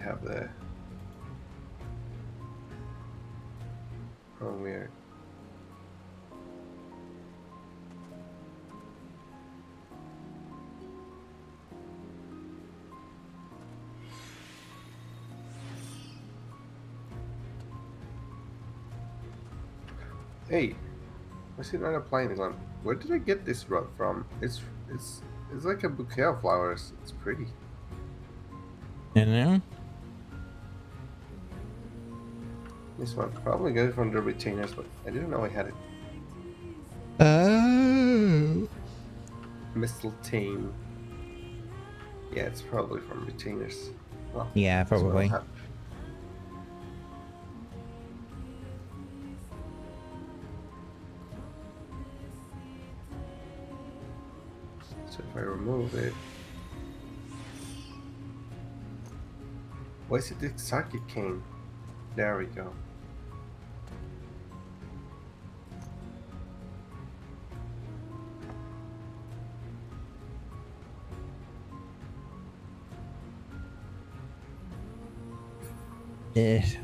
have the... Oh, weird. Hey, why is it not applying this one? Where did I get this rug from? It's like a bouquet of flowers. It's pretty. You know? This one probably got it from the retainers, but I didn't know I had it. Oh. Mistletoe. Yeah, it's probably from retainers. Well, Yeah, probably. So if I remove it, why is it the circuit cane? There we go.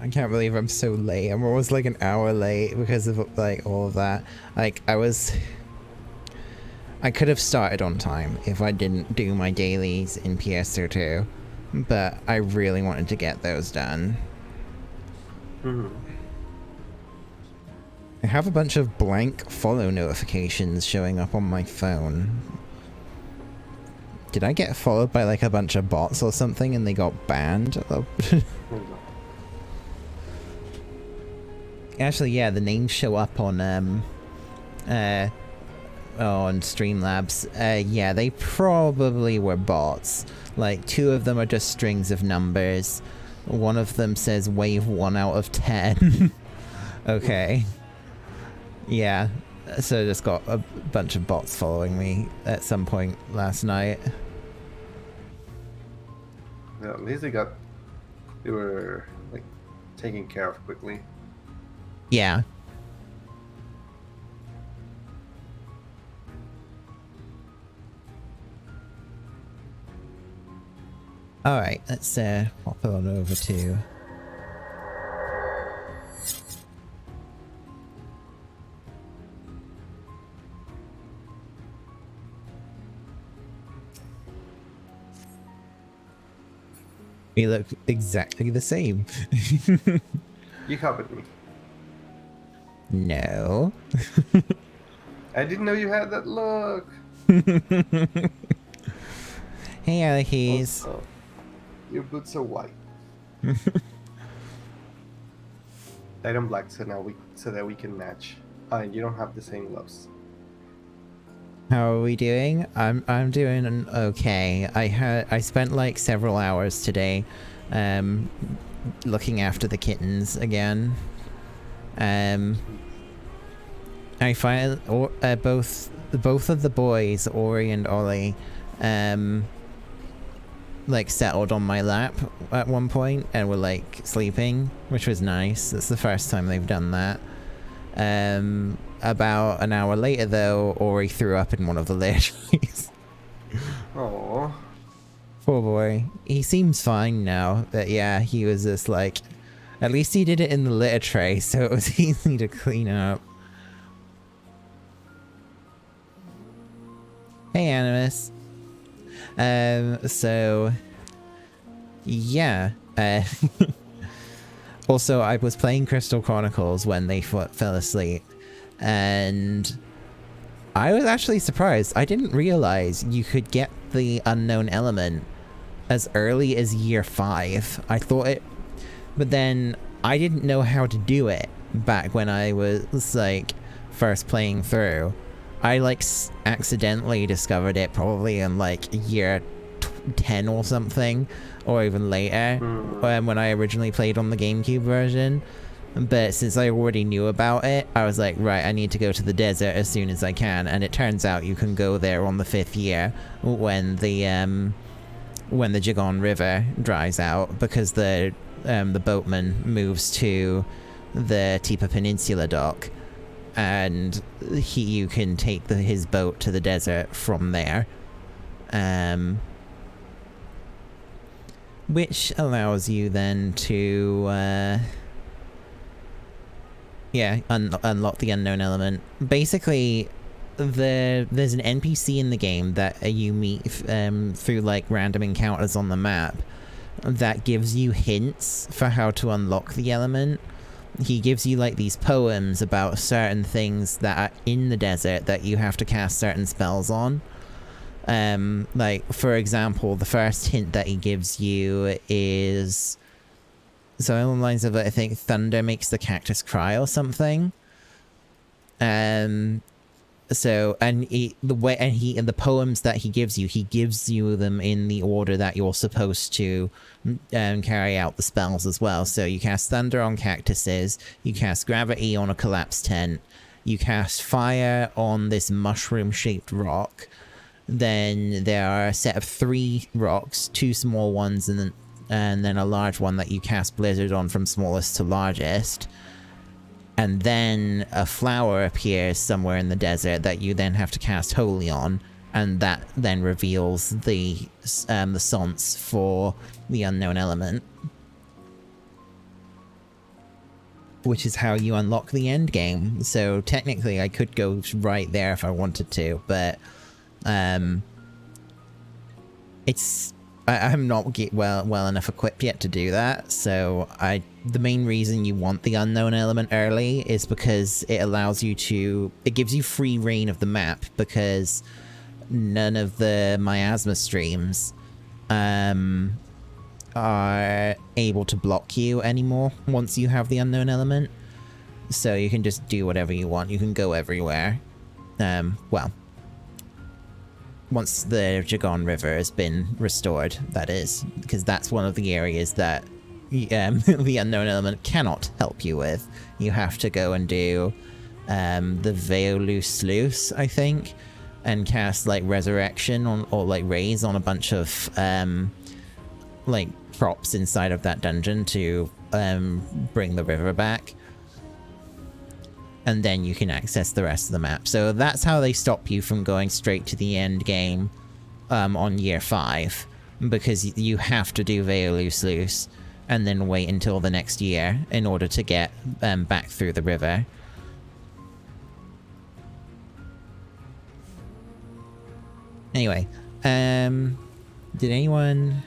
I can't believe I'm so late. I'm almost like an hour late because of like all of that. Like I could have started on time if I didn't do my dailies in PS2, but I really wanted to get those done. I have a bunch of blank follow notifications showing up on my phone. Did I get followed by like a bunch of bots or something and they got banned? Actually, yeah, the names show up on Streamlabs. Yeah, they probably were bots. Like, 2 of them are just strings of numbers. One of them says wave 1 out of 10. Okay. Yeah, so I just got a bunch of bots following me at some point last night. Yeah, at least they were like taken care of quickly. Yeah. Alright, let's pop it on over to... We look exactly the same. You copied me. No. I didn't know you had that look. Hey, Alekes. Also, your boots are white. Dyed them black so that we can match. And you don't have the same gloves. How are we doing? I'm doing okay. I spent like several hours today looking after the kittens again. I find both of the boys, Ori and Ollie, like settled on my lap at one point and were like sleeping, which was nice. It's the first time they've done that. About an hour later though, Ori threw up in one of the litter trays. Oh. Poor boy. He seems fine now, but yeah, he was just like, at least he did it in the litter tray, so it was easy to clean up. Hey, Animus. So, yeah. Also, I was playing Crystal Chronicles when they fell asleep, and I was actually surprised. I didn't realize you could get the unknown element as early as year 5. I thought it, but then I didn't know how to do it back when I was like first playing through. I like accidentally discovered it probably in like year 10 or something, or even later, when I originally played on the GameCube version. But since I already knew about it, I was like, right, I need to go to the desert as soon as I can. And it turns out you can go there on the 5th year when the Jigon River dries out, because the boatman moves to the Tipa Peninsula dock, and you can take his boat to the desert from there. which allows you then to unlock the unknown element. Basically, there's an NPC in the game that you meet through like random encounters on the map that gives you hints for how to unlock the element. He gives you like these poems about certain things that are in the desert that you have to cast certain spells on. Like for example, the first hint that he gives you is so along the lines of, I think, thunder makes the cactus cry or something. So, and the poems that he gives you them in the order that you're supposed to carry out the spells as well. So you cast thunder on cactuses, you cast gravity on a collapsed tent, you cast fire on this mushroom-shaped rock. Then there are a set of 3 rocks, 2 small ones, and then a large one that you cast blizzard on from smallest to largest. And then a flower appears somewhere in the desert that you then have to cast Holy on, and that then reveals the sconce for the unknown element. Which is how you unlock the end game. So technically I could go right there if I wanted to, but I'm not well enough equipped yet to do that, so the main reason you want the unknown element early is because it allows you to... It gives you free reign of the map, because none of the miasma streams are able to block you anymore once you have the unknown element. So you can just do whatever you want. You can go everywhere. Well, once the Jagon River has been restored, that is, because that's one of the areas that the unknown element cannot help you with. You have to go and do the Veolu Sluice, I think, and cast like Resurrection on, or like Raise on a bunch of like props inside of that dungeon to bring the river back. And then you can access the rest of the map. So that's how they stop you from going straight to the end game on year 5. Because you have to do Veolu Sluice and then wait until the next year in order to get back through the river. Anyway, did anyone...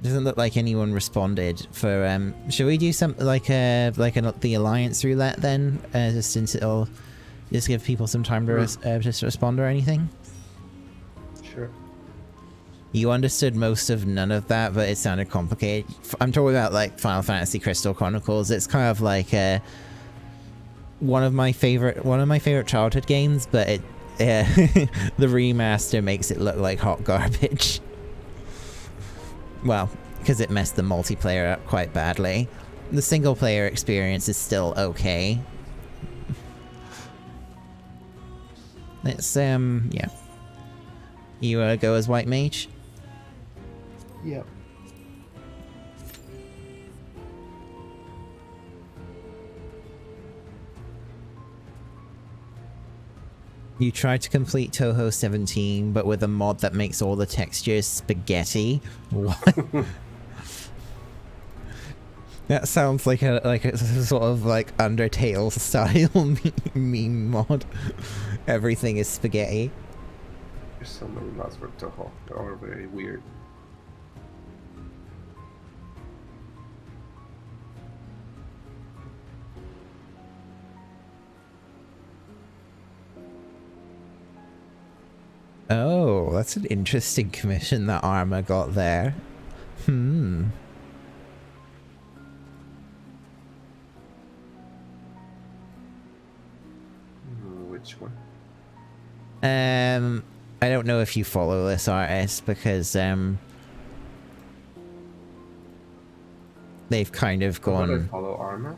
Doesn't look like anyone responded for should we do something like the Alliance roulette then, just since it'll just give people some time to just respond or anything? Sure. You understood most of none of that, but it sounded complicated. I'm talking about like Final Fantasy Crystal Chronicles. It's kind of like one of my favorite childhood games, but it the remaster makes it look like hot garbage. Well, because it messed the multiplayer up quite badly. The single player experience is still okay. Let's, yeah. You go as White Mage? Yep. You tried to complete Touhou 17, but with a mod that makes all the textures spaghetti. What? That sounds like a sort of like Undertale style meme mod. Everything is spaghetti. There's so many mods for Touhou. They're all very weird. Oh, that's an interesting commission that Arma got there. Which one? I don't know if you follow this artist because they've kind of gone. I follow Arma.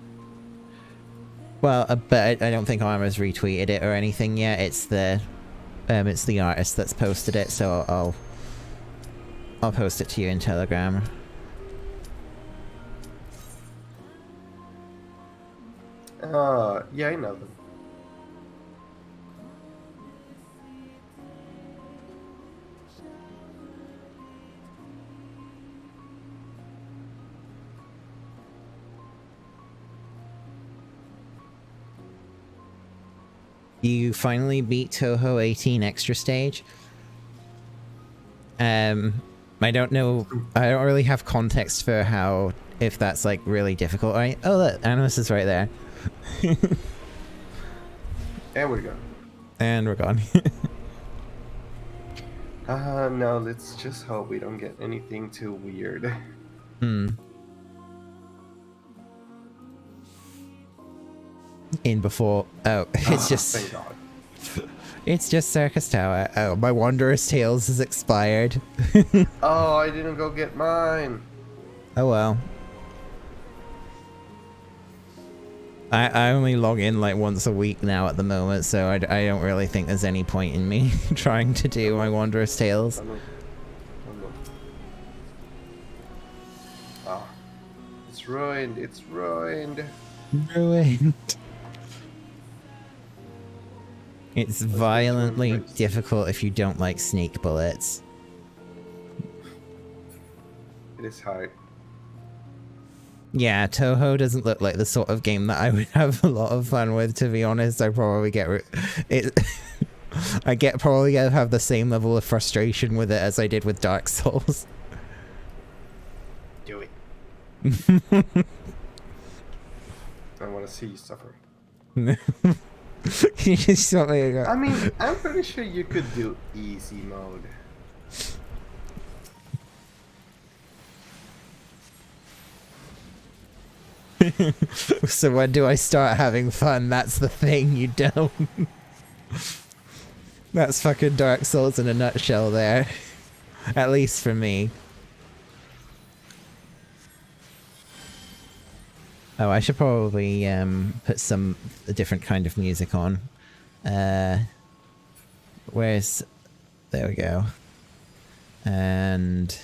Well, but I don't think Arma's retweeted it or anything yet. It's the artist that's posted it, so I'll post it to you in Telegram. Yeah, I know them. you finally beat Toho 18 extra stage. I don't know. I don't really have context for how, if that's like really difficult. Right? Oh, look, Animus is right there. There we go. And we're gone. No, let's just hope we don't get anything too weird. In before. Oh, it's just. Thank God. It's just Circus Tower. Oh, my Wanderer's Tales has expired. Oh, I didn't go get mine. Oh well. I only log in like once a week now at the moment, so I don't really think there's any point in me trying to do my Wanderer's Tales. Oh, it's ruined. It's ruined. Ruined. It's violently difficult if you don't like snake bullets. It is hard. Yeah, Toho doesn't look like the sort of game that I would have a lot of fun with, to be honest. I probably get it. I probably have the same level of frustration with it as I did with Dark Souls. Do it. I want to see you suffer. You just want me to go. I mean, I'm pretty sure you could do easy mode. So when do I start having fun? That's the thing, you don't. That's fucking Dark Souls in a nutshell there. At least for me. Oh, I should probably put a different kind of music on. Where's... There we go. And...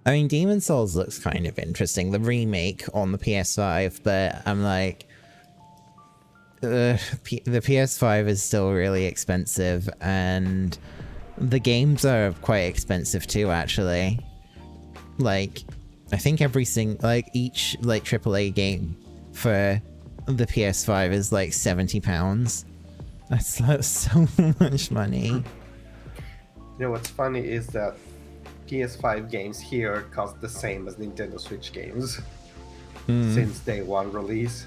I mean, Demon Souls looks kind of interesting, the remake on the PS5, but I'm like... the PS5 is still really expensive, and the games are quite expensive too, actually. Like, I think each, like, AAA game for the PS5 is like £70. That's so much money. You know what's funny is that PS5 games here cost the same as Nintendo Switch games since day one release.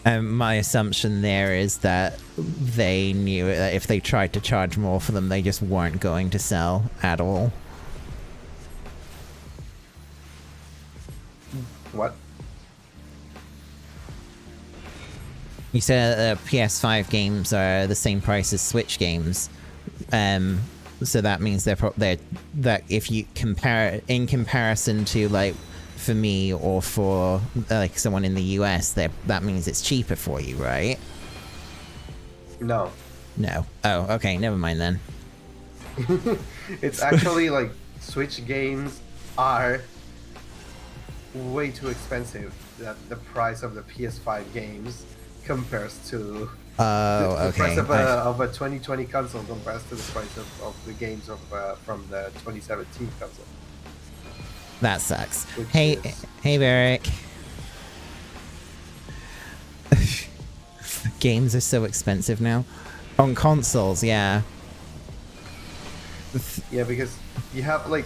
My assumption there is that they knew that if they tried to charge more for them, they just weren't going to sell at all. What? You said PS5 games are the same price as Switch games, so that means that if you compare in comparison to, like, for me or for like someone in the US, that means it's cheaper for you, right? No. No. Oh, okay. Never mind then. It's actually like Switch games are way too expensive. That the price of the PS5 games compares to the okay. price of a 2020 console compares to the price of the games from the 2017 console. That sucks. Which Hey, is... hey, Barrick. Games are so expensive now. On consoles, yeah. Yeah, because you have, like,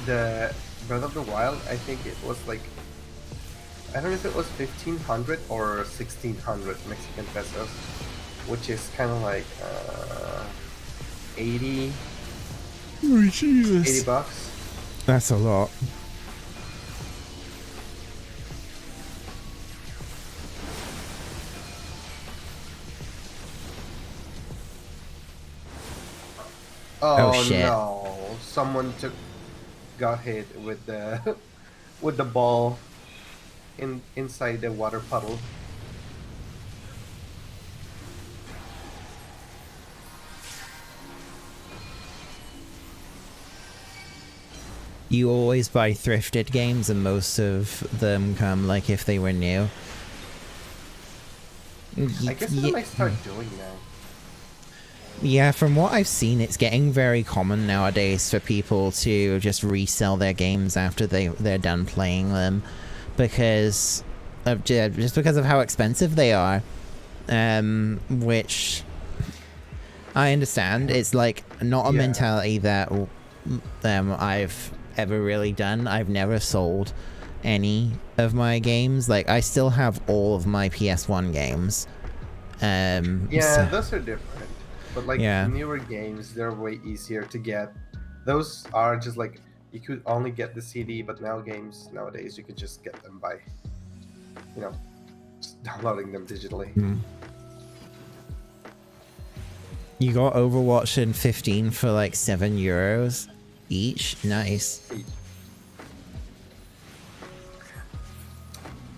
the Breath of the Wild, I think it was, like, I don't know if it was 1,500 or 1,600 Mexican pesos, which is kind of like 80 bucks. That's a lot. Oh shit. No! Someone got hit with the with the ball inside the water puddle. you always buy thrifted games, and most of them come like if they were new. I guess I might start doing that. Yeah, from what I've seen, it's getting very common nowadays for people to just resell their games after they're done playing them, because of just because of how expensive they are. Which I understand. It's like not a mentality that I've ever really done. I've never sold any of my games. Like, I still have all of my PS1 games. Those are different. But like newer games, they're way easier to get. Those are just like you could only get the CD, but now games nowadays you could just get them by, just downloading them digitally. You got Overwatch and 15 for like €7 each. Nice.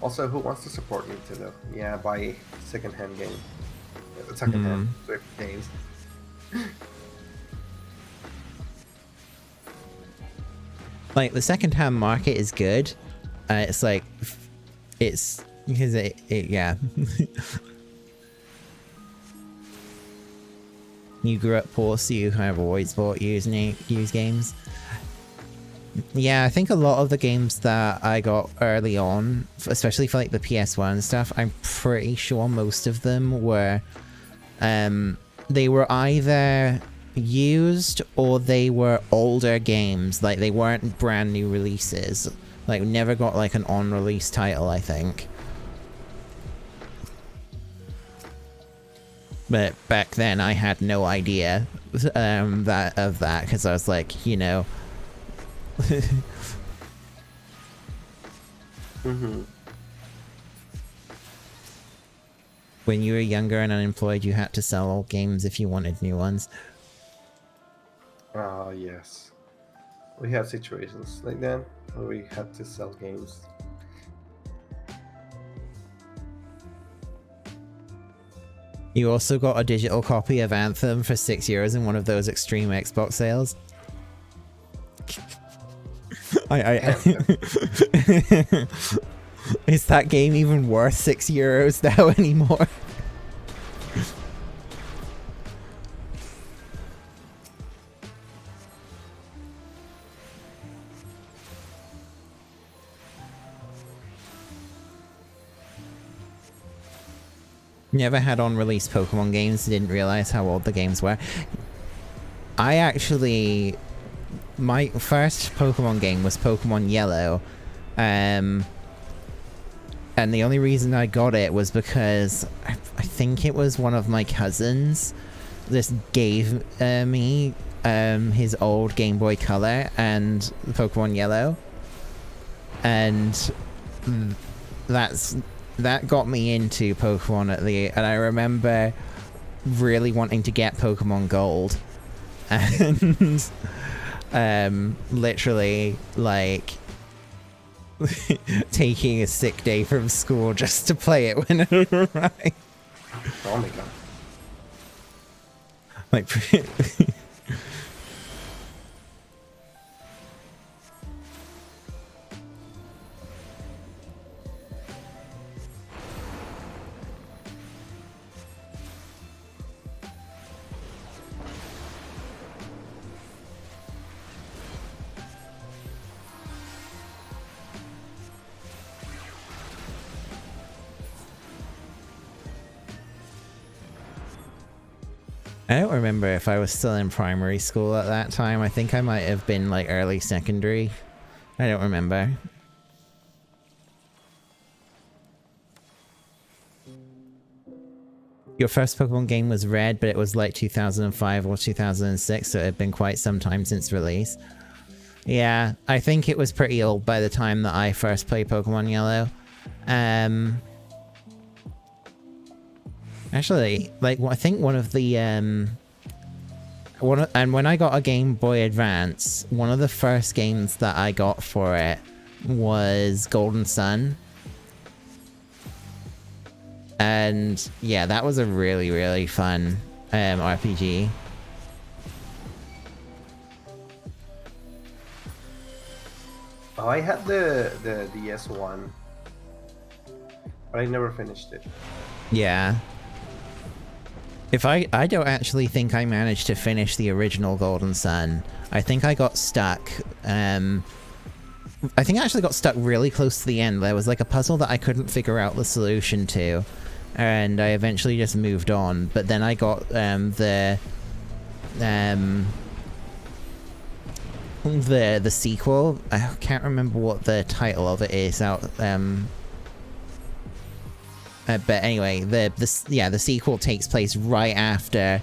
Also, who wants to support Nintendo? Yeah, buy second-hand game. Second-hand Swift games. Like, the second-hand market is good. It's like, it's because yeah. You grew up poor, so you kind of always bought used games. Yeah, I think a lot of the games that I got early on, especially for like the PS1 stuff, I'm pretty sure most of them were, they were either used or they were older games. Like, they weren't brand new releases. Like, never got like an on-release title, I think. But back then I had no idea that because I was like, when you were younger and unemployed, you had to sell old games if you wanted new ones. Oh, yes. We have situations like that where we had to sell games. You also got a digital copy of Anthem for €6 in one of those extreme Xbox sales. Is that game even worth €6 now anymore? Never had on-release Pokemon games, didn't realize how old the games were. My first Pokemon game was Pokemon Yellow, and the only reason I got it was because I think it was one of my cousins just gave me his old Game Boy Color and Pokemon Yellow, and that got me into Pokemon and I remember really wanting to get Pokemon Gold, and literally like taking a sick day from school just to play it when it arrived. Oh my god. Like I don't remember if I was still in primary school at that time. I think I might have been like early secondary. I don't remember. Your first Pokemon game was Red, but it was like 2005 or 2006, so it had been quite some time since release. Yeah, I think it was pretty old by the time that I first played Pokemon Yellow. Actually, like, I think one of the, and when I got a Game Boy Advance, one of the first games that I got for it was Golden Sun. And yeah, that was a really, really fun RPG. Oh, I had the DS one, but I never finished it. Yeah. I don't actually think I managed to finish the original Golden Sun. I think I got stuck. I think I actually got stuck really close to the end. There was like a puzzle that I couldn't figure out the solution to, and I eventually just moved on. But then I got the sequel. I can't remember what the title of it is out. But anyway, the sequel takes place right after,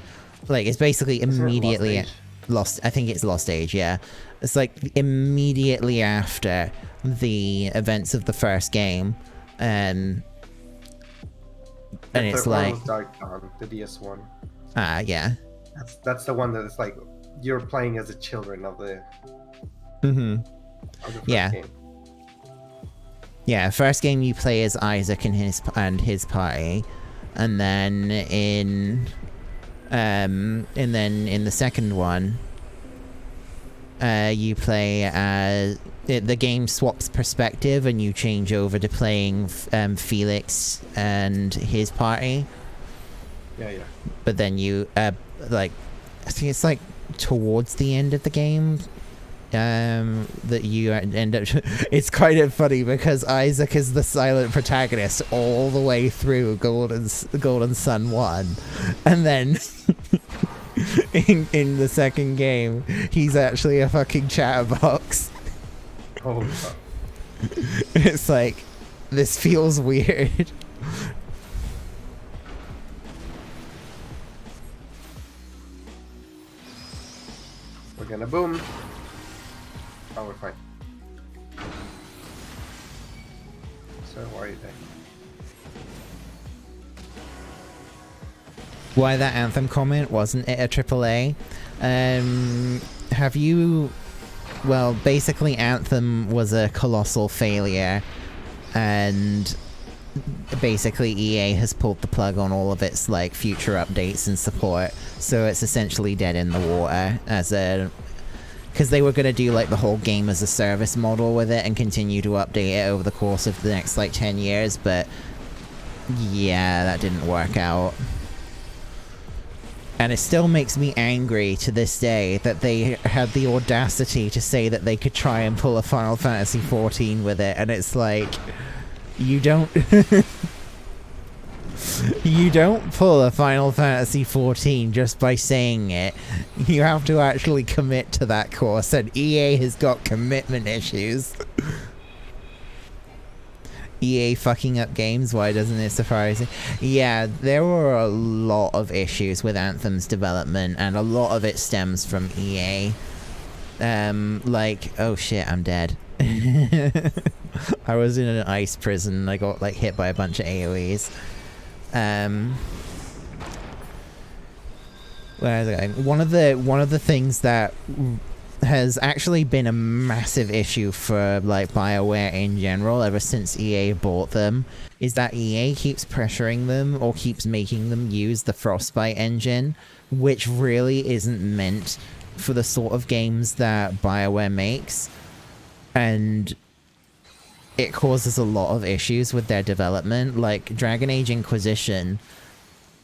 like, it's basically immediately Lost. I think it's Lost Age. Yeah, it's like immediately after the events of the first game, and it's like Dark Dawn, the DS one. Yeah. That's the one that is like you're playing as the children of the. Mm-hmm. Of the first game. Yeah, first game you play as Isaac and his party, and then in the second one, you play as the game swaps perspective, and you change over to playing Felix and his party. Yeah. But then you like, I think it's like towards the end of the game. That you end up it's kind of funny because Isaac is the silent protagonist all the way through Golden Sun 1, and then in the second game he's actually a fucking chatterbox. Oh, it's like, this feels weird. We're gonna boom. Oh, we're fine. So why are you there? Why that Anthem comment? Wasn't it a AAA? Have you... Well, basically Anthem was a colossal failure, and basically EA has pulled the plug on all of its like future updates and support, so it's essentially dead in the water as a... Because they were going to do like the whole game as a service model with it and continue to update it over the course of the next like 10 years, but yeah, that didn't work out. And it still makes me angry to this day that they had the audacity to say that they could try and pull a Final Fantasy XIV with it, and it's like, you don't... You don't pull a Final Fantasy XIV just by saying it. You have to actually commit to that course, and EA has got commitment issues. EA fucking up games, why doesn't it surprise you? Yeah, there were a lot of issues with Anthem's development, and a lot of it stems from EA. Like, oh shit, I'm dead. I was in an ice prison, I got like hit by a bunch of AoEs. Where is it going? One of the things that has actually been a massive issue for like BioWare in general ever since EA bought them is that EA keeps pressuring them or keeps making them use the Frostbite engine, which really isn't meant for the sort of games that BioWare makes, and it causes a lot of issues with their development. Like, Dragon Age Inquisition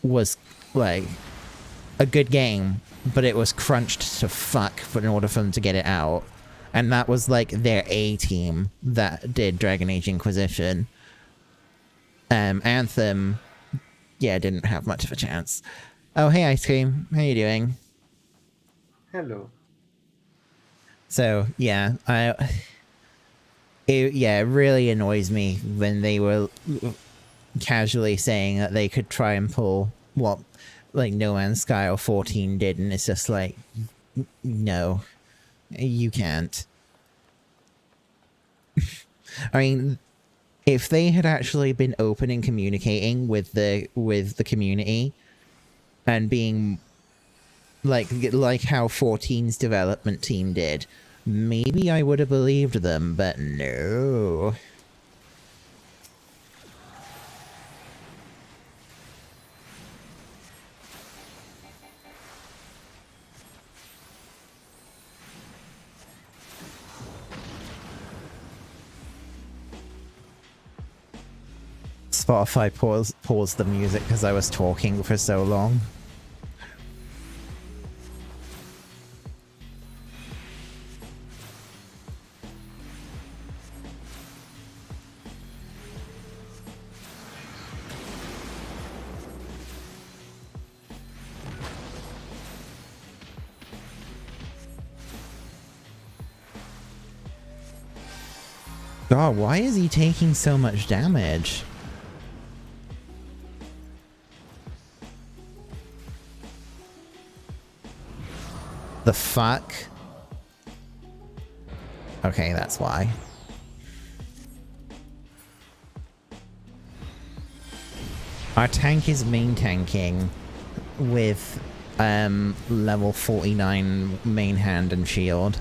was, like, a good game, but it was crunched to fuck in order for them to get it out. And that was, like, their A-team that did Dragon Age Inquisition. Anthem, yeah, didn't have much of a chance. Oh, hey, Ice Cream. How you doing? Hello. So, yeah, it really annoys me when they were casually saying that they could try and pull what, like, No Man's Sky or 14 did, and it's just like, no, you can't. I mean, if they had actually been open and communicating with the community, and being like how 14's development team did, maybe I would have believed them, but no. Spotify paused the music because I was talking for so long. God, why is he taking so much damage? The fuck? Okay, that's why. Our tank is main tanking with level 49 main hand and shield.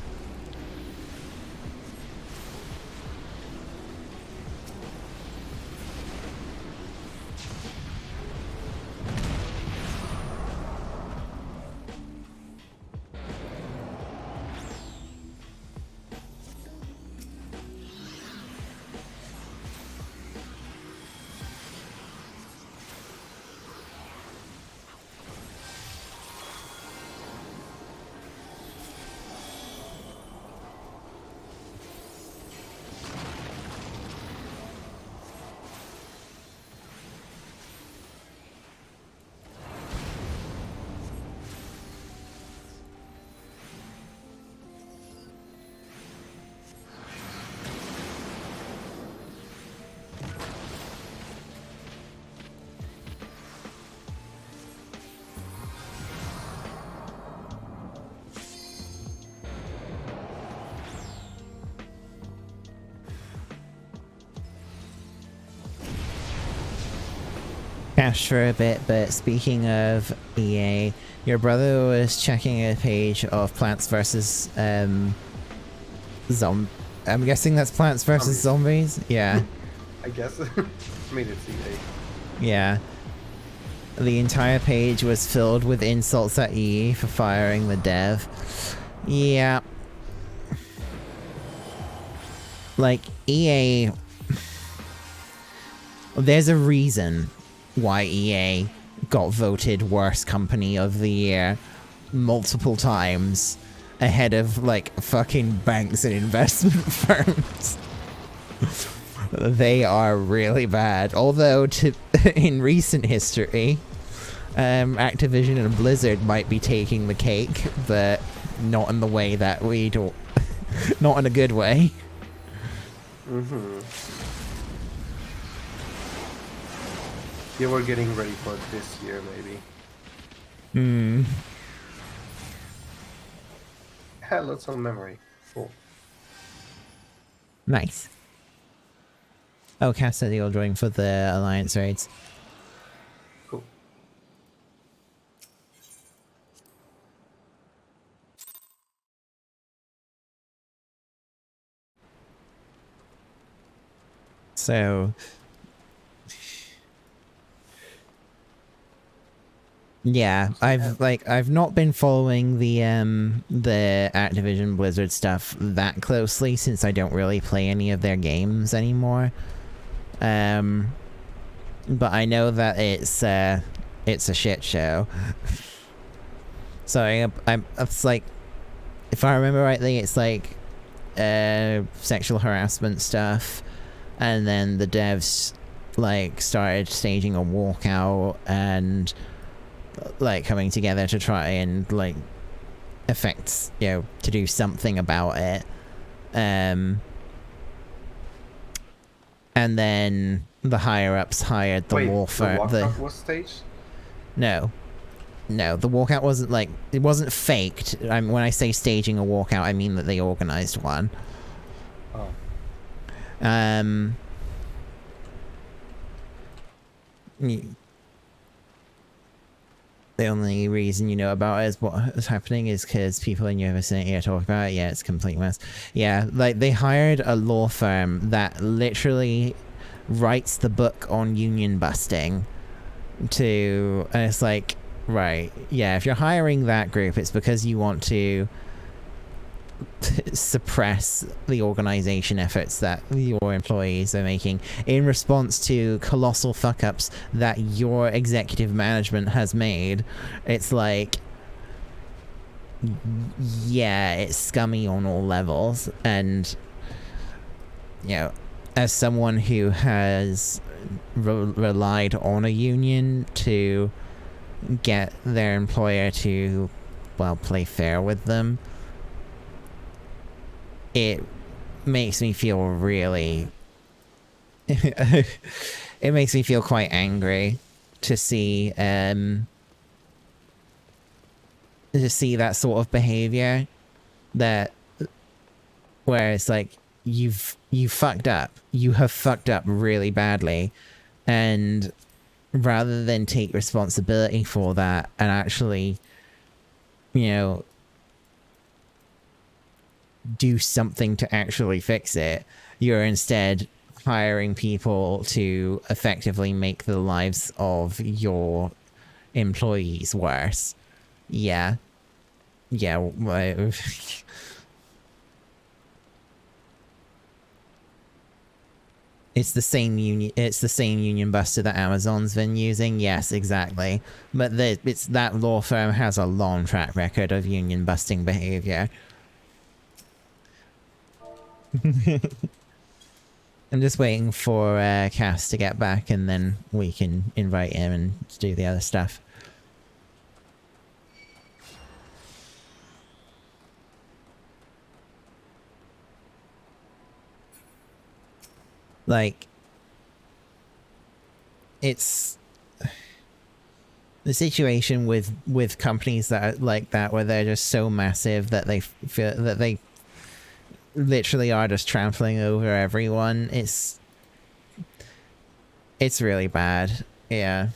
Cash for a bit, but speaking of EA, your brother was checking a page of Plants vs. I'm guessing that's Plants vs. Zombies? Yeah. I guess. I mean, it's EA. Yeah. The entire page was filled with insults at EA for firing the dev. Yeah. Like, EA... There's a reason why EA got voted worst company of the year multiple times ahead of like fucking banks and investment firms. They are really bad. Although in recent history, Activision and Blizzard might be taking the cake, but not in the way that we do. Not in a good way. Mm-hmm. Yeah, we're getting ready for this year, maybe. Hmm. Had lots of memory. Cool. Nice. Oh, Cass said you're joining for the Alliance raids. Cool. So... Yeah, I've not been following the Activision Blizzard stuff that closely since I don't really play any of their games anymore. But I know that it's a shit show. So it's like, if I remember rightly, it's like sexual harassment stuff, and then the devs like started staging a walkout and like coming together to try and like to do something about it. And then the higher ups hired the law firm. The walkout was staged? No, the walkout wasn't like, it wasn't faked. When I say staging a walkout, I mean that they organized one. Oh. The only reason you know about it is what is happening is because people in your vicinity are talking about it. Yeah, it's a complete mess. Yeah, like they hired a law firm that literally writes the book on union busting and it's like, right, yeah, if you're hiring that group, it's because you want to suppress the organization efforts that your employees are making in response to colossal fuck-ups that your executive management has made. It's like, yeah, it's scummy on all levels. And, you know, as someone who has relied on a union to get their employer to, well, play fair with them, it makes me feel really... it makes me feel quite angry to see that sort of behavior, that where it's like, you fucked up. You have fucked up really badly, and rather than take responsibility for that and actually, you know, do something to actually fix it, you're instead hiring people to effectively make the lives of your employees worse. Yeah. Yeah. It's the same union buster that Amazon's been using. Yes, exactly. But that law firm has a long track record of union busting behavior. I'm just waiting for Cass to get back, and then we can invite him and do the other stuff. Like, it's the situation with companies that are like that, where they're just so massive that they feel that they literally are just trampling over everyone. It's really bad. Yeah.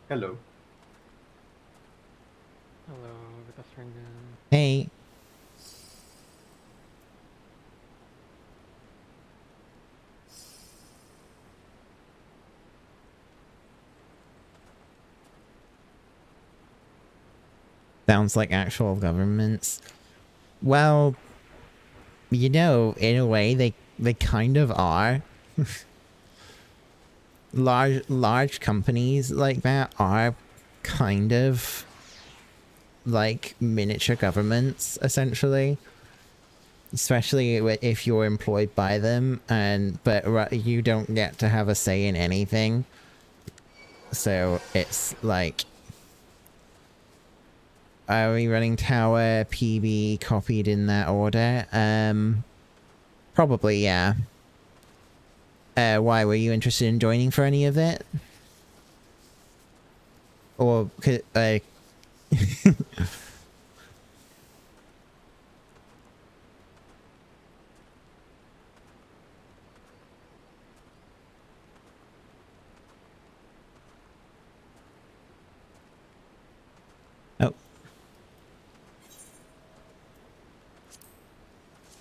Hello. Hello, good afternoon. Hey. Sounds like actual governments. Well, you know, in a way, they kind of are. Large companies like that are kind of like miniature governments, essentially. Especially if you're employed by them, but you don't get to have a say in anything. So it's like, are we running tower, PB, copied in that order? Probably, yeah. Why, were you interested in joining for any of it? Or, oh.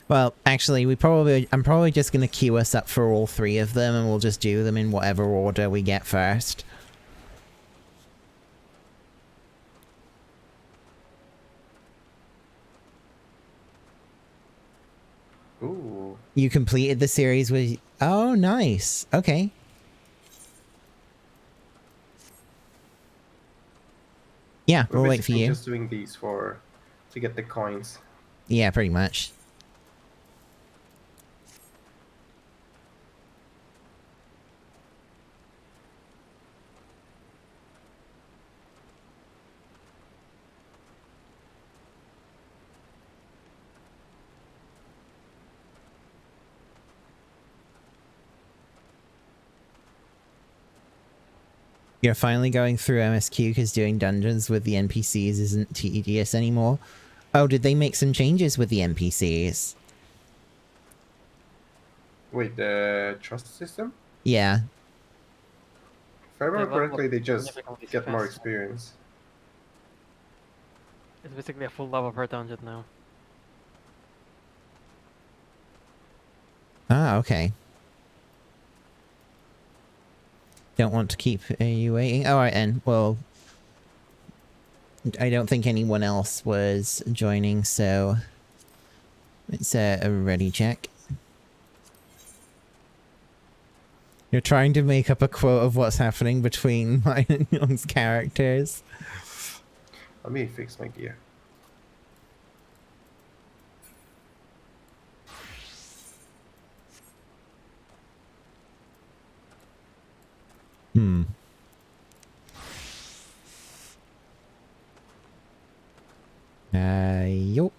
Well, actually, I'm probably just gonna queue us up for all three of them, and we'll just do them in whatever order we get first. Ooh. You completed the series with... Oh, nice. Okay. Yeah, we'll wait for you. Just doing these to get the coins. Yeah, pretty much. You're finally going through MSQ because doing dungeons with the NPCs isn't tedious anymore. Oh, did they make some changes with the NPCs? Wait, the trust system? Yeah. If I remember level up correctly, they just significantly get more faster. experience. It's basically a full level per dungeon now. Ah, okay. Don't want to keep you waiting. Alright then, well... I don't think anyone else was joining, so... It's a ready check. You're trying to make up a quote of what's happening between mine and Young's characters. Let me fix my gear. Hmm. Yup.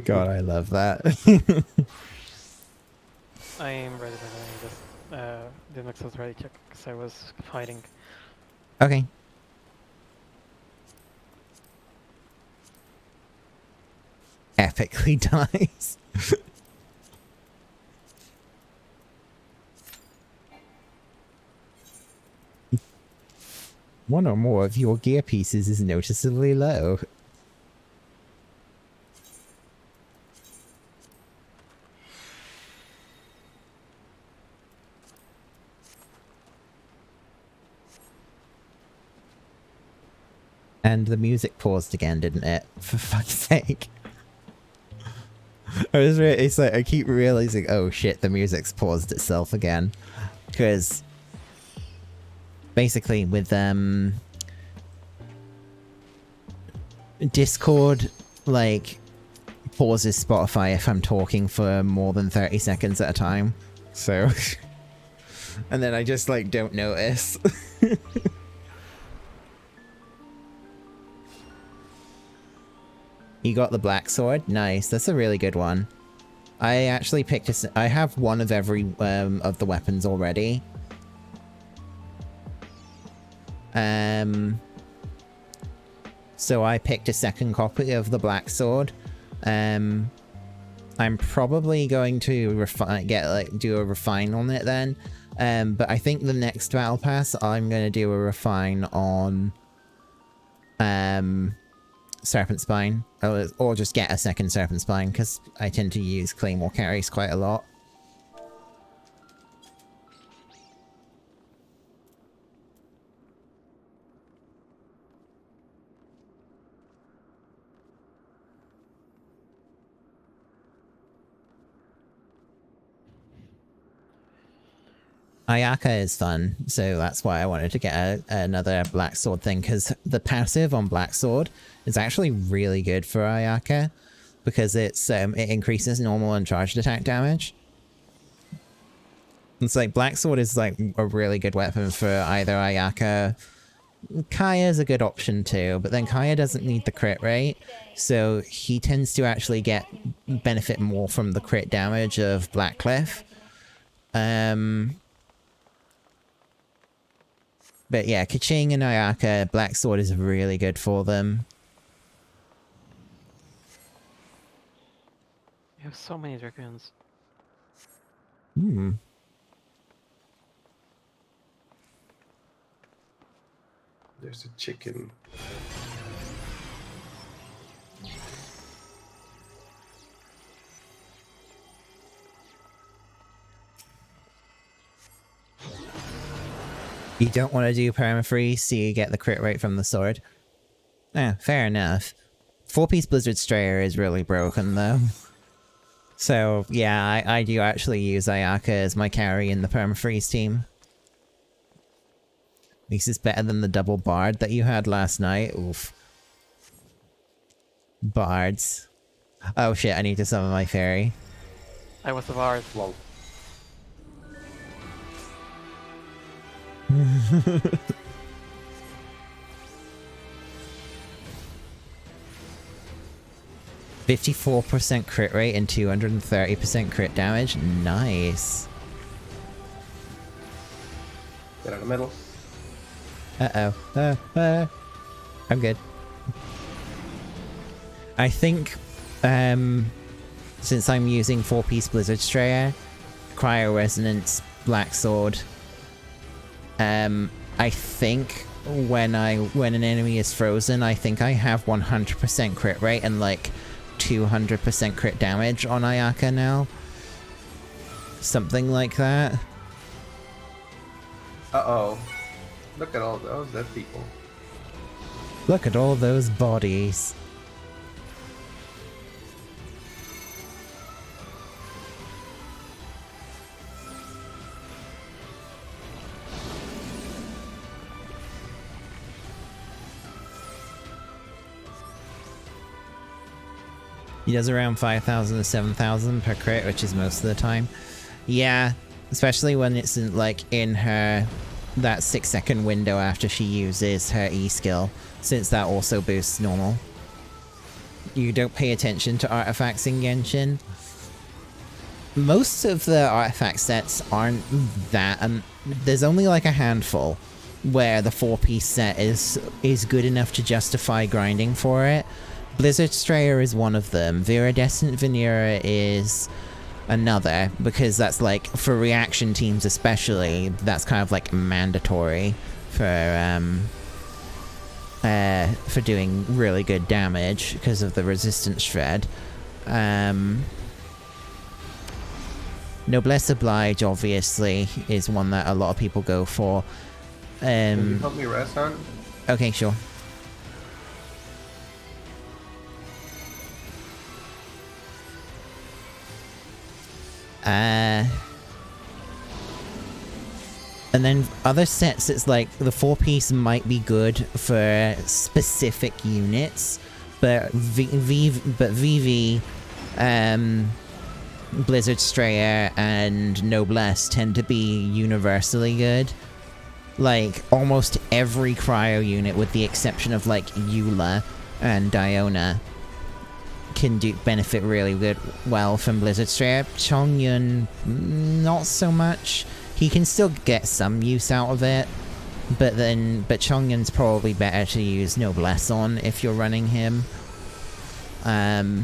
God, I love that. I am ready for this. The next was ready check because I was fighting. Okay. Epically dies. One or more of your gear pieces is noticeably low. And the music paused again, didn't it? For fuck's sake. It's like, I keep realizing, oh shit, the music's paused itself again. Because... basically, with, Discord, like, pauses Spotify if I'm talking for more than 30 seconds at a time. So... and then I just, like, don't notice. You got the black sword? Nice, that's a really good one. I actually picked I have one of every, of the weapons already. So I picked a second copy of the black sword. I'm probably going to do a refine on it then. But I think the next battle pass I'm gonna do a refine on Serpent Spine, or just get a second Serpent Spine because I tend to use Claymore carries quite a lot. Ayaka is fun, so that's why I wanted to get another Black Sword thing, because the passive on Black Sword is actually really good for Ayaka, because it's it increases normal and charged attack damage. It's like Black Sword is like a really good weapon for either Ayaka. Kaya's a good option too, but then Kaya doesn't need the crit rate, so he tends to actually benefit more from the crit damage of Blackcliff. But yeah, Kaching and Ayaka, Black Sword is really good for them. You have so many dragons. Hmm. There's a chicken. You don't want to do permafreeze, so you get the crit rate from the sword. Fair enough. 4-piece Blizzard Strayer is really broken, though. So, yeah, I do actually use Ayaka as my carry in the permafreeze team. At least it's better than the double bard that you had last night. Oof. Bards. Oh shit, I need to summon my fairy. I was the bard. Lol. 54% crit rate and 230% crit damage. Nice. Get out of the middle. Uh-oh. I'm good. I think, since I'm using 4-piece Blizzard Strayer, Cryo Resonance, Black Sword, I think when an enemy is frozen, I think I have 100% crit rate and like 200% crit damage on Ayaka now. Something like that. Uh-oh. Look at all those dead people. Look at all those bodies. He does around 5,000 to 7,000 per crit, which is most of the time. Yeah, especially when it's in, like, in her that 6-second window after she uses her E skill, since that also boosts normal. You don't pay attention to artifacts in Genshin. Most of the artifact sets aren't that, there's only like a handful where the 4-piece set is good enough to justify grinding for it. Blizzard Strayer is one of them. Viridescent Veneer is another, because that's like, for reaction teams especially, that's kind of like mandatory for doing really good damage because of the resistance shred. Noblesse Oblige obviously is one that a lot of people go for. Can you help me rest on? Okay, sure. And then other sets, it's like the 4-piece might be good for specific units, but VV, Blizzard Strayer, and Noblesse tend to be universally good. Like, almost every cryo unit, with the exception of like Eula and Diona, can benefit really well from Blizzard Strayer. Chongyun, not so much. He can still get some use out of it, but Chongyun's probably better to use Noblesse on if you're running him. But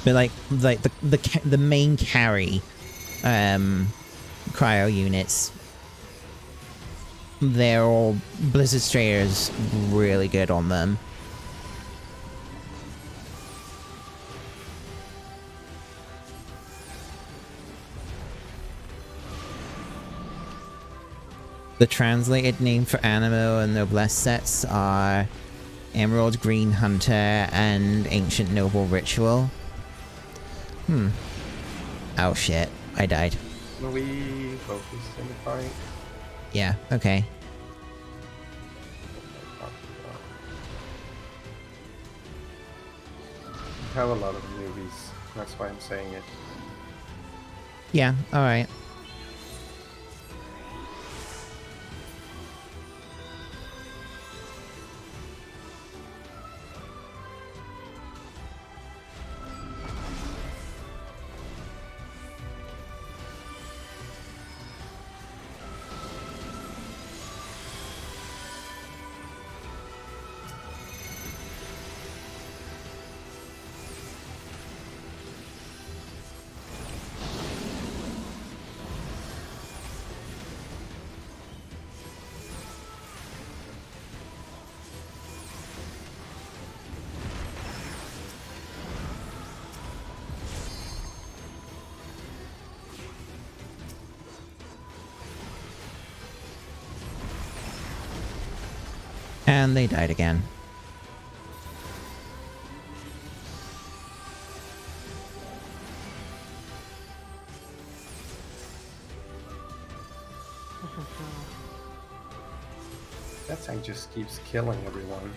like the main carry cryo units, they're all Blizzard Strayer's really good on them. The translated name for Animo and Noblesse sets are Emerald Green Hunter and Ancient Noble Ritual. Oh shit, I died. Can we focus in the fight? Yeah, okay. I have a lot of movies, that's why I'm saying it. Yeah, alright. And they died again. That tank just keeps killing everyone.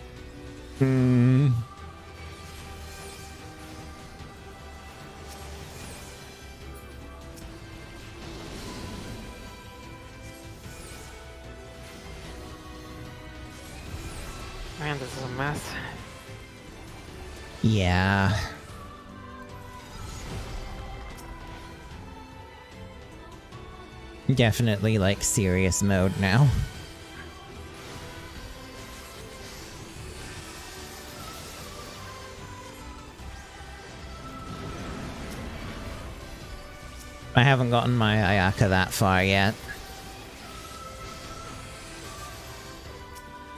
Man, this is a mess. Yeah. Definitely like serious mode now. I haven't gotten my Ayaka that far yet.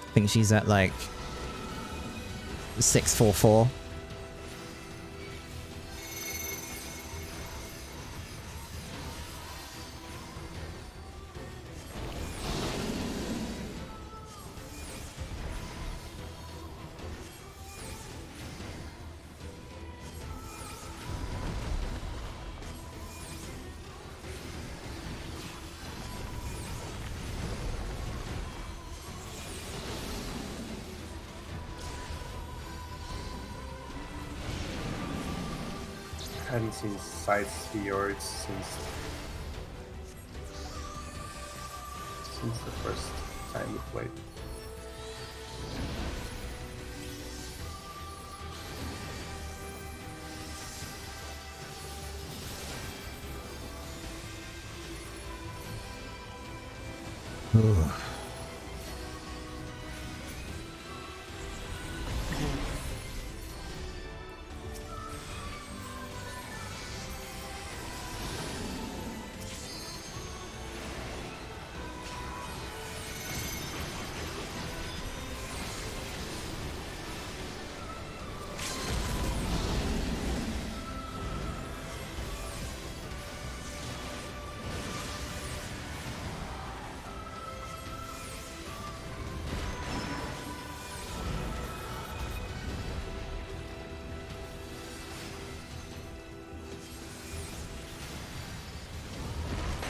I think she's at like 644. I hadn't seen side spheroids since the first time we played. Ooh.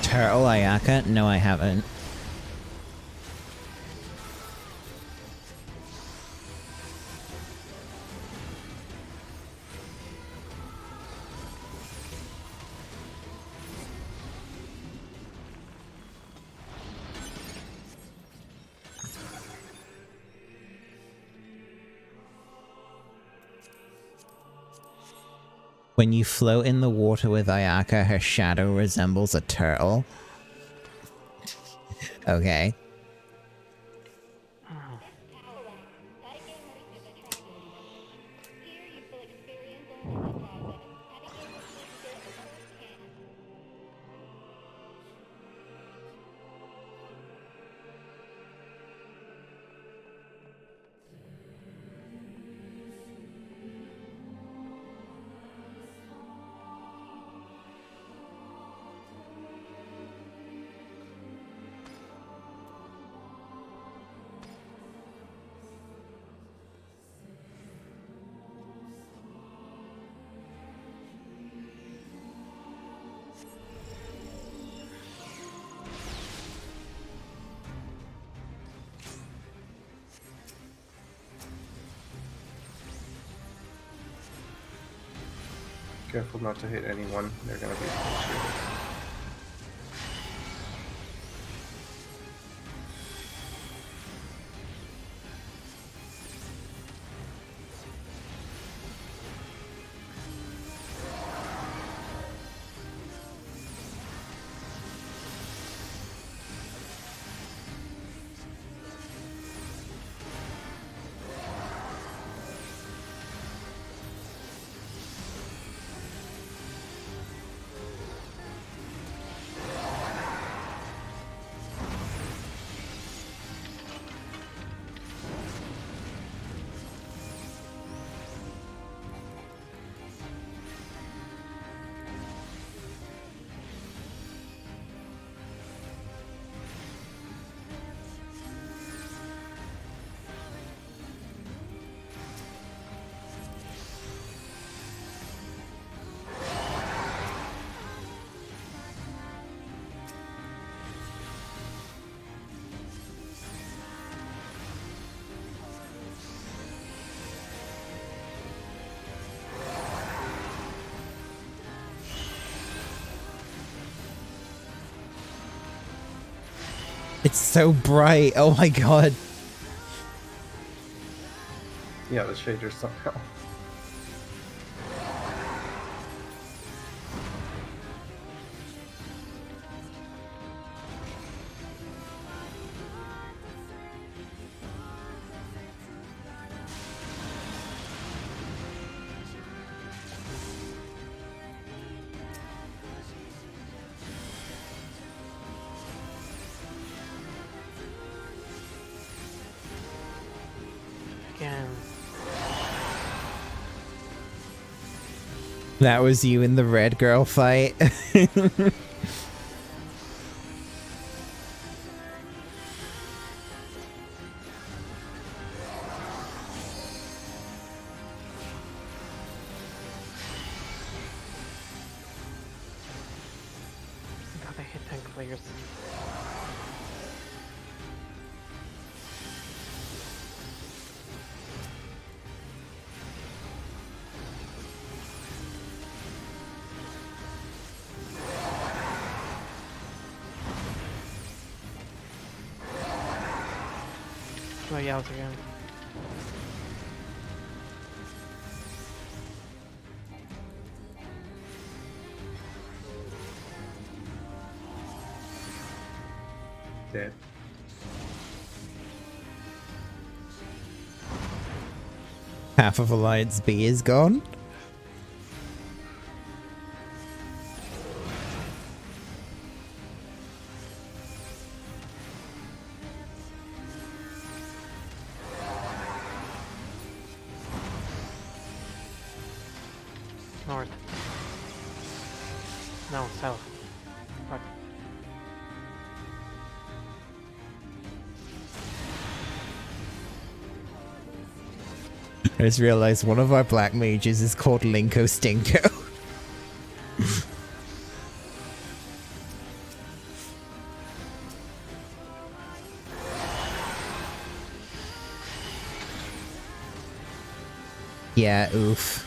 Turtle Ayaka? No, I haven't. When you float in the water with Ayaka, her shadow resembles a turtle. Okay. Careful not to hit anyone, they're gonna be shielded. It's so bright. Oh my god. Yeah, the shaders somehow. again. That was you in the red girl fight. God, I hate tank players. Oh yeah, out again. Dead. Half of Alliance B is gone. North. No, south. Fuck. I just realized one of our black mages is called Linko Stinko. Yeah, oof.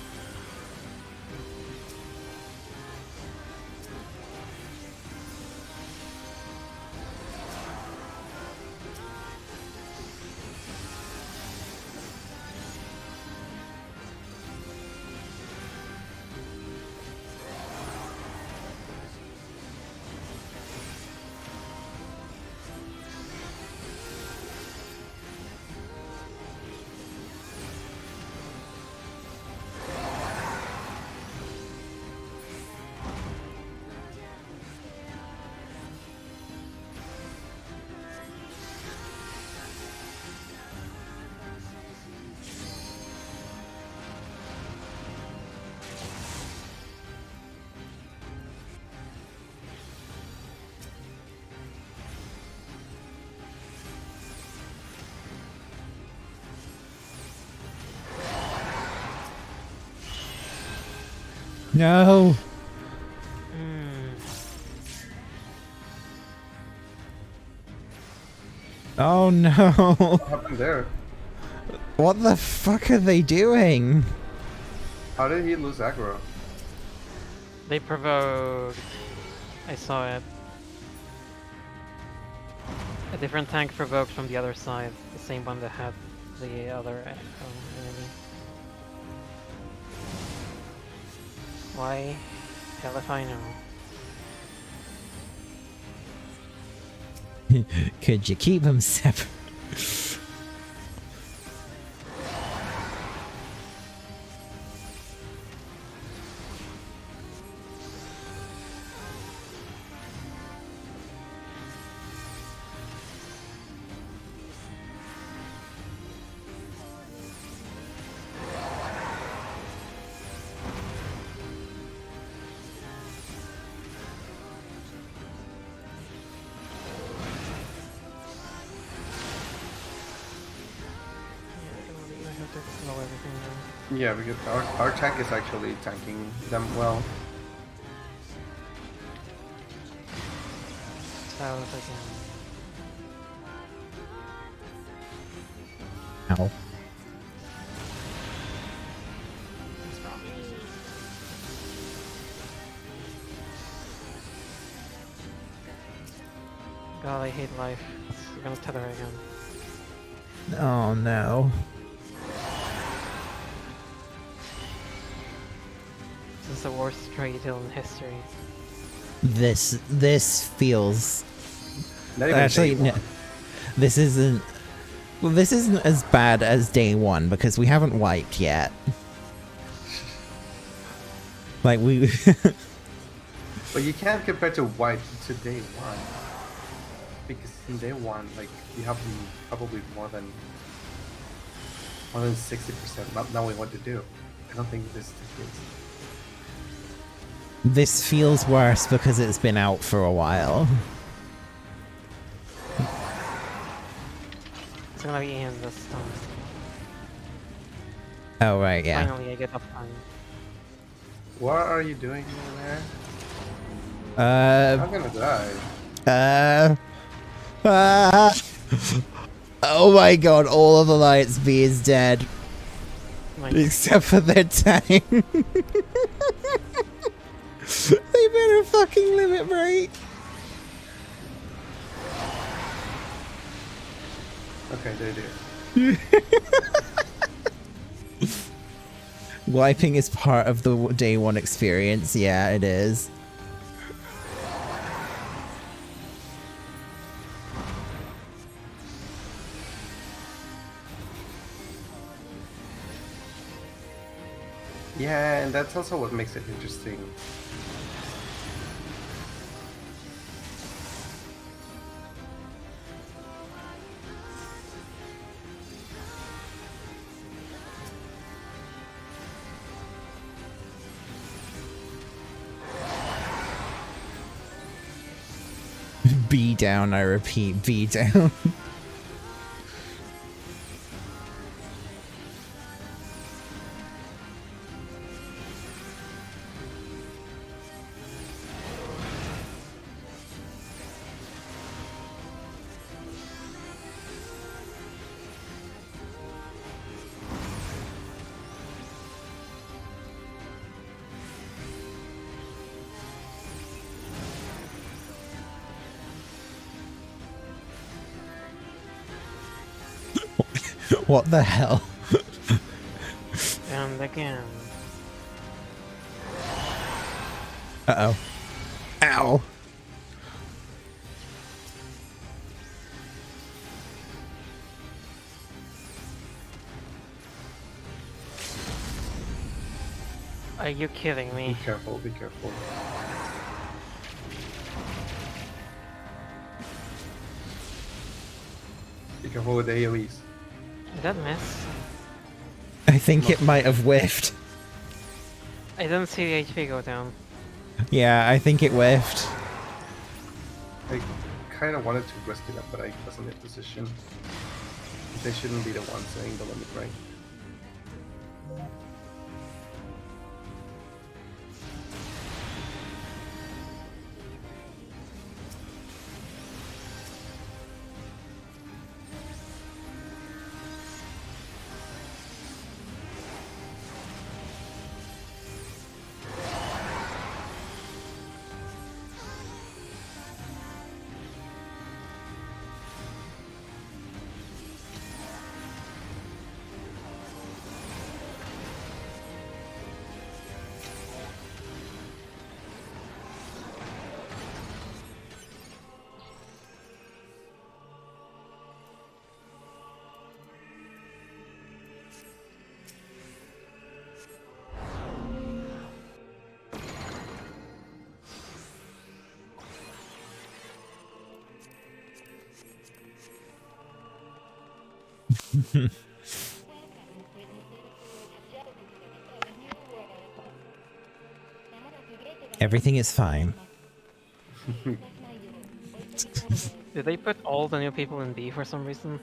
No. Oh no. What happened there? What the fuck are they doing? How did he lose aggro? They provoked. I saw it. A different tank provoked from the other side. The same one that had the other enemy. Why? Hell if I know. Could you keep them separate? Yeah, because our tank is actually tanking them well. South again. Ow. God, I hate life. We're gonna tether again. Oh no. This is the worst trade deal in history. This feels Not even actually day no, one. this isn't. Well, this isn't as bad as day one because we haven't wiped yet. Like we. But you can't compare to white to day one. Because in day one, like, you have probably more than More than 60%. Not knowing what to do. I don't think this is. This feels worse because it's been out for a while. It's gonna be in this time. Oh, right, yeah. Finally, I get up time. What are you doing over there? I'm gonna die. Oh my god, all of Alliance B is dead. Nice. Except for their tank. They better fucking limit break. Okay, they do. Wiping is part of the day one experience. Yeah, it is. Yeah, and that's also what makes it interesting. B down, I repeat, B down. What the hell? And again. Uh-oh. Ow. Are you kidding me? Be careful, be careful. Be careful with the AoEs. Did that miss? I think it might have whiffed. I didn't see the HP go down. Yeah, I think it whiffed. I kind of wanted to risk it up, but I wasn't in a position. They shouldn't be the ones saying the limit, right? Everything is fine. Did they put all the new people in B for some reason?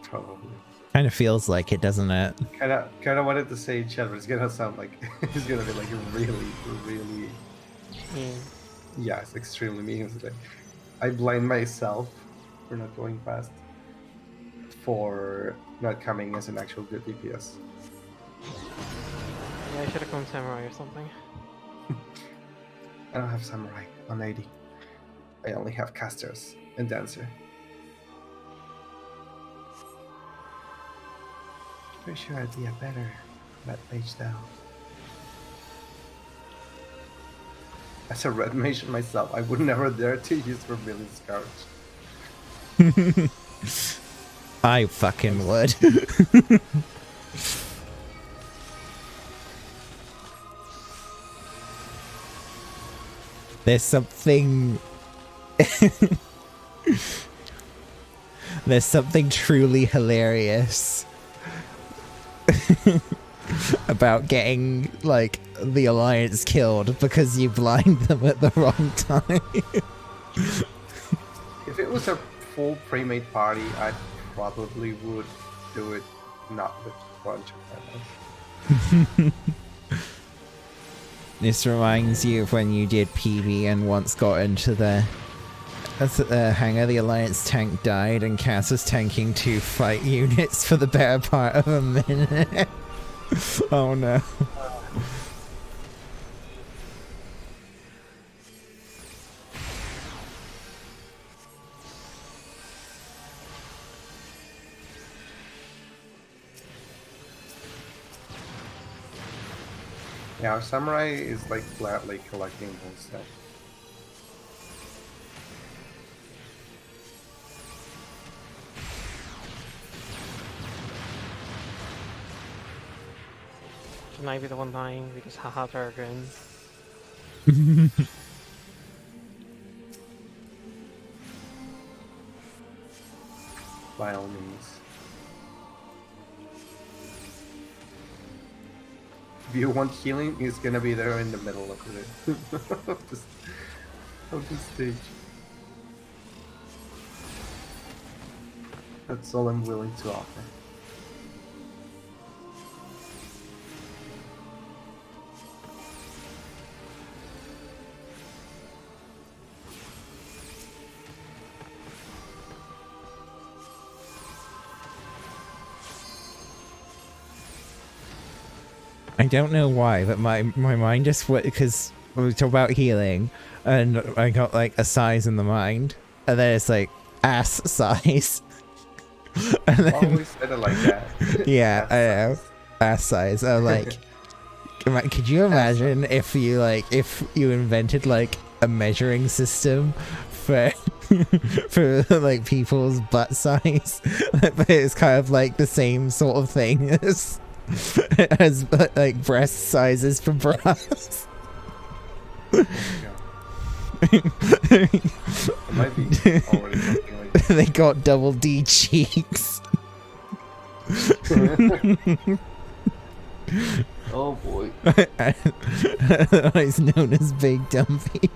Probably. Kind of feels like it, doesn't it? Kind of wanted to say chat, but it's gonna sound like it's gonna be like really, really. Yeah, it's extremely mean. It's like, I blame myself for not going fast, for not coming as an actual good DPS. Yeah, I should have gone Samurai or something. I don't have Samurai on 80. I only have casters and dancer. Pretty sure I'd be a better red mage though. As a red mage myself, I would never dare to use Vermilion Scourge. I fucking would. There's something... There's something truly hilarious about getting like the Alliance killed because you blind them at the wrong time. If it was a full pre-made party, I probably would do it not with a bunch of members. This reminds you of when you did PB and once got into the hangar, the Alliance tank died and Cass was tanking 2 fight units for the better part of a minute. Oh no. Yeah, our samurai is like flatly collecting bullshit. Can I be the one dying because haha Targaryen? By all means. If you want healing, he's gonna be there in the middle of the of the stage. That's all I'm willing to offer. I don't know why, but my mind just went, because we talk about healing, and I got like a size in the mind, and then it's like ass size. And then, Always said it like that. yeah, I know, ass size. I'm like, could you imagine if you invented like a measuring system for for like people's butt size, but it's kind of like the same sort of thing as like breast sizes for bras. It might be already something like that. They got double D cheeks. Oh boy. Otherwise known as Big Dumpy.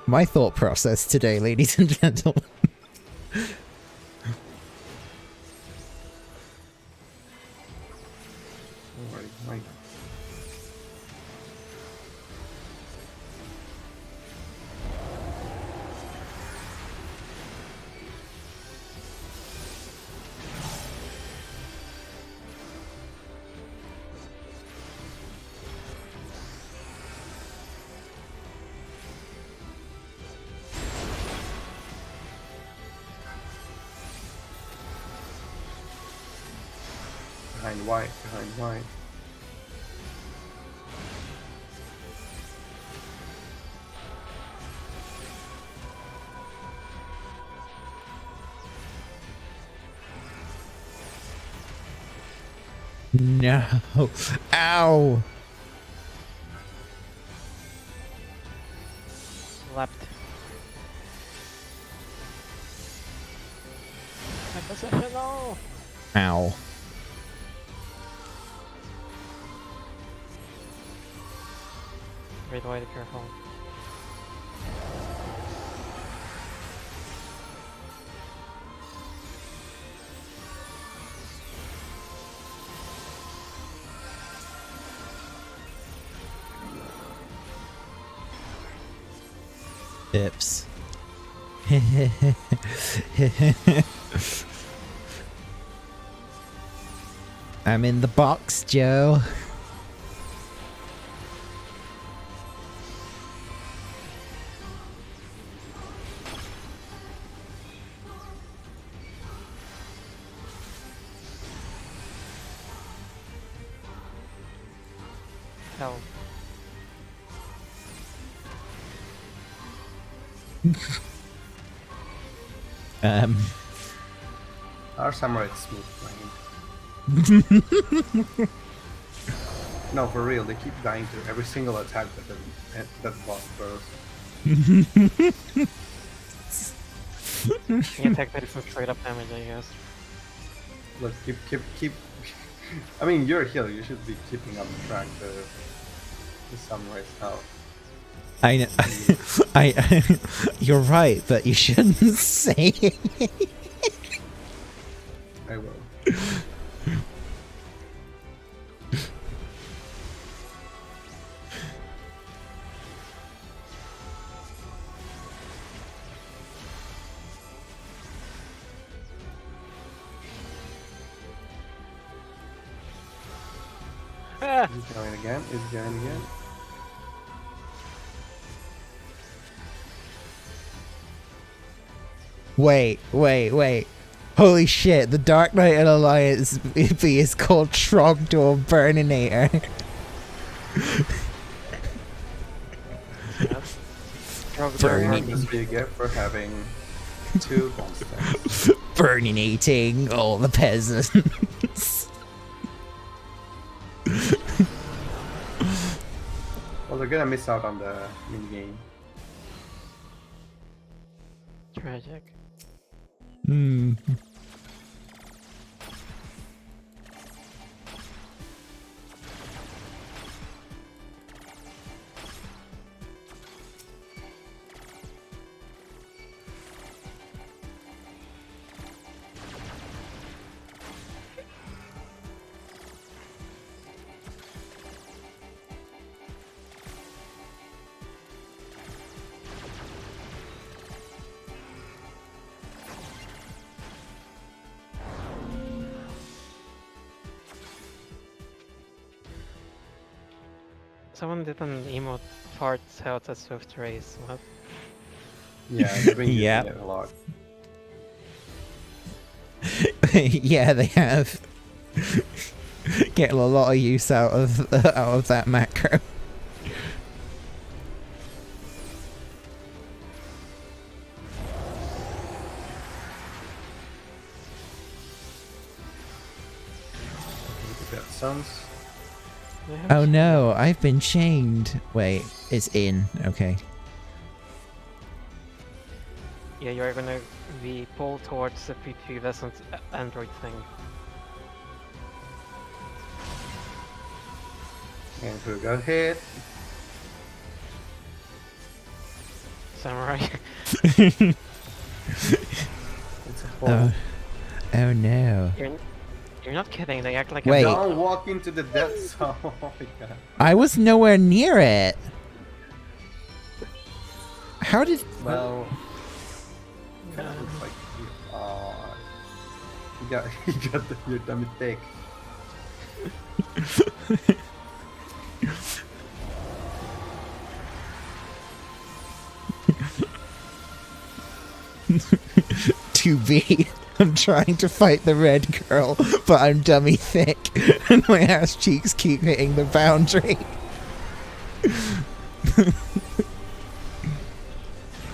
My thought process today, ladies and gentlemen. Right. Behind white. No. Ow. Left. My position, no! Ow. Great way to careful. Tips. I'm in the box, Joe. Hell. Our samurai is smooth playing. No, for real, they keep dying to every single attack that boss throws. The attack that isn't straight up damage, I guess. Look, keep. I mean, you're a healer. You should be keeping up track to the samurai's health. I know. You're right, but you shouldn't say it. I will. Ah! He's going again. He's going again. Wait. Holy shit, the Dark Knight and Alliance EP is called Trogdor Burninator. Yes. Burning. This you get for having 2 constants. Burninating all the peasants. Well, they're gonna miss out on the mini game. Tragic. Hmm. Someone did an emote farts out at Swift Race. What? Yeah, they've been using Yep. it a lot. Yeah, they have. Getting a lot of use out of that macro. That sounds. They have Oh ch- no, I've been chained. Wait, it's in. Okay. Yeah, you're gonna be pulled towards the prepubescent android thing. And who got hit? Samurai. It's a hole. Oh no. You're not kidding, they act like Wait. Don't walk into the death zone. Oh my god. I was nowhere near it. How did? Well, kind of looks like you are. You got your dummy thick. To be. I'm trying to fight the red girl, but I'm dummy thick, and my ass cheeks keep hitting the boundary.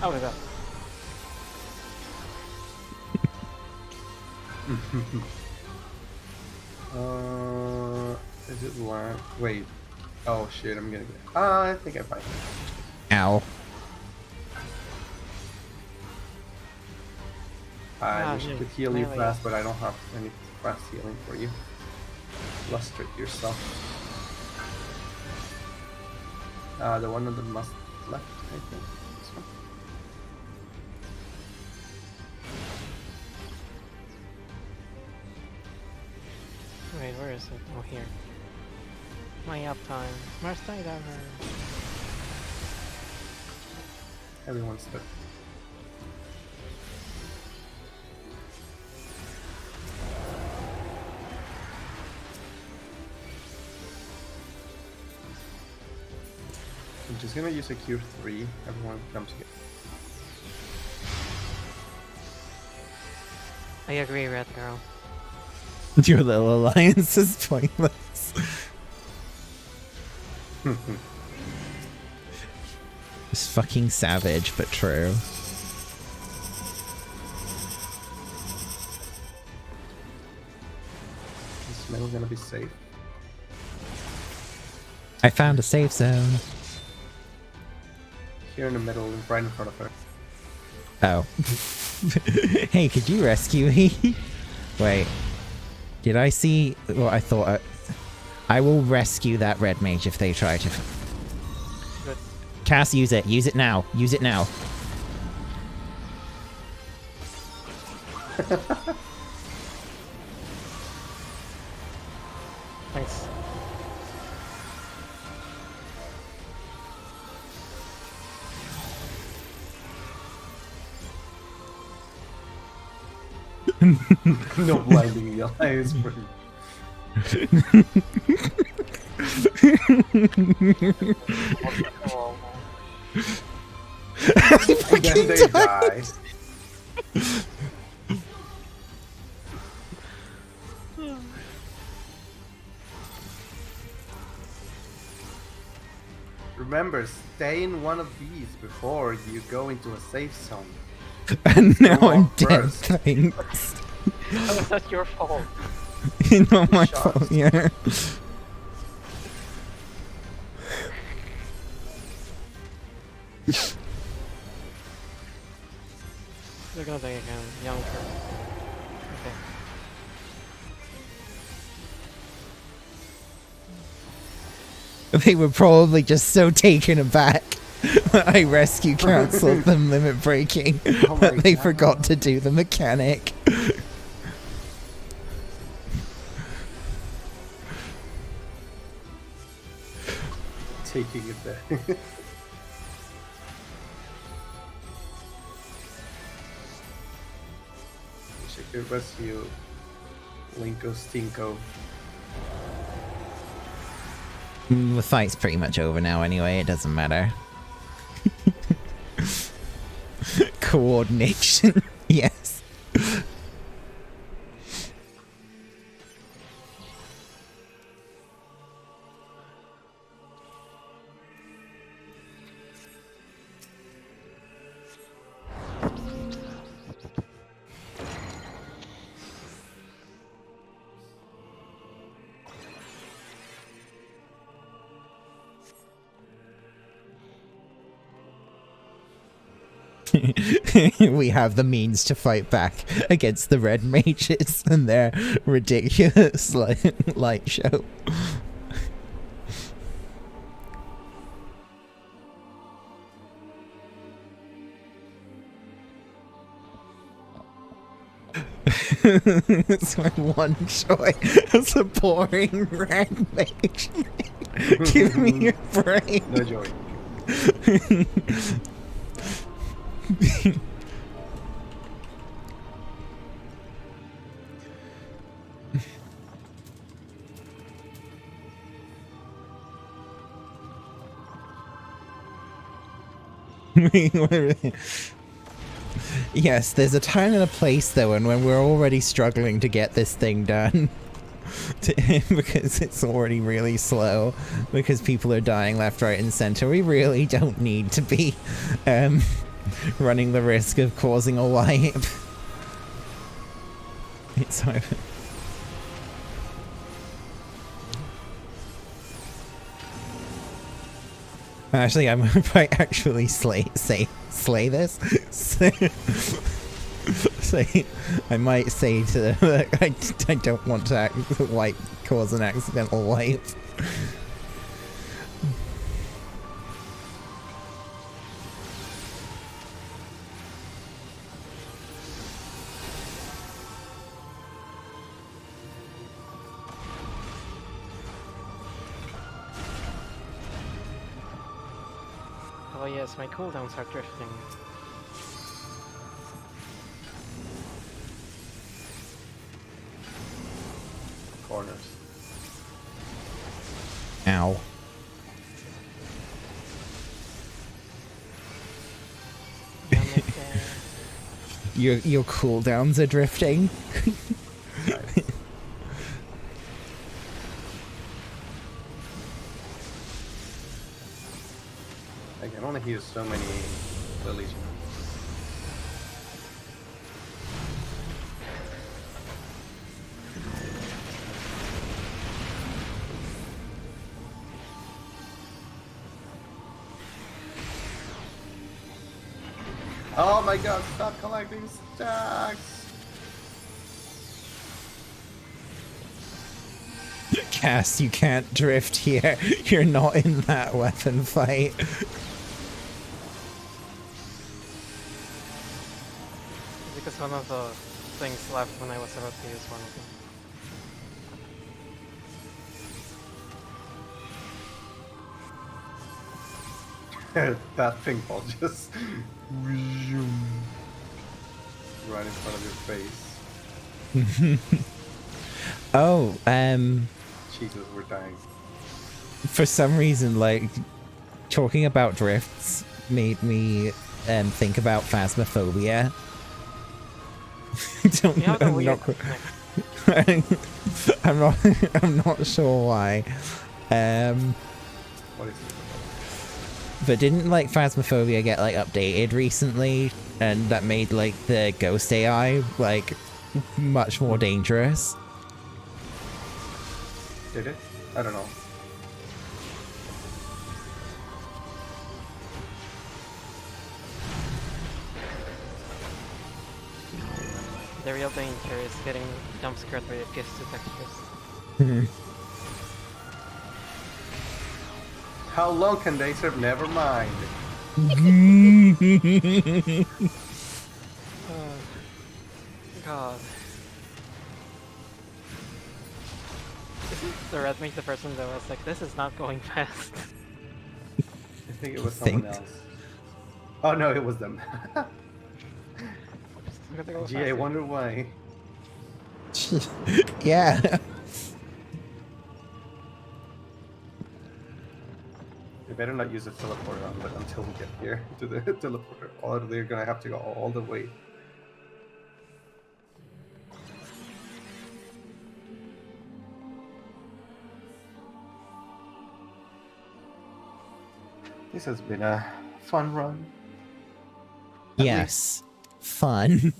Oh my god. Is it land? Wait. Oh shit, I'm gonna get. I think I find it. Ow. I wish I shit. could heal you Melee. fast, but I don't have any fast healing for you. Lustrate yourself. The one on the must left, I think. This one. Wait, where is it? Oh, here. My uptime. Worst night ever. Everyone's dead. I'm just gonna use a cure 3. Everyone comes here. I agree, Red Girl. Your little alliance is pointless. It's fucking savage, but true. Is Mel gonna be safe? I found a safe zone. Here in the middle, right in front of her. Oh. Hey, could you rescue me? Wait. Did I see what I thought? I will rescue that red mage if they try to. Good. Cass, use it. Use it now. Use it now. Nice. No blinding the eyes. Oh, And then they die. Remember, stay in one of these before you go into a safe zone. And now Go I'm on dead. first. Thanks. how is that your fault? Not my Shots. fault. Yeah. They're gonna die again. Young turn. Okay. They were probably just so taken aback that I rescue cancelled them limit breaking Oh that my they God. forgot to do the mechanic. Taking it there. Wish I could rescue Linko Stinko. The fight's pretty much over now anyway, it doesn't matter. Coordination, yes. We have the means to fight back against the red mages and their ridiculous light show. It's my one choice. It's a boring red mage. Give me a break. No joy. Yes, there's a time and a place though, and when we're already struggling to get this thing done, because it's already really slow, because people are dying left, right, and center, we really don't need to be running the risk of causing a wipe. It's over. Actually, I might actually slay this. Say, I might say to them that I don't want to cause an accidental wipe. Oh yes, my cooldowns are drifting. Corners. Ow. Damn it, Your cooldowns are drifting. Nice. I can only hear so many lilies. Oh my god, stop collecting stacks! Cass, you can't drift here. You're not in that weapon fight. Because one of the things left when I was about to use one of them. That thing ball just right in front of your face. Oh, Jesus, we're dying. for some reason, like, talking about drifts made me think about phasmophobia. Don't You have the I'm weird not, I'm not sure why. What is it? But didn't like Phasmophobia get like updated recently, and that made like the ghost AI like much more dangerous? Did it? I don't know. The real danger is getting jump scared by the gifts to textures. How long can they serve? Never mind. God. Isn't the red mage the person that was like, this is not going fast? I think it was someone else. Oh no, it was them. I'm gonna go Gee, I faster. wonder why. Yeah. They better not use a teleporter on, but until we get here to the teleporter, or they're gonna have to go all the way. This has been a fun run. Yes. Fun.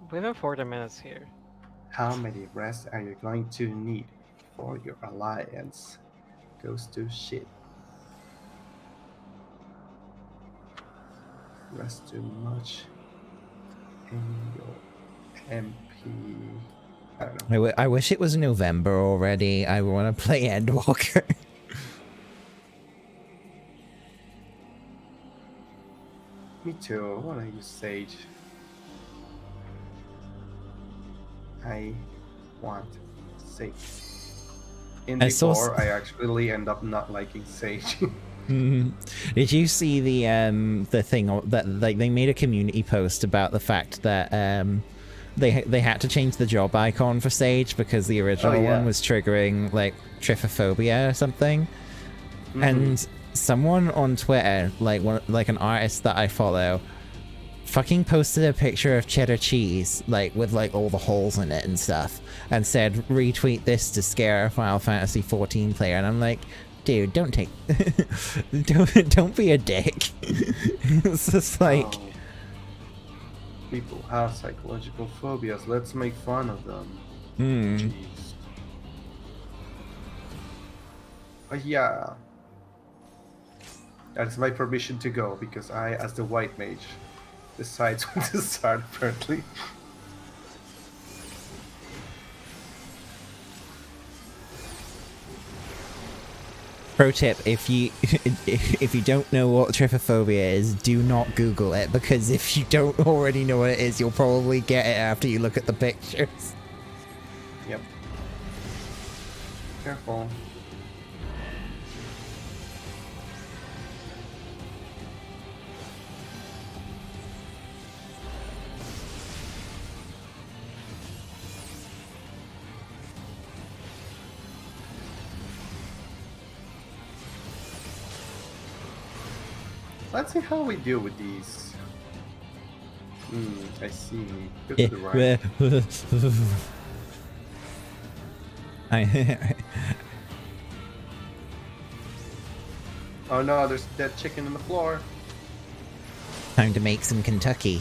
We've been 40 minutes here. How many rests are you going to need before your alliance goes to shit? Rest too much in your MP. I don't know. I wish it was November already. I want to play Endwalker. Me too. I want to use Sage. I want Sage. In I saw before, I actually end up not liking Sage. Did you see the thing that like they made a community post about the fact that they had to change the job icon for Sage because the original one was triggering like trypophobia or something, and someone on Twitter, like an artist that I follow, fucking posted a picture of cheddar cheese like with like all the holes in it and stuff, and said retweet this to scare a Final Fantasy 14 player, and I'm like, dude, don't take don't be a dick. It's just like people have psychological phobias. Let's make fun of them. Jeez. But yeah, that's my permission to go because I, as the white mage, decides when to start apparently. Pro tip, if you don't know what trypophobia is, do not Google it, because if you don't already know what it is, you'll probably get it after you look at the pictures. Yep. Careful. Let's see how we deal with these. I see. Go to the right. Oh no, there's a dead chicken on the floor. Time to make some Kentucky.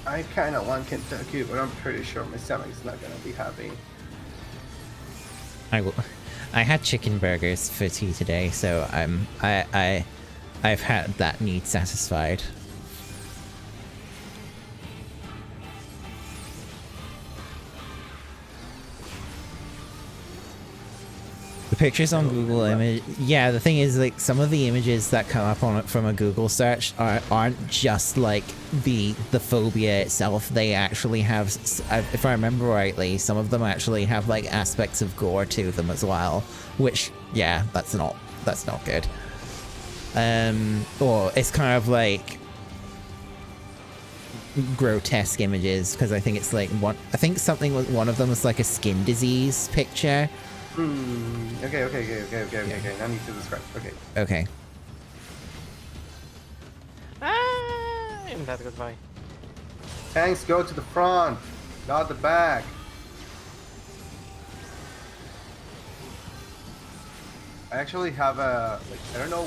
I kind of want Kentucky, but I'm pretty sure my stomach's not gonna be happy. I had chicken burgers for tea today, so I've had that need satisfied. The pictures on Google Image, yeah, the thing is, like, some of the images that come up on it from a Google search aren't just like the phobia itself. They actually have, if I remember rightly, some of them actually have like aspects of gore to them as well, which, yeah, that's not good. Or it's kind of like grotesque images, because I think it's like one of them was like a skin disease picture. Okay. Now I need to describe. Okay. And that goodbye. Tanks go to the front, not the back. I actually have a, like, I don't know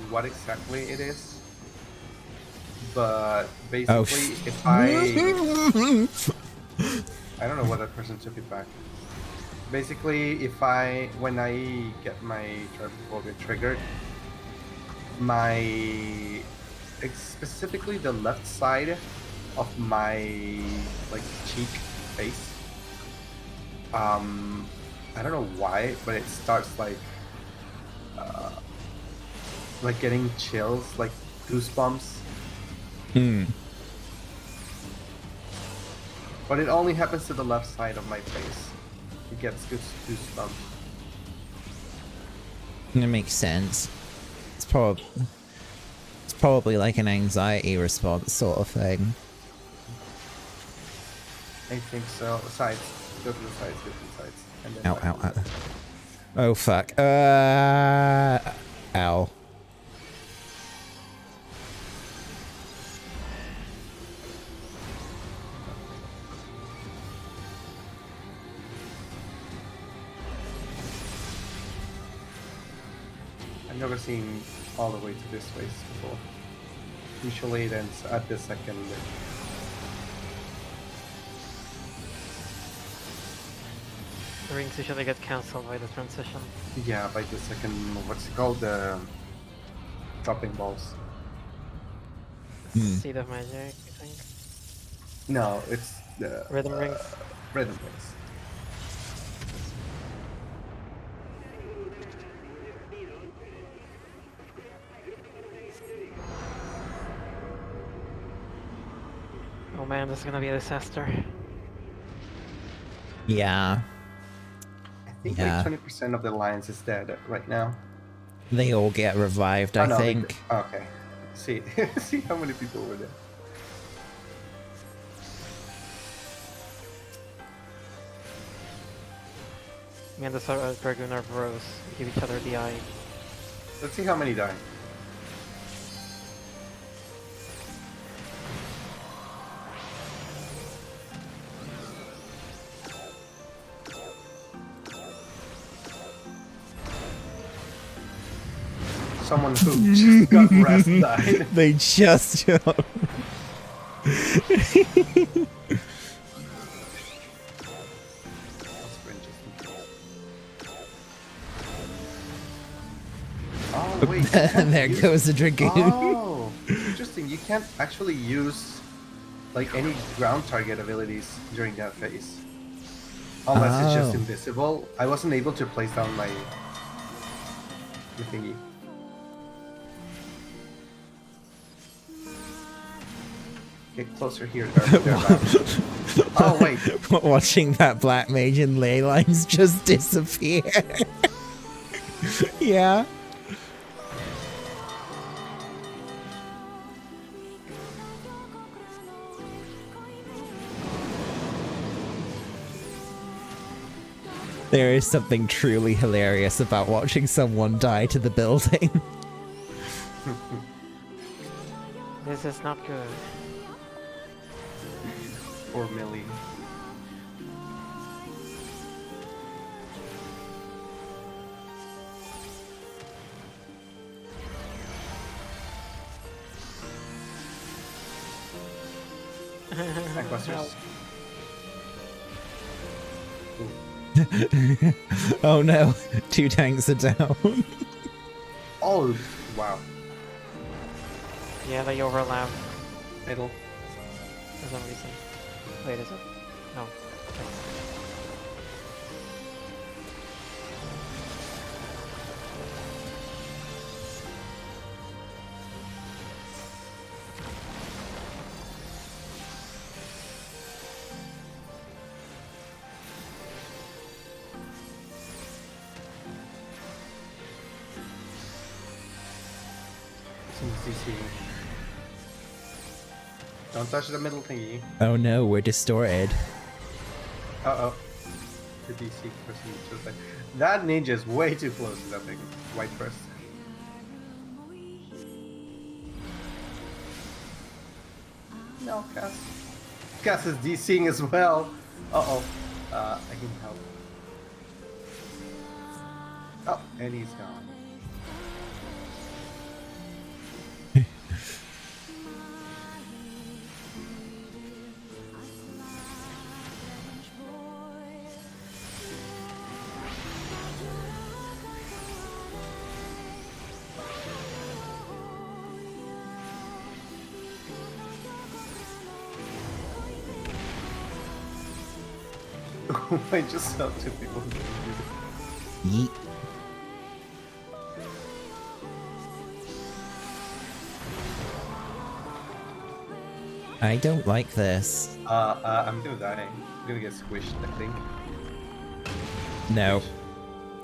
what exactly it is, but basically if I don't know what that person took it back. Basically, when I get my trypophobia triggered, specifically the left side of my, like, cheek face, I don't know why, but it starts like getting chills, like goosebumps. But it only happens to the left side of my face. It gets goosebumps. It makes sense. It's probably like an anxiety response sort of thing. I think so. Sides. Go to the sides, And then Ow. Oh fuck. Ow. I've never seen all the way to this place before. Usually it ends at the second. The rings usually get cancelled by the transition. Yeah, by the second, what's it called? The dropping balls. Seed of Magic, I think. No, it's the Rhythm rings. Rhythm rings. Oh man, this is gonna be a disaster. Yeah. I think like 20% of the alliance is dead right now. They all get revived, I think. Okay. See how many people were there. Me and the Dragoon are bros. We give each other the eye. Let's see how many die. Someone who just got rest died. They just Oh wait. there goes the Dragoon. Oh, interesting. You can't actually use like any ground target abilities during that phase. Unless it's just invisible. I wasn't able to place down my thingy. Get closer here. Oh wait. Watching that black mage and ley lines just disappear. Yeah. There is something truly hilarious about watching someone die to the building. This is not good. Poor Millie. Backbusters. Oh no, 2 tanks are down. Oh, wow. Yeah, they overlap Middle. for some reason. Wait, is it? No. CC. Don't touch the middle thingy. Oh no, we're distorted. Uh-oh. The DC person just like that ninja is way too close to that thing. White first. No, Cass. Cass is DCing as well. Uh-oh. I can help. Oh, and he's gone. I just saw 2 people. Yeet. I don't like this. I'm gonna die. I'm gonna get squished, I think. No.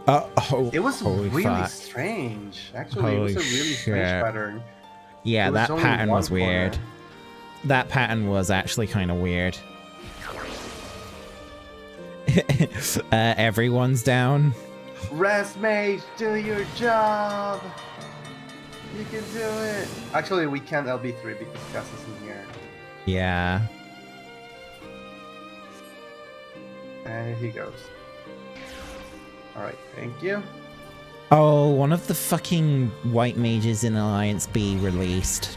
Oh, It was holy really fuck. strange. Actually, it was a Holy really strange shit. pattern. Yeah, It was that only pattern one was weird. corner. That pattern was actually kind of weird. Everyone's down. Rest mage, do your job! You can do it! Actually, we can't LB3 because Gus isn't here. Yeah. And he goes. Alright, thank you. Oh, one of the fucking white mages in Alliance B released.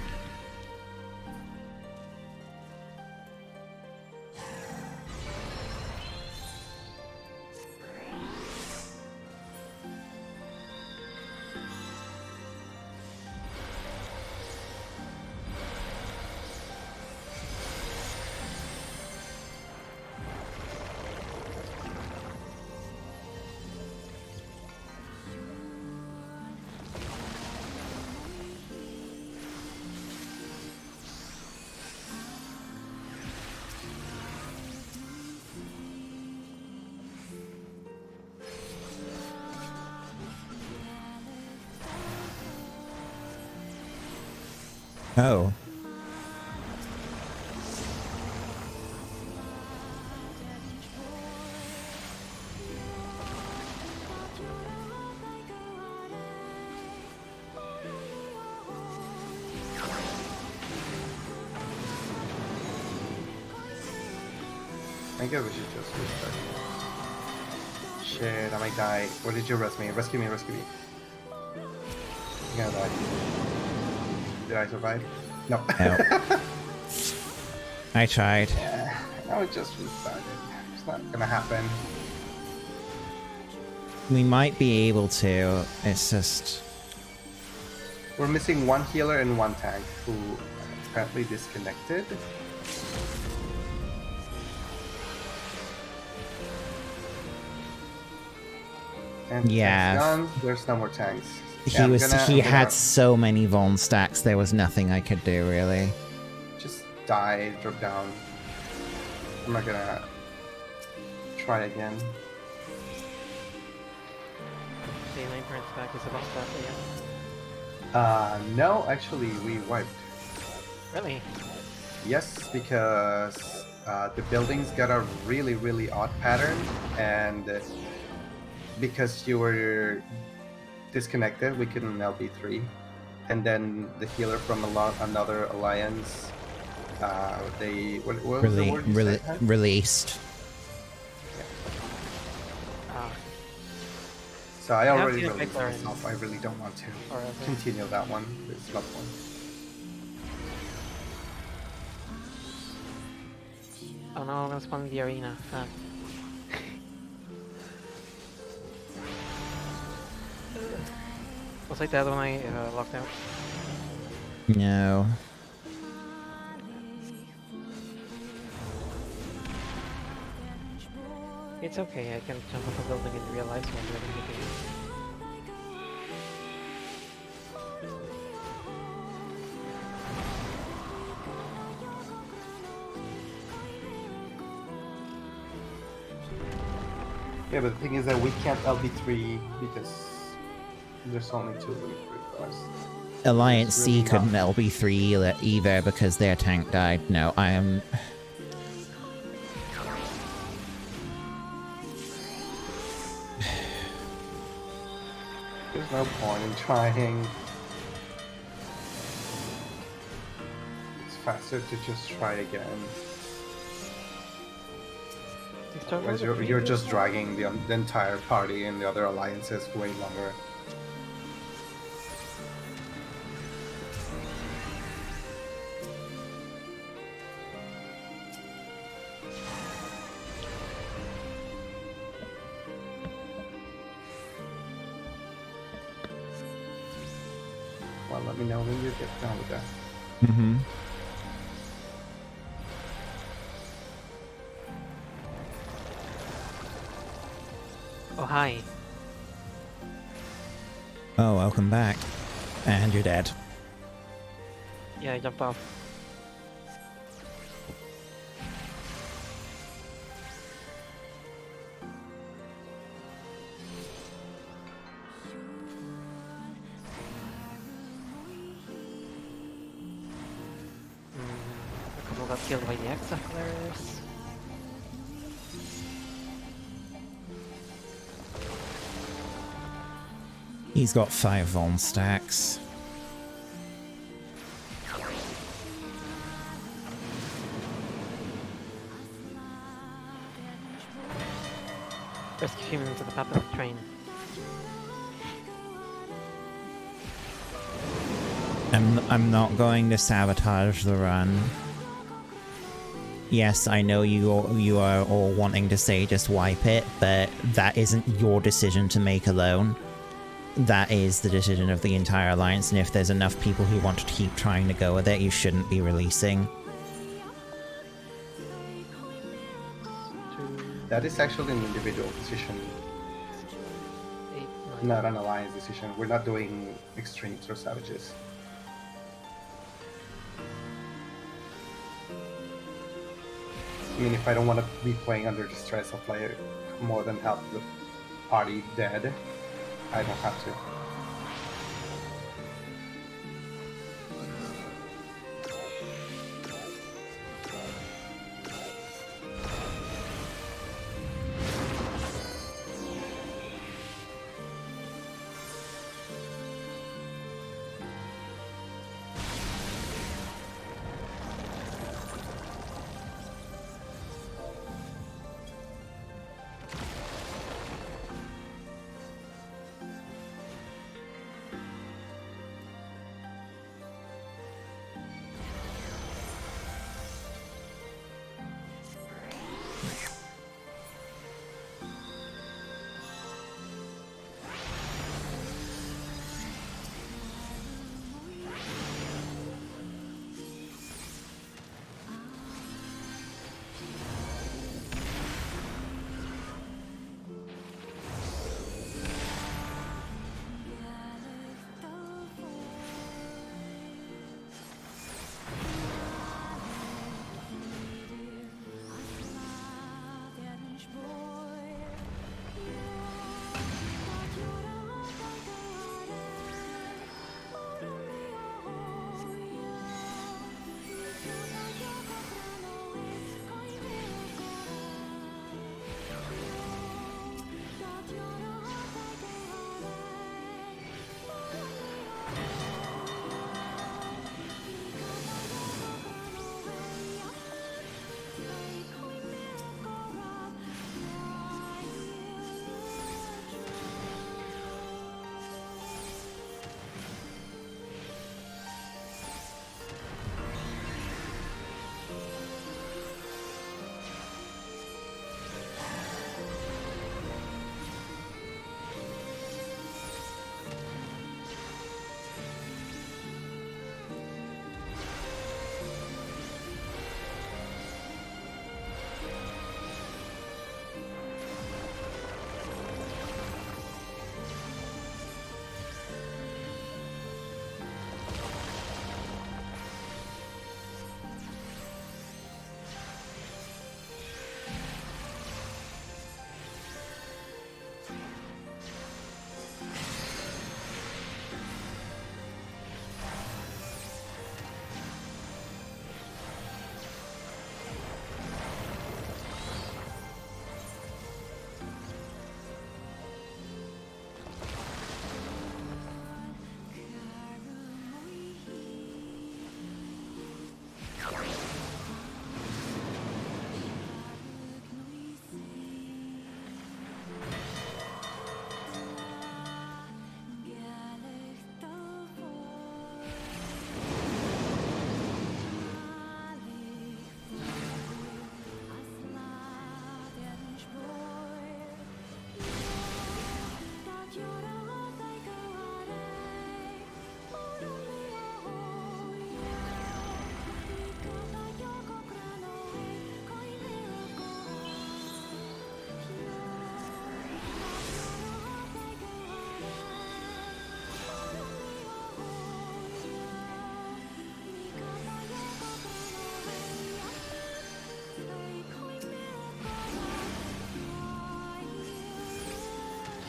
Oh. I guess we should just restart. Shit, I might die. What did you rescue me? Rescue me, rescue me. I'm gonna die. Did I survive? No. No. I tried. Yeah, now it just restarted. It's not gonna happen. We might be able to. It's just... We're missing 1 healer and 1 tank who apparently disconnected. And Yeah. tank's gone. There's no more tanks. He Yeah, he had so many Vuln stacks, there was nothing I could do, really. just die, drop down. I'm not gonna try again. The neighboring stack is about that again. No, actually, we wiped. Really? Yes, because the buildings got a really, really odd pattern, and because you were disconnected, we couldn't LB3. And then the healer from another alliance, they what was the word you said? Released. Ah, So I I have already seen a released big myself. I really don't want to or other. continue that one. It's not fun. Oh no, I'm gonna spawn in the arena. Was I dead when I locked out? No. It's okay, I can jump off a building in real life while doing the game. Yeah, but the thing is that we can't LB3 because there's only 2 requests. Alliance It's C really couldn't not- LB3 either because their tank died. No, I am... There's no point in trying. It's faster to just try again. You start Because with the you're just previous dragging the entire party and the other alliances way longer. Well, let me know when you get done with that. Mm-hmm. Oh, hi. Oh, welcome back. And you're dead. Yeah, I jumped off. A couple got killed by the Executors. He's got 5 Von stacks. Rescue humans to the top of the train. I'm not going to sabotage the run. Yes, I know you are all wanting to say just wipe it, but that isn't your decision to make alone. That is the decision of the entire alliance, and if there's enough people who want to keep trying to go with it, you shouldn't be releasing. That is actually an individual decision, 8, 9. not an alliance decision. We're not doing extremes or savages. I mean, if I don't want to be playing under the stress of like more than half the party dead, I don't have to.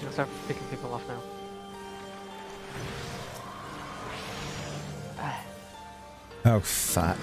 You can start picking people off now. Oh, fuck.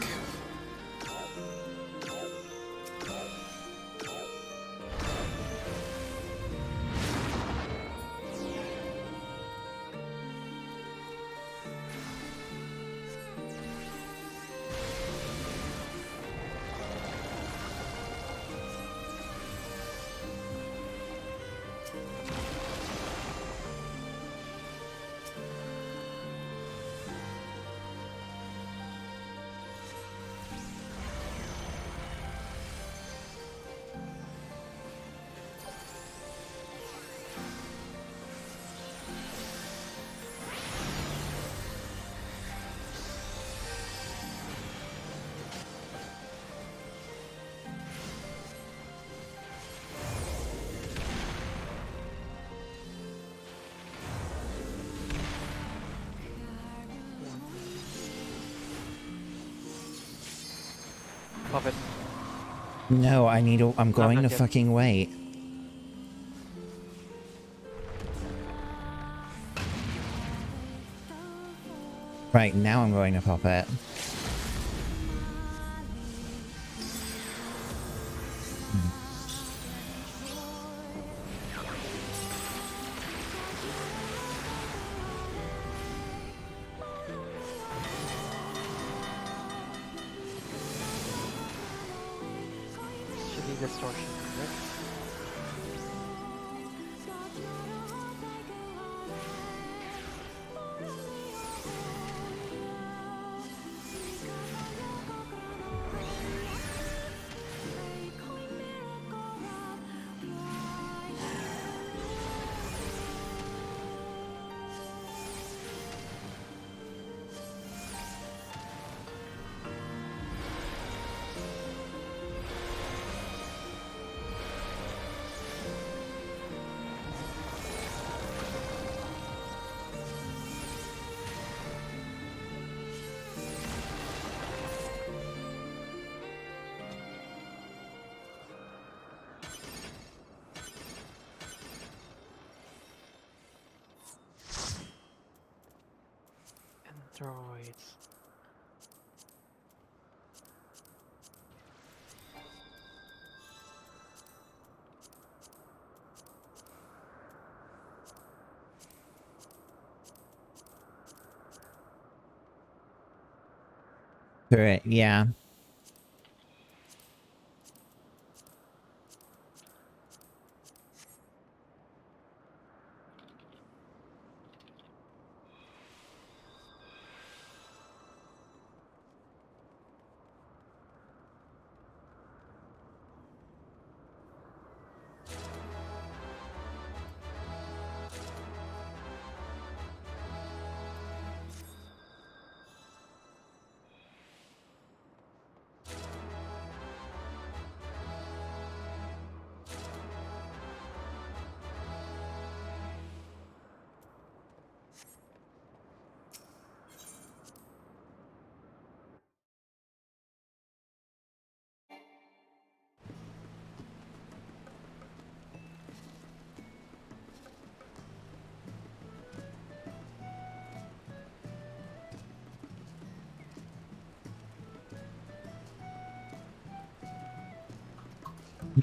Pop it. No, I need to... I'm going to not yet. fucking wait. Right, now I'm going to pop it. Should be distortion, right? Androids. Correct, yeah.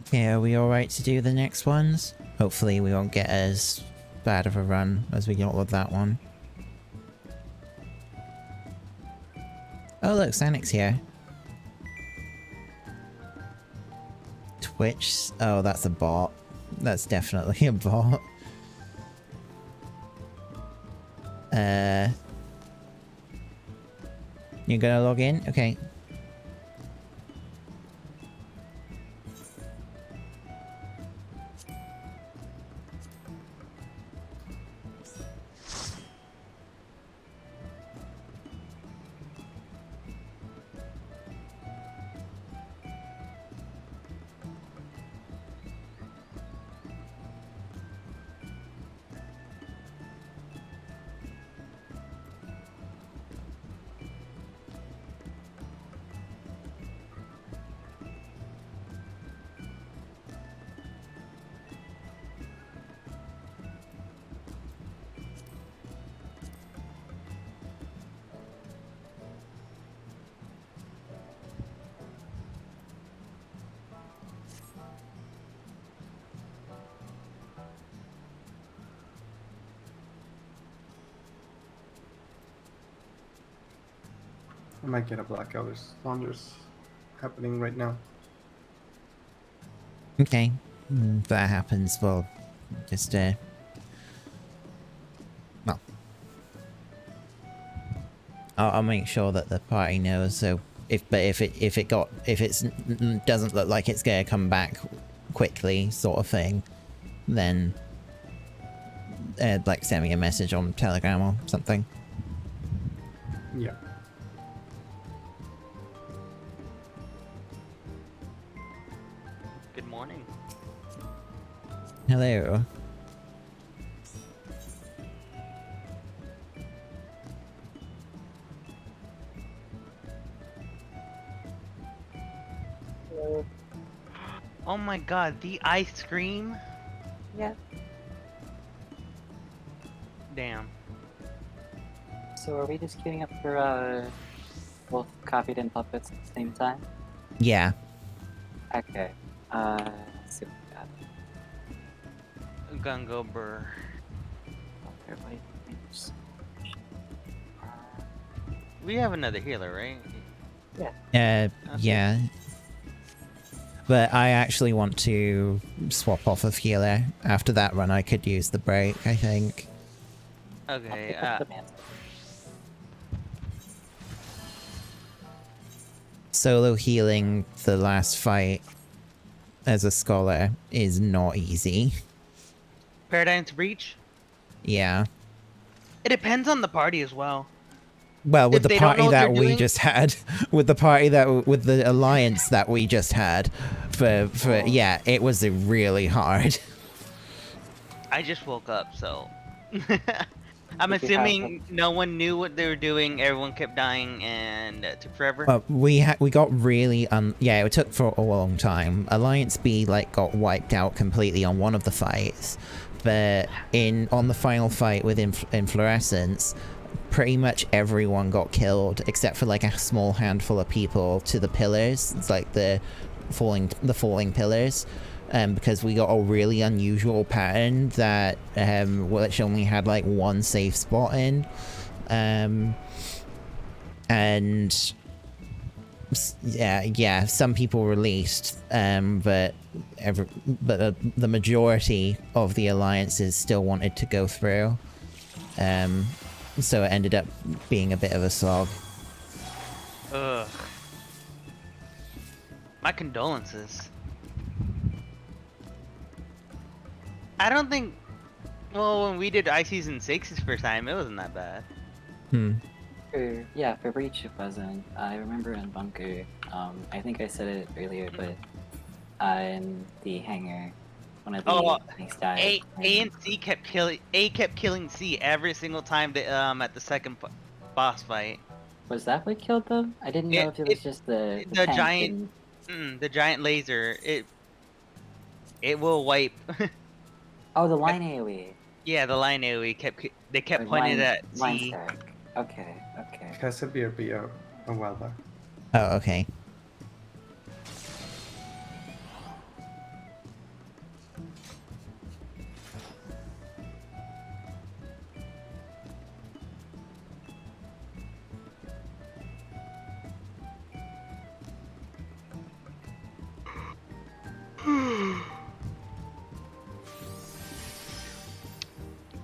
Okay, are we alright to do the next ones? Hopefully we won't get as bad of a run as we got with that one. Oh look, Sanic's here. Twitch? Oh, that's a bot. That's definitely a bot. You're gonna log in? Okay. I might get a blackout. There's thunders happening right now. Okay. If that happens, well, just, well, I'll make sure that the party knows. So if it doesn't look like it's gonna come back quickly, sort of thing, then like send me a message on Telegram or something. Yeah. Good morning. Hello. Oh my god, the ice cream? Yeah. Damn. So are we just queuing up for both copied and puppets at the same time? Yeah. Okay. Let's see what we got. Gungo Burr. Okay, wait. Oops. We have another healer, right? Yeah. But I actually want to swap off of healer. After that run, I could use the break, I think. Okay, I'll pick up the mantle. Solo healing the last fight as a scholar is not easy. Paradigm's Breach? Yeah. It depends on the party as well. Well, with If the they don't know party what that they're we doing- just had, with the alliance that we just had, yeah, it was really hard. I just woke up, so... I'm Did you assuming no one knew what they were doing, everyone kept dying, and it took forever. But we got really yeah, it took for a long time. Alliance B like got wiped out completely on one of the fights, but on the final fight with Inflorescence, pretty much everyone got killed except for like a small handful of people to the pillars. It's like the falling pillars. Because we got a really unusual pattern that which only had like one safe spot in, and yeah, some people released, but the majority of the alliances still wanted to go through, so it ended up being a bit of a slog. Ugh. My condolences. I don't think... Well, when we did iSeason 6's first time, it wasn't that bad. For Breach it wasn't. I remember in Bunker, I think I said it earlier, but in the hangar, one of the things died. A and C kept killing... A kept killing C every single time that, at the second boss fight. Was that what killed them? I didn't know if it was just the tank giant... the giant laser. It will wipe... Oh, the line AoE. Yeah, the line AoE kept Or pointing line- at line C. stack. Okay. Has a BRB a while back. Oh, okay.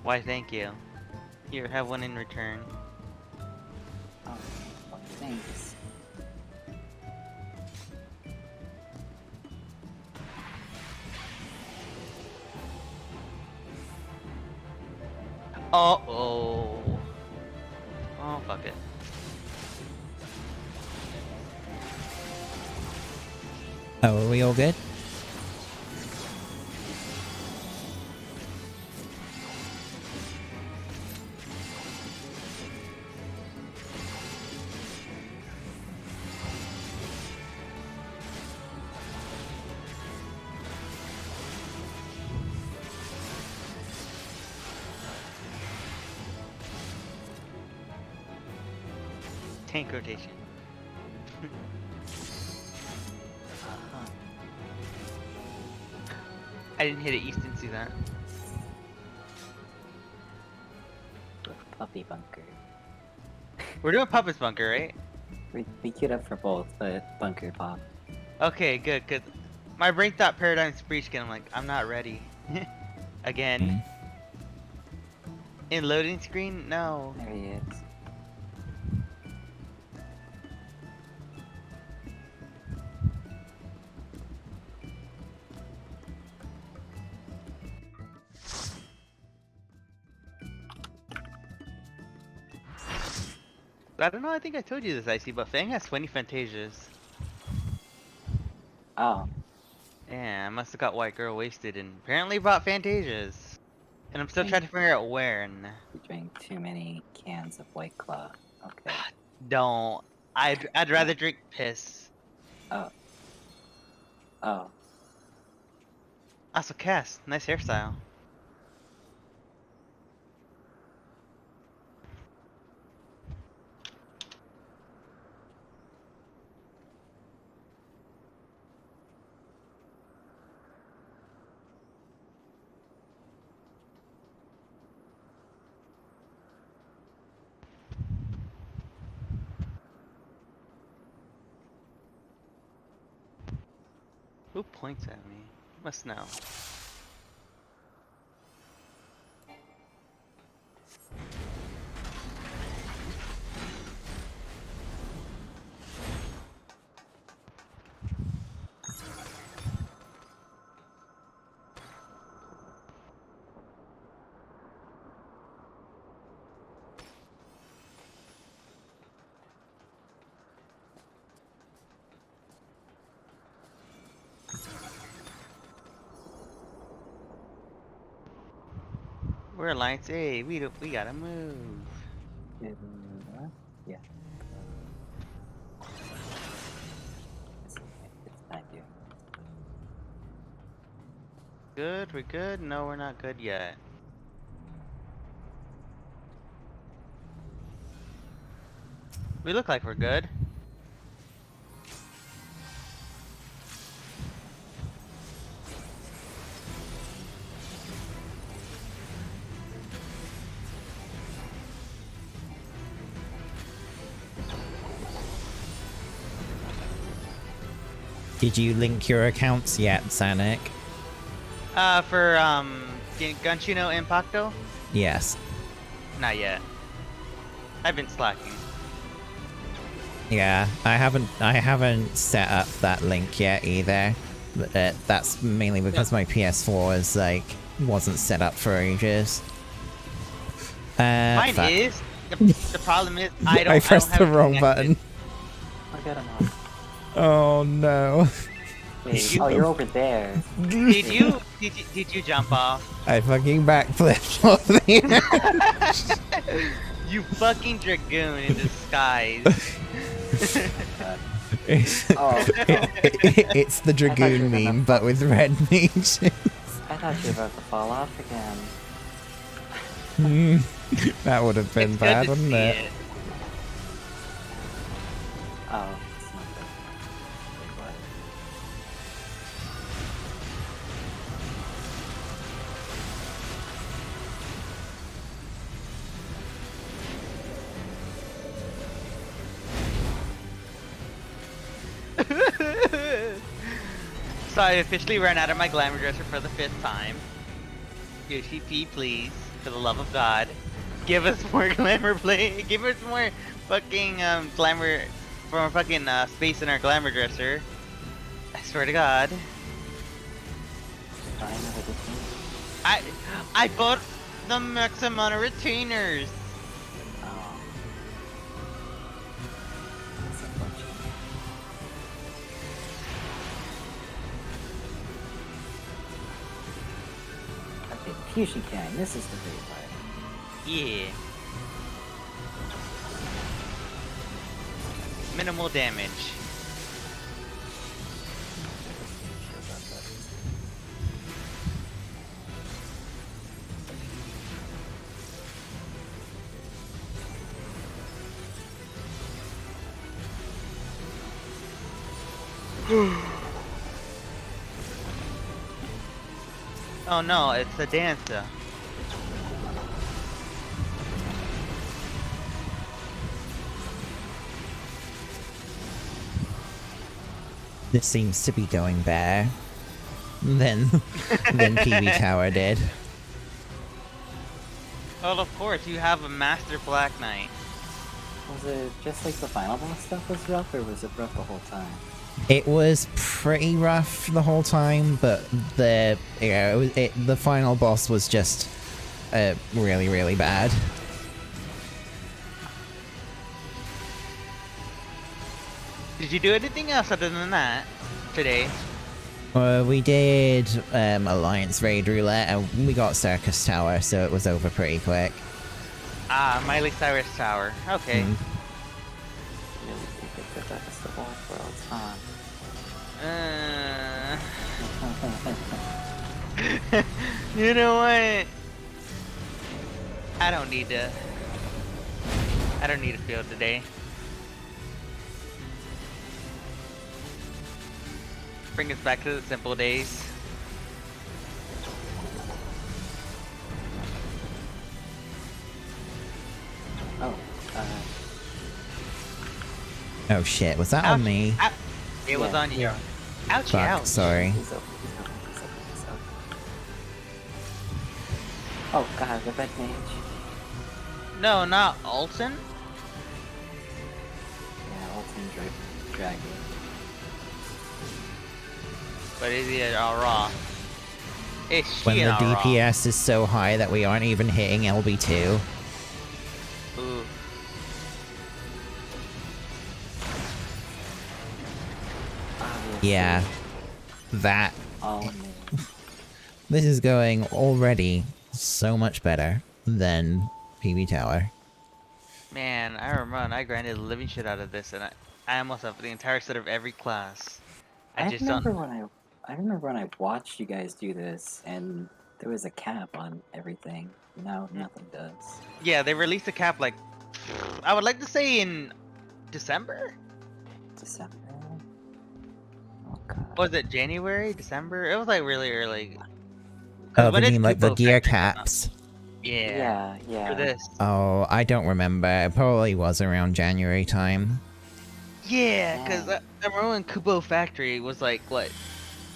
Why, thank you. Here, have one in return. Oh, well, thanks. Oh, fuck it. Oh, are we all good? Tank rotation. I didn't hit it, you didn't see that. Puppy Bunker. We're doing Puppet's Bunker, right? We queued up for both, but Bunker popped. Okay, good, cause my brain thought Paradigm's Breach again. I'm like, I'm not ready. Again. In loading screen? No. There he is. I don't know, I think I told you this, Icy, but Fang has 20 Fantasias. Oh, Yeah, I must have got White Girl wasted and apparently bought Fantasias. And I'm still trying to figure out where and... you drank too many cans of White Claw. Okay. Don't. I'd rather drink piss. Oh. Oh. Also, Cass, nice hairstyle. Who points at me? Must know. We're Alliance A. We gotta move. Yeah. It's time to. Good? We're good? No, we're not good yet. We look like we're good. Did you link your accounts yet, Sanic? For, Ganchino Impacto? Yes. Not yet. I've been slacking. Yeah, I haven't set up that link yet either. But that's mainly because my PS4 is like wasn't set up for ages. Mine fuck. is. The problem is I don't. I pressed I the don't have it wrong connected. button. Look at him up. Oh no. Wait, oh, you're over there. Did you jump off? I fucking backflipped off the You fucking dragoon in disguise. Oh. It's the dragoon meme, but with red meat. I thought you were about to fall off again. That would have been It's bad, good to wouldn't see it? it. Oh, it's not good. What? So I officially ran out of my glamour dresser for the 5th time. Yoshi P, please, for the love of God, give us more glamour play. Give us more fucking glamour, more fucking space in our glamour dresser. I swear to God. Fine, another good thing. I bought the max amount of retainers. Oh. That's unfortunate. Okay, Fusion Kang, this is the big part. Yeah. Minimal damage. Oh no, it's a dancer. This seems to be going better than PB Tower did. Well, of course, you have a Master Black Knight. Was it just like the final boss stuff was rough, or was it rough the whole time? It was pretty rough the whole time, but the final boss was just really, really bad. Did you do anything else other than that today? We did Alliance Raid Roulette, and we got Circus Tower, so it was over pretty quick. Ah, Miley Cyrus Tower. Okay. Mm. Really think it's the best of all worlds, huh? You know what? I don't need to field today. Bring us back to the simple days. Oh, Oh shit, was that on me? It was Yeah. on you. Yeah. Ouchie, Fuck, ouch. sorry. he's up, he's up, he's up, he's up. Oh god, the red mage. No, not Alton. Yeah, ultimate dragon. But is he a raw? Is she When the a raw? DPS is so high that we aren't even hitting LB2. Ooh. Yeah. That. Oh man. This is going already so much better than PB Tower. Man, I remember I grinded the living shit out of this, and I almost have the entire set of every class. I just don't. I remember when I watched you guys do this, and there was a cap on everything. Now nothing does. Yeah, they released a cap like I would like to say in December. December. Oh god. Was it January, December? It was like really early. Oh, when you it's mean like the Kupo gear Factory, caps? Yeah. Yeah. For this. Oh, I don't remember. It probably was around January time. Yeah, because I remember when Kupo Factory was like what,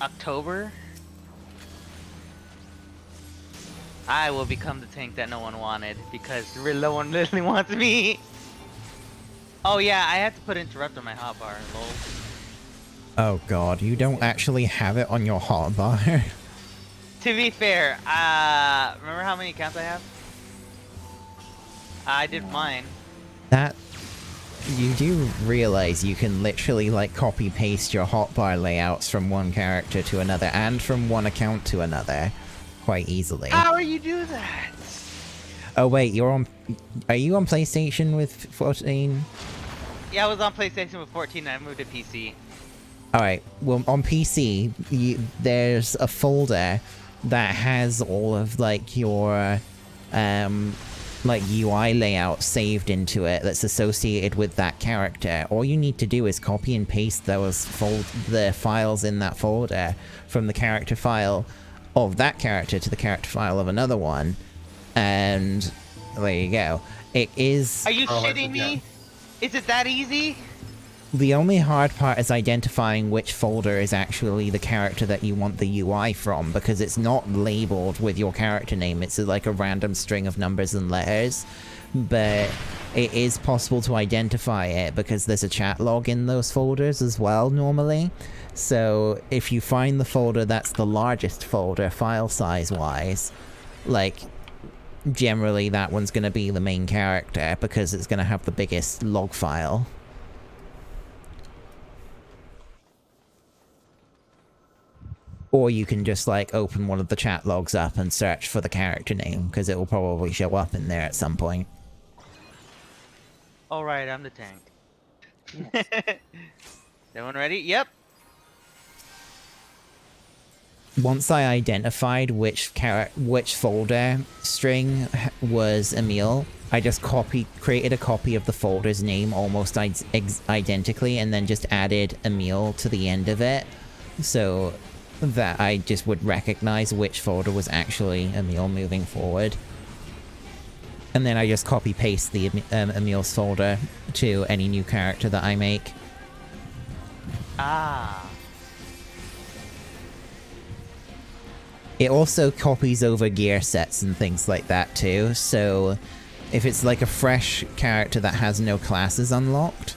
October. I will become the tank that no one wanted because no one literally wants me. Oh yeah, I had to put interrupt on my hotbar. Lol. Oh god, you don't actually have it on your hotbar. To be fair, remember how many accounts I have? I did mine. That... You do realize you can literally, like, copy-paste your hotbar layouts from one character to another, and from one account to another, quite easily. How are you do that? Oh wait, you're on... Are you on PlayStation with 14? Yeah, I was on PlayStation with 14 and I moved to PC. Alright, well, on PC, there's a folder that has all of, like, your, like, UI layout saved into it that's associated with that character. All you need to do is copy and paste those the files in that folder from the character file of that character to the character file of another one, and there you go. It is... Are you shitting me? Is it that easy? The only hard part is identifying which folder is actually the character that you want the UI from, because it's not labeled with your character name. It's like a random string of numbers and letters, but it is possible to identify it because there's a chat log in those folders as well normally. So if you find the folder that's the largest folder file size wise, like generally that one's going to be the main character because it's going to have the biggest log file. Or you can just, like, open one of the chat logs up and search for the character name, because it will probably show up in there at some point. Alright, I'm the tank. Yes. Everyone ready? Yep. Once I identified which folder string was Emil, I just created a copy of the folder's name almost identically, and then just added Emil to the end of it, so that I just would recognize which folder was actually Emil moving forward. And then I just copy-paste the Emil's folder to any new character that I make. Ah. it also copies over gear sets and things like that too, so if it's like a fresh character that has no classes unlocked,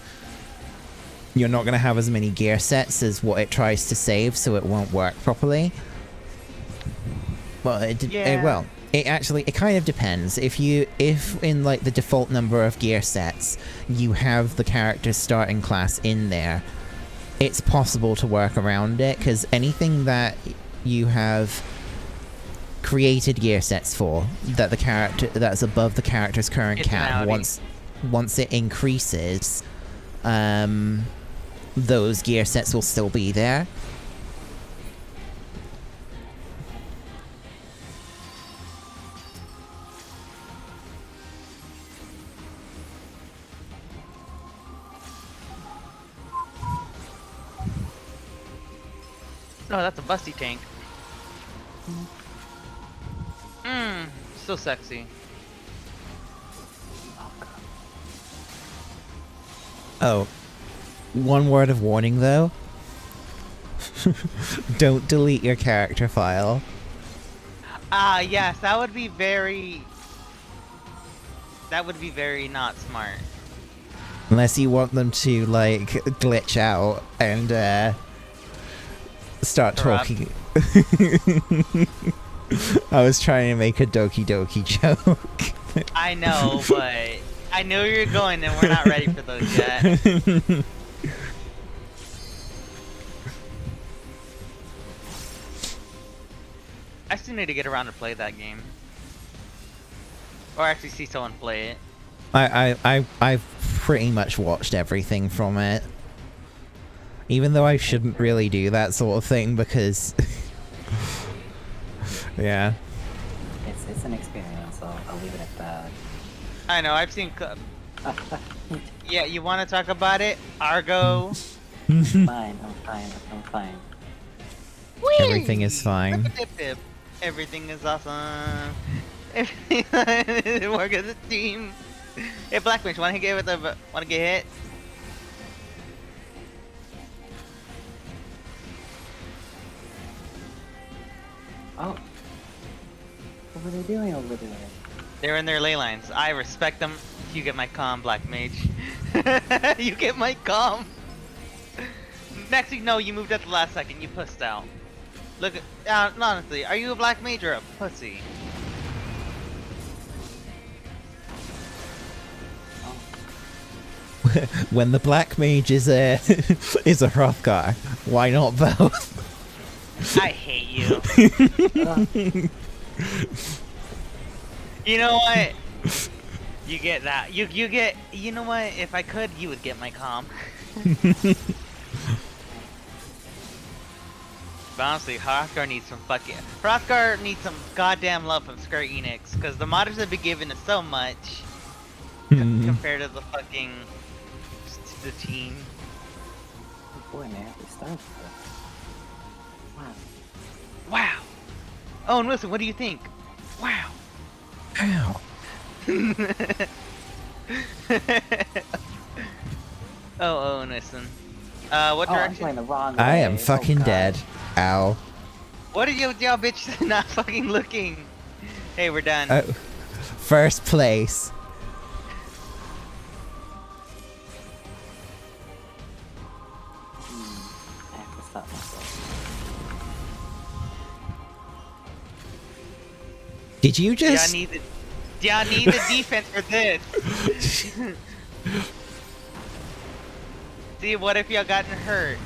you're not going to have as many gear sets as what it tries to save, so it won't work properly. Well, it kind of depends. If in like the default number of gear sets, you have the character's starting class in there, it's possible to work around it, because anything that you have created gear sets for, that the character that's above the character's current cap, once it increases, those gear sets will still be there. No, that's a busty tank. So sexy. Oh, one word of warning though. Don't delete your character file. Ah, yes, that would be very not smart. Unless you want them to, like, glitch out and, start talking. I was trying to make a Doki Doki joke. I know, but I know you're going and we're not ready for those yet. I still need to get around to play that game. Or actually see someone play it. I've pretty much watched everything from it. Even though I shouldn't really do that sort of thing, because... yeah. It's an experience, so I'll leave it at that. I know, I've seen... yeah, you want to talk about it? Argo? I'm fine. Everything is fine. Everything is awesome. Everything work as a team. Hey, Blackfish, wanna get hit? Oh. What were they doing over there? They're in their ley lines. I respect them. You get my comm, Black Mage. You get my comm. Next thing you know, you moved at the last second. You pussed out. Look at, honestly, are you a Black Mage or a pussy? When the Black Mage is a is a Hrothgar, why not both? I hate you. You know what? You get that. You get. You know what? If I could, you would get my comm. But honestly, Hrothgar needs some goddamn love from Square Enix, because the modders have been giving us so much compared to the fucking the team. Oh boy, man, we started. Wow. Wow. Oh, and listen, what do you think? Wow. Ow. Oh, listen. What I'm direction? going the wrong way. I am Oh, fucking God. dead. Ow. What are y'all bitches not fucking looking? Hey, we're done. First place. I have to stop myself. Did you just... Y'all need the defense for this. See, what if y'all gotten hurt?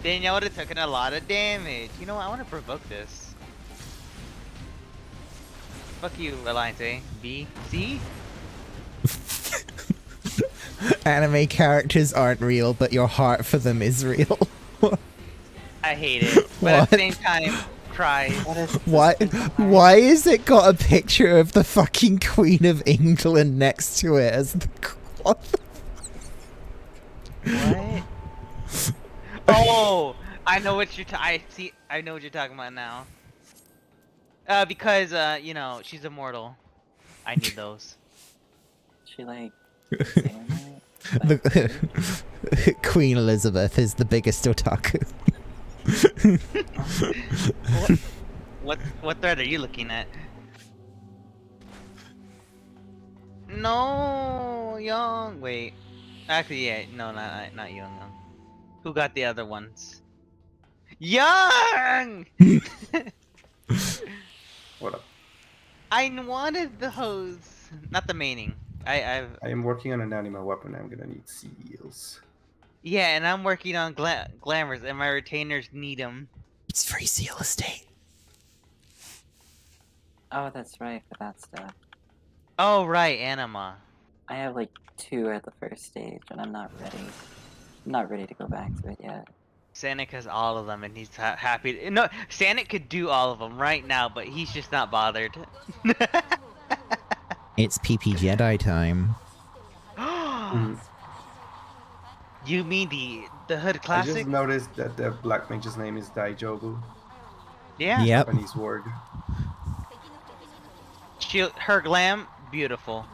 Then y'all would have taken a lot of damage. You know what? I want to provoke this. Fuck you, Alliance A. B. C? Anime characters aren't real, but your heart for them is real. I hate it. But at the same time, cry. Why is it got a picture of the fucking Queen of England next to it as the... What the... What? Oh, I know what you're I know what you're talking about now. Because you know, she's immortal. I need those. She like saying that? The Queen Elizabeth is the biggest otaku. What thread are you looking at? No, Young. Wait. Actually, yeah. No, not Young. Who got the other ones? Young. What up? I wanted the hose, not the maining. I am working on an anima weapon. I'm gonna need seals. Yeah, and I'm working on glamours, and my retainers need them. It's free seal estate. Oh, that's right, for that stuff. Oh right, anima. I have like 2 at the first stage, and I'm not ready. I'm not ready to go back to it yet. Sanic has all of them, and he's happy. No, Sanic could do all of them right now, but he's just not bothered. It's PP Jedi time. You mean the Hood I Classic? just noticed that the Black Mage's name is Daijobu. Yeah. Yep. Japanese word. Her glam, beautiful.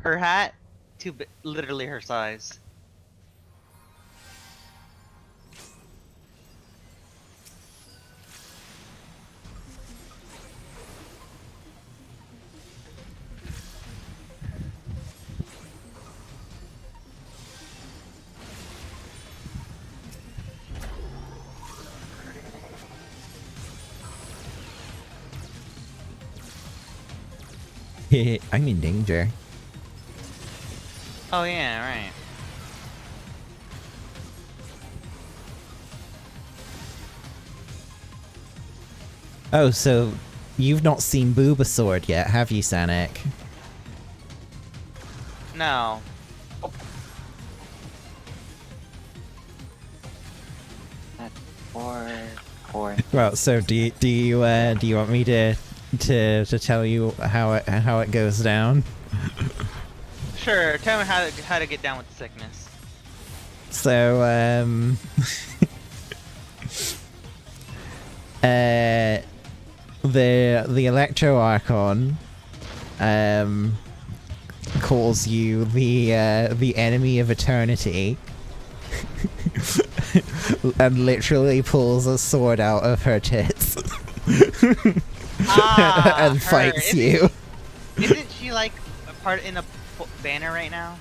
Her hat, literally her size. I'm in danger. Oh yeah, right. Oh, so you've not seen Bulbasaur yet, have you, Sanic? No. That's 4. Well, so do you want me to tell you how it goes down? Sure, tell me how to get down with the sickness. So the Electro Archon calls you the enemy of eternity. And literally pulls a sword out of her tits. And fights you. Isn't she like a part in a banner right now?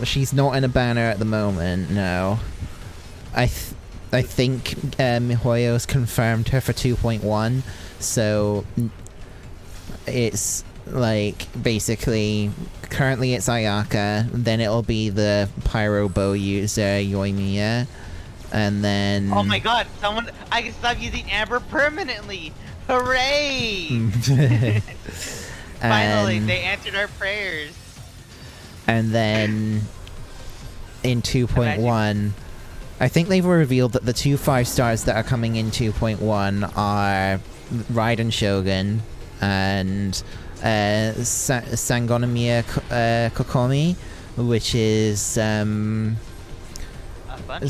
She's not in a banner at the moment, no. I think MiHoYo's confirmed her for 2.1, so it's like basically currently it's Ayaka, then it'll be the Pyro Bow user Yoimiya, and then Oh my god, I can stop using Amber permanently! Hooray! Finally, they answered our prayers. And then in 2.1, I think they've revealed that the 2 5-stars that are coming in 2.1 are Raiden Shogun and Sangonomiya Kokomi, which is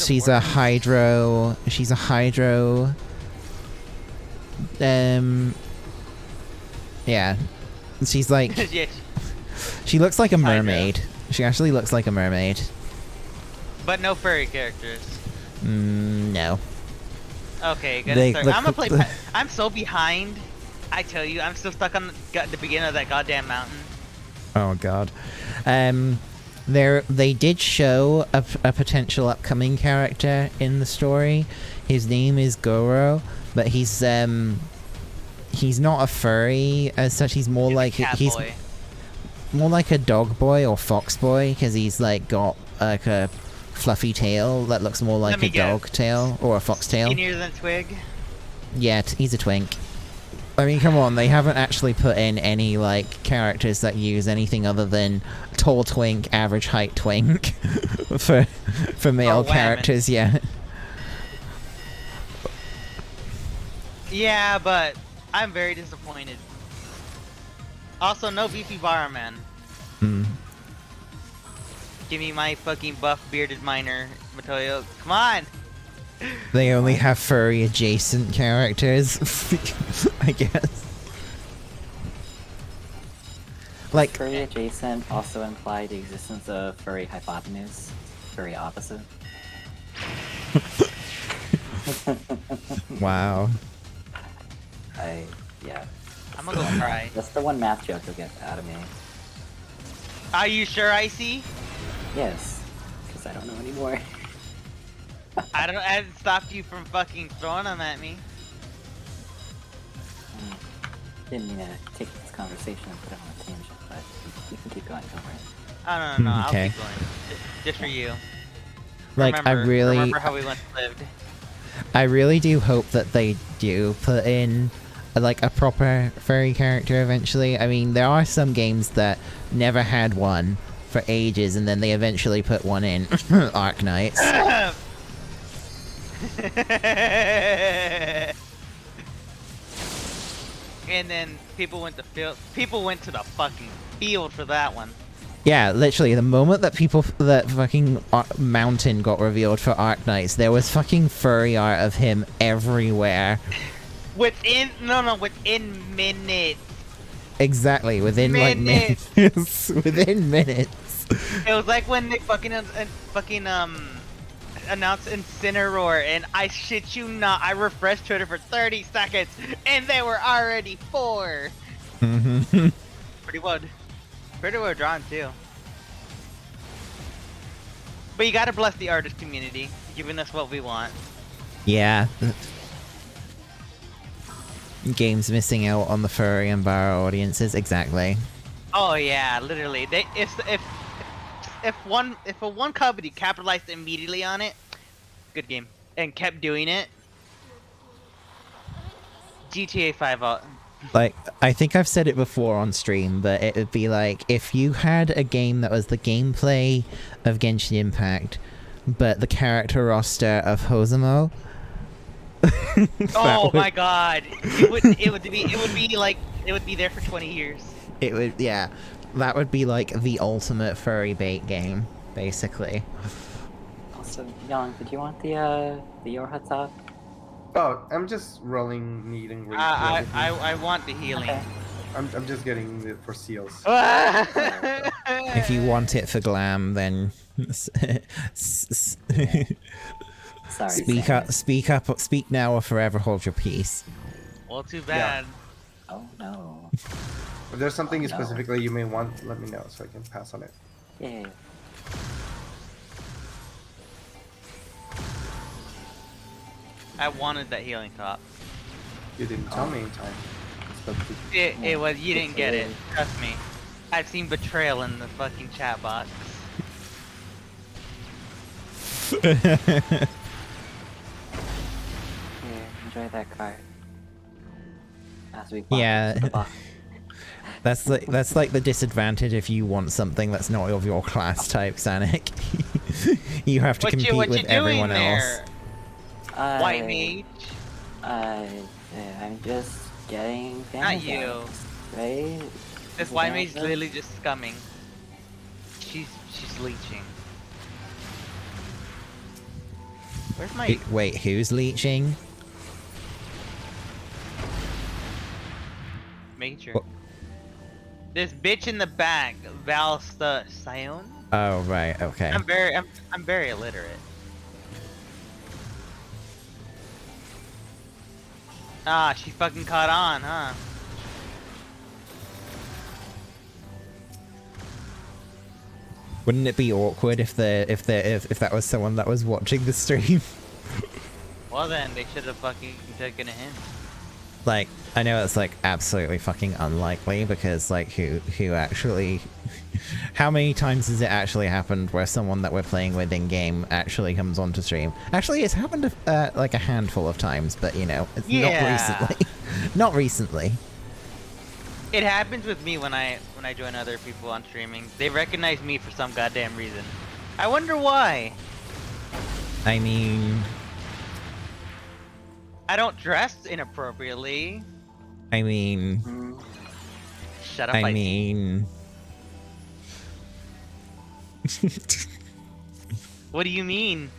she's a Hydro. Yeah, she's like Yeah, she looks like a Hydra. mermaid. She actually looks like a mermaid. but no furry characters. No. Okay, good. They Start. look- I'm gonna play. I'm so behind. I tell you, I'm still stuck on the beginning of that goddamn mountain. Oh god. They did show a potential upcoming character in the story. His name is Goro, but he's not a furry as such. He's more like Cat he's boy. more like a dog boy or fox boy because he's like got like a fluffy tail that looks more like Let me a guess. dog tail or a fox tail. Skinnier than Twig. Yeah, he's a twink. I mean, come on, they haven't actually put in any, like, characters that use anything other than tall twink, average height twink for male women. characters yet. Yeah, but I'm very disappointed. Also, no beefy barman. Hmm. Give me my fucking buff bearded miner, Matoyo. Come on! They only have furry adjacent characters, I guess. Like, Furry adjacent also imply the existence of furry hypotenuse, furry opposite. Wow. Yeah. I'm gonna go cry. That's the one math joke you'll get out of me. Are you sure, Icy? Yes, because I don't know anymore. I haven't stopped you from fucking throwing them at me. Didn't mean to take this conversation and put it on a tangent, but you can keep going, don't worry. Oh, no, I'll Okay. keep going. Just for you. Like, Remember how we once lived. I really do hope that they do put in like a proper furry character eventually. I mean, there are some games that never had one for ages, and then they eventually put one in. Arknights. And then people went to the fucking field for that one. Yeah, literally, the moment that fucking Mountain got revealed for Arknights, there was fucking furry art of him everywhere. Within minutes. Exactly, within like Minutes. minutes. Within minutes. It was like when they fucking announced Incineroar, and I shit you not, I refreshed Twitter for 30 seconds, and they were already 4. Mm-hmm. Pretty well drawn too. But you gotta bless the artist community, giving us what we want. Yeah. Games missing out on the furry and bar audiences, exactly. Oh yeah, literally. If a one company capitalized immediately on it, good game, and kept doing it, GTA 5 out. Like, I think I've said it before on stream, but it would be like, if you had a game that was the gameplay of Genshin Impact, but the character roster of Hosomo. Oh my god. It would be there for 20 years. It would, yeah. That would be like the ultimate furry bait game, basically. Also, Young, did you want the Yorha top? Oh, I'm just rolling, needing. I want the healing. Okay. I'm just getting it for seals. If you want it for glam, then Sorry. speak up, speak now or forever hold your peace. Well, too bad. Oh no. If there's something no. specifically you may want, let me know so I can pass on it. Yay. I wanted that healing top. You didn't tell me in time. It was, you didn't get it. Trust me. I've seen betrayal in the fucking chat box. Here, enjoy that card. As we Yeah. That's like the disadvantage if you want something that's not of your class type, Sanic. You have to compete with everyone else. White mage? I'm just getting Not you. Right? This white mage is literally just scumming. She's leeching. Where's my... Wait, who's leeching? Major. What? This bitch in the back, Valsta Sion. Oh right, okay. I'm very illiterate. Ah, she fucking caught on, huh? Wouldn't it be awkward if that was someone that was watching the stream? Well then, they should have fucking taken a hint. Like, I know it's like absolutely fucking unlikely because like who actually how many times has it actually happened where someone that we're playing with in game actually comes onto stream? Actually, it's happened like a handful of times, but you know, it's not recently. Not recently. It happens with me when I join other people on streaming. They recognize me for some goddamn reason. I wonder why. I mean, I don't dress inappropriately. I mean, Shut up. I mean. What do you mean?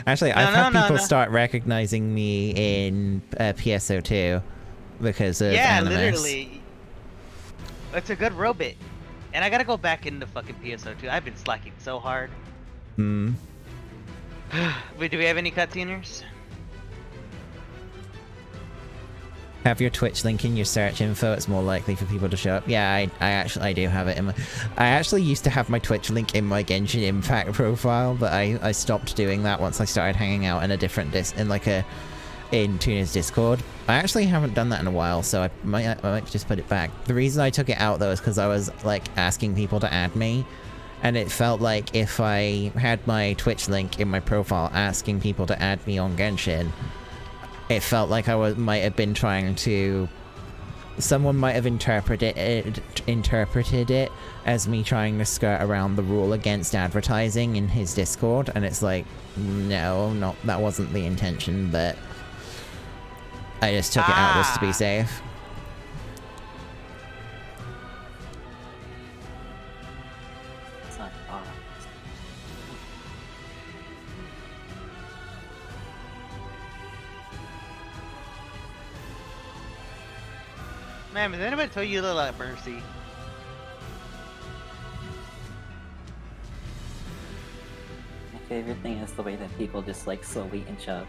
Actually, I've had people start recognizing me in PSO2 because of Animus. Literally. It's a good robot. And I gotta go back into fucking PSO2. I've been slacking so hard. Hmm. Wait, do we have any cutsceners? Have your Twitch link in your search info, it's more likely for people to show up. Yeah, I do have it in my... I actually used to have my Twitch link in my Genshin Impact profile, but I stopped doing that once I started hanging out in a different in Tuna's Discord. I actually haven't done that in a while, so I might just put it back. The reason I took it out though is because I was like asking people to add me, and it felt like if I had my Twitch link in my profile asking people to add me on Genshin, it felt like I might have been trying to... Someone might have interpreted it as me trying to skirt around the rule against advertising in his Discord, and it's like, no, that wasn't the intention, but I just took it out just to be safe. It's not off. Man, has anybody told you a little about Mercy? My favorite thing is the way that people just like slowly inch up.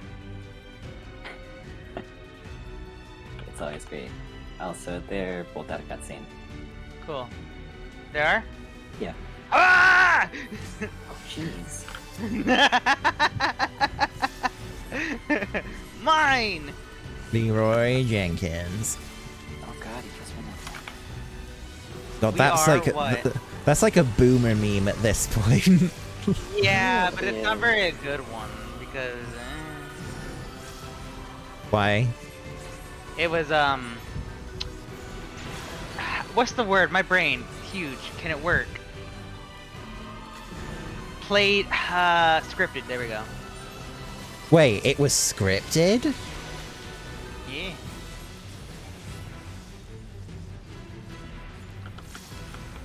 It's always great. Also, they're both out of cutscene. Cool. There are? Yeah. Ah! Oh, jeez. Mine! Leroy Jenkins. Oh god, he just went God, We that's are like what? that's like a boomer meme at this point. Yeah, but it's Yeah. not very a good one because Why? it was what's the word? My brain huge. Can it work? Played scripted. There we go. Wait, it was scripted? Yeah.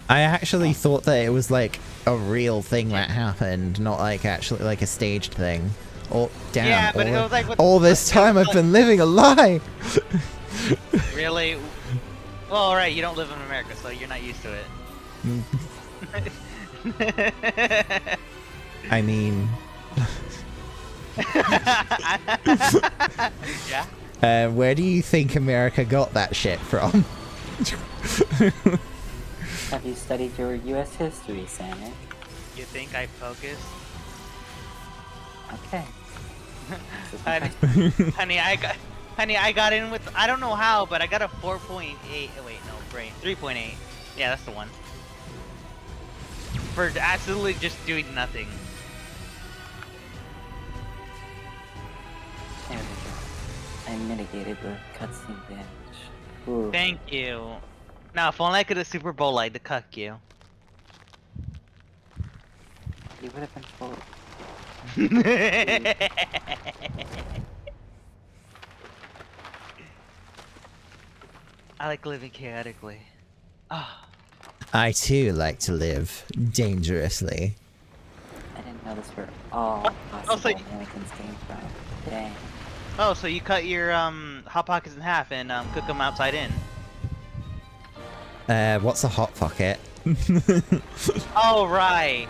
I actually thought that it was like a real thing that happened, not like actually like a staged thing. Oh, damn. Yeah, but it was like what all this time I've been living a lie! Really? Well, alright, you don't live in America, so you're not used to it. I mean... Yeah? where do you think America got that shit from? Have you studied your US history, Sammy? You think I focus? Okay. Honey, I got in with, I don't know how, but I got a 4.8, oh wait, no, brain, 3.8. Yeah, that's the one. For absolutely just doing nothing. There we go. I mitigated the cutscene damage. Ooh. Thank you. Now, if only I could have Super Bowl-lied to cuck you. You would have been full. I like living chaotically. Ah. I too like to live dangerously. I didn't know this were all possible so mannequins came from. Dang. Oh, so you cut your hot pockets in half and cook them outside in. What's a hot pocket? Oh right.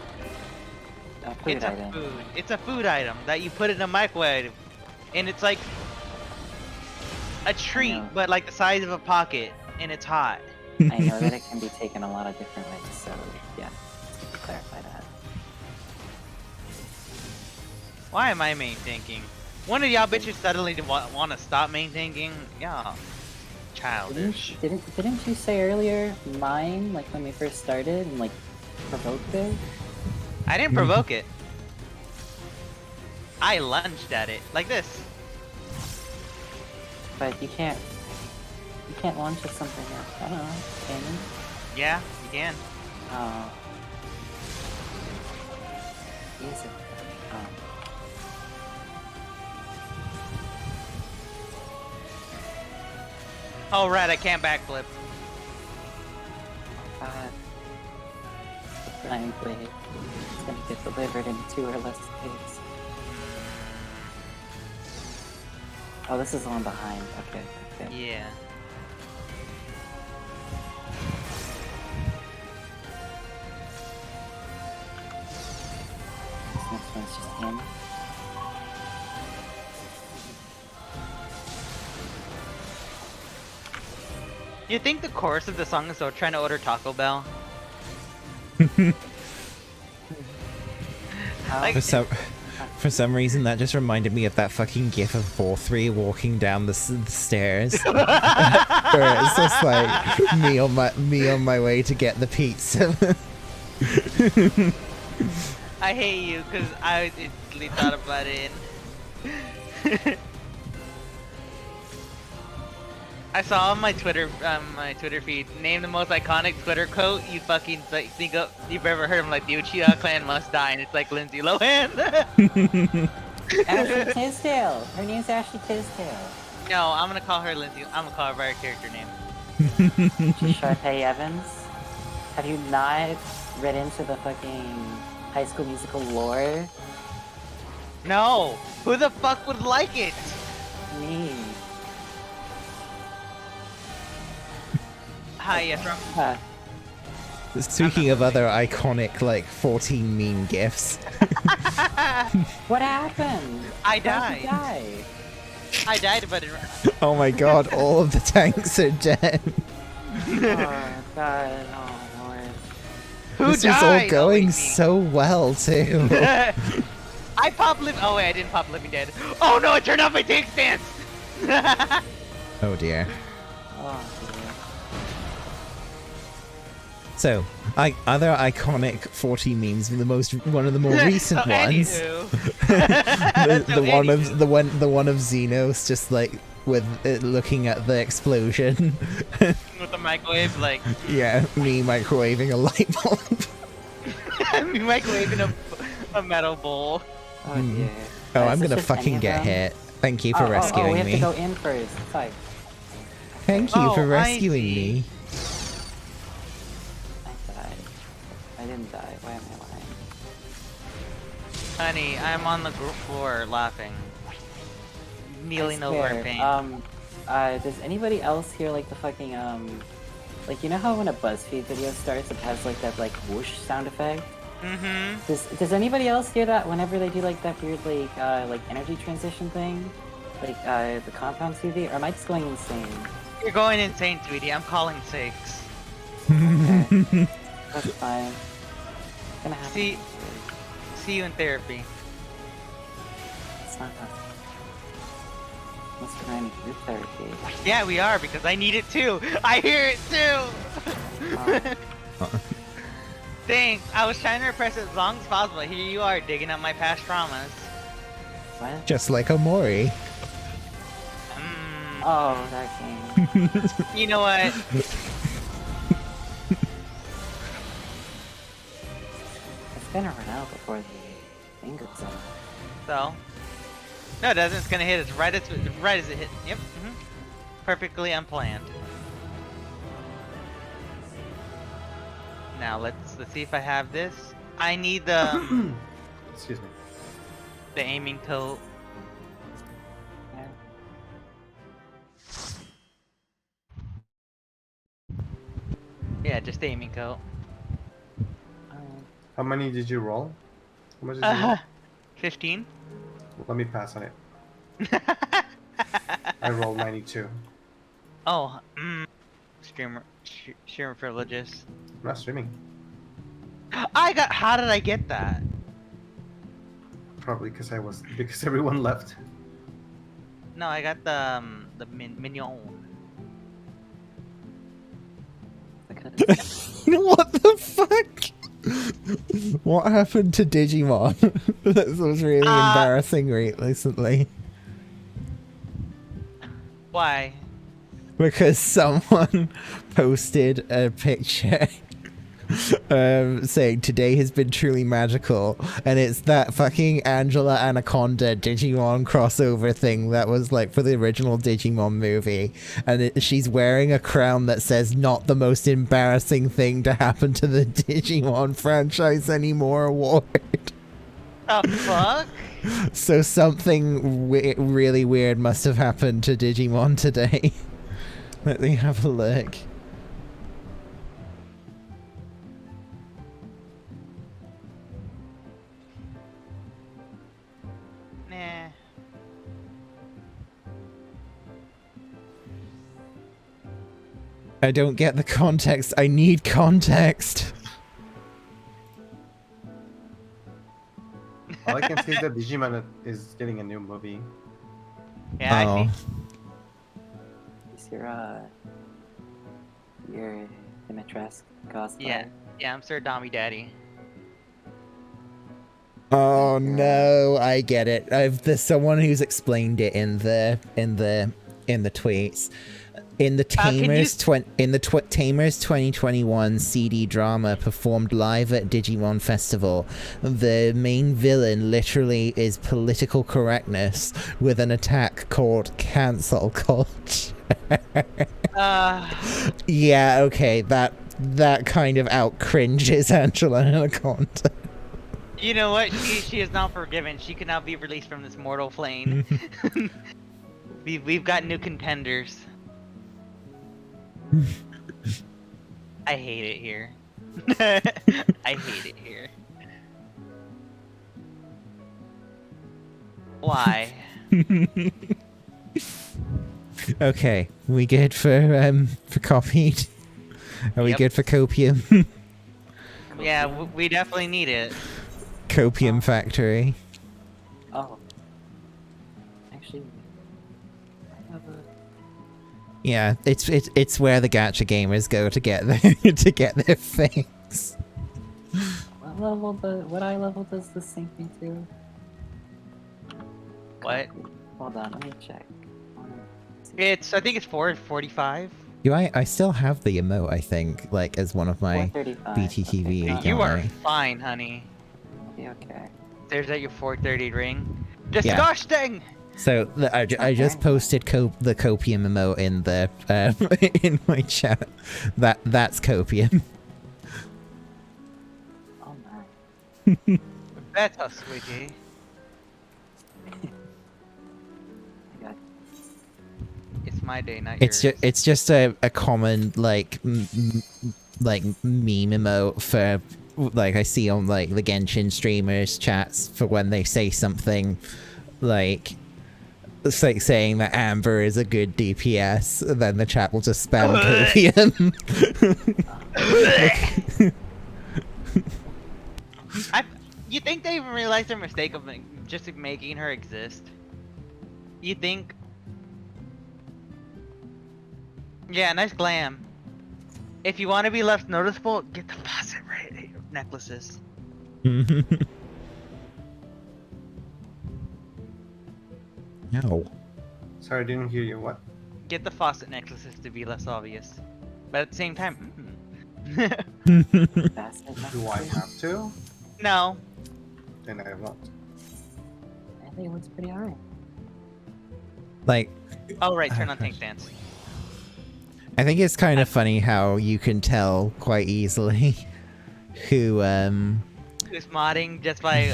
A food It's item. a food. It's a food item that you put in a microwave, and it's like a treat, know. but like the size of a pocket, and it's hot. I know that it can be taken a lot of different ways, so yeah, just to clarify that. Why am I main thinking? One of y'all bitches suddenly want to stop main thinking? Yeah, childish. Didn't you say earlier mine, like when we first started, and like provoked it? I didn't provoke it. I lunged at it like this. But you can't launch at something else. I don't know, can you? Yeah, you can. Oh. Is it? Oh. Oh right, I can't backflip. God. The flying blade is gonna get delivered in 2 or less days. Oh, this is the one behind. Okay. Yeah. This next one's just him. You think the chorus of the song is so trying to order Taco Bell? Like, For some reason, that just reminded me of that fucking gif of 4-3 walking down the stairs. Where it's just like me on my way to get the pizza. I hate you because I instantly thought about it. I saw on my Twitter feed, name the most iconic Twitter quote you fucking think of, you've ever heard of, like, the Uchiha clan must die, and it's like Lindsay Lohan. Ashley Tisdale. Her name's Ashley Tisdale. No, I'm gonna call her Lindsay. I'm gonna call her by her character name. She's Sharpay Evans. Have you not read into the fucking High School Musical lore? No! Who the fuck would like it? Me. Hi, yes, Rum. Huh. Speaking of other iconic, like, 14 meme gifs. What happened? I How did you died. die? I died, but Oh my god, all of the tanks are dead. Oh god, oh lord. who This was died? all Oh, going wait, me. so well, too. I popped Liv. Oh wait, I didn't pop Living Dead. Oh no, I turned off my tank stance. Oh dear. Oh dear. So, other iconic 40 memes, one of the more recent So, ones. anywho. The one of Xenos just like with it looking at the explosion. With the microwave, like Yeah, me microwaving a light bulb. me microwaving a metal bowl. Oh dear. Oh, Is I'm this gonna just any fucking of get them? hit. Thank you for we rescuing have to me. go in first. Sorry. Thank you Oh, for I rescuing see. me. I died. I didn't die. Why am I lying? Honey, I'm on the floor laughing, kneeling I over in swear, pain. does anybody else hear like the fucking like you know how when a BuzzFeed video starts it has like that like whoosh sound effect? Mm-hmm. Does anybody else hear that whenever they do like that weird like energy transition thing? Like the compound TV? Or am I just going insane? You're going insane, sweetie. I'm calling 6. Okay. That's fine. It's gonna happen. See you in therapy. It's not that. Must be running group therapy. Yeah, we are, because I need it too. I hear it too. Thanks. I was trying to repress it as long as possible. Here you are, digging up my past traumas. What? Just like Omori. Oh, that game. You know what? It's gonna run out before the thing goes on. So, no, it doesn't. It's gonna hit us right as it hit. Yep. Perfectly unplanned. Now let's see if I have this. I need the Excuse me. the aiming coat. Yeah. Yeah, just the aiming coat. How many did you roll? How much did you roll? 15. Let me pass on it. I rolled 92. Oh, streamer privileges. I'm not streaming. How did I get that? Probably because everyone left. No, I got the mignon. What the fuck? What happened to Digimon? That was really embarrassing recently. Why? Because someone posted a picture saying today has been truly magical, and it's that fucking Angela Anaconda Digimon crossover thing that was like for the original Digimon movie, and she's wearing a crown that says not the most embarrassing thing to happen to the Digimon franchise anymore award. The fuck? So something really weird must have happened to Digimon today. Let me have a look. Nah. I don't get the context. I need context. All I can see is that Digimon is getting a new movie. Yeah, I Oh. Is your Dimitrescu cosplay? Yeah, I'm Sir Dommy Daddy. Oh no, I get it. There's someone who's explained it in the tweets. In the Tamers Tamers 2021 CD drama performed live at Digimon Festival, the main villain literally is political correctness with an attack called cancel culture. Yeah, okay, that kind of out cringes Angela Anaconda. You know what? She is now forgiven. She can now be released from this mortal plane. We've got new contenders. I hate it here. I hate it here. Why? Okay, we good for copied? Are we Yep. good for copium? Yeah, we definitely need it. Copium factory. Oh. Actually, I have a... Yeah, it's where the gacha gamers go to get their things. What eye level does this sync me to? What? Hold on, let me check. I think it's 445. I still have the emote, I think, like as one of my 435. BTTV. Okay, You are I? fine, honey. okay. There's at your 430 ring. Disgusting! So I just posted the copium emote in the in my chat. That's copium. Oh my. Better, sweetie. I got It's my day, not It's yours. just a common like meme emote for like I see on like the Genshin streamers chats for when they say something like it's like saying that Amber is a good DPS, and then the chat will just spam copium. You think they even realized their mistake of just making her exist? You think? Yeah, nice glam. If you want to be less noticeable, get the faucet right necklaces. No. Sorry, I didn't hear you. What? Get the faucet necklaces to be less obvious. But at the same time, Basket Do I have to? no. Then I won't. I think it looks pretty alright. Like, Oh right, turn on tank dance. I think it's kind of funny how you can tell quite easily who Who's modding just by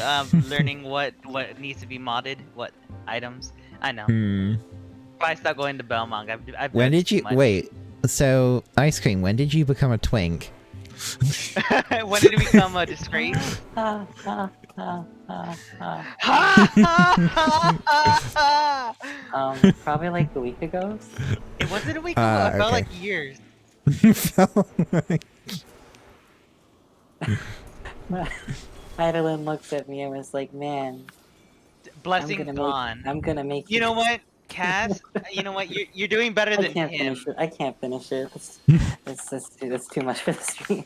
learning what needs to be modded, what items. I know. If I start going to Belmont, I've when read did too you much. wait? So ice cream. When did you become a twink? When did it become a disgrace? Probably like a week ago. It wasn't a week ago. It felt okay. like years. Heidelin looked at me and was like, "Man, Blessing gone. I'm gonna make You know what, Cass? You know what? You're doing better I than can't him. finish it. I can't finish it. That's too much for the stream.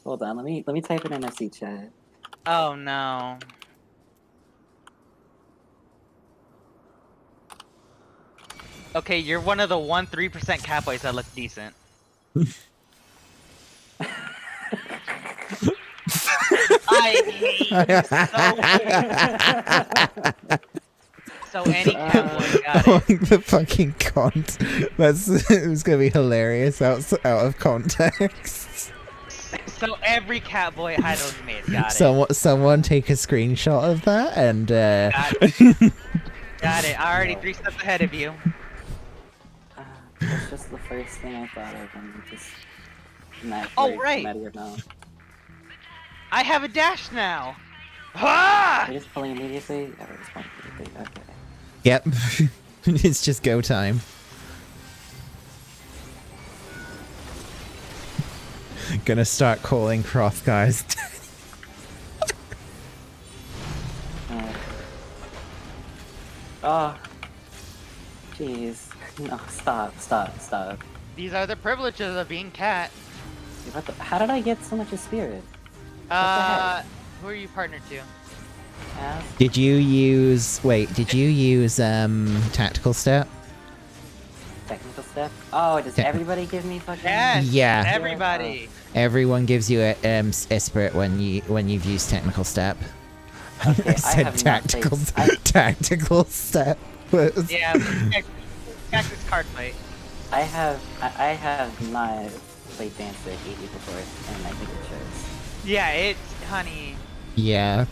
Hold on, let me type it in FC chat. Oh no. Okay, you're one of the 3% catboys that look decent. I hate you so any catboy got it. The fucking cont. It was gonna be hilarious out of context. So every catboy Heidelin made got Someone take a screenshot of that and it. Got it. I already 3 steps ahead of you. That's just the first thing I thought of, and just not Oh, come right. out of your mouth. I have a dash now. Ah! Are you just pulling immediately? Yeah, we're just pulling immediately. Okay. Yep. It's just go time. Gonna start calling Cross guys. Oh. Jeez. No, stop. These are the privileges of being cat. What the, how did I get so much of spirit? Who are you partnered to? As? Did you use tactical step? Technical step? Oh, does everybody give me fucking... Yes. Yeah. Everybody. Everyone gives you a spirit when you've used technical step. Okay, I said have not tactical played- tactical step. Yeah, cactus card fight. I have not played Dancer 80 before, and I think it shows. Yeah, it's honey. Yeah.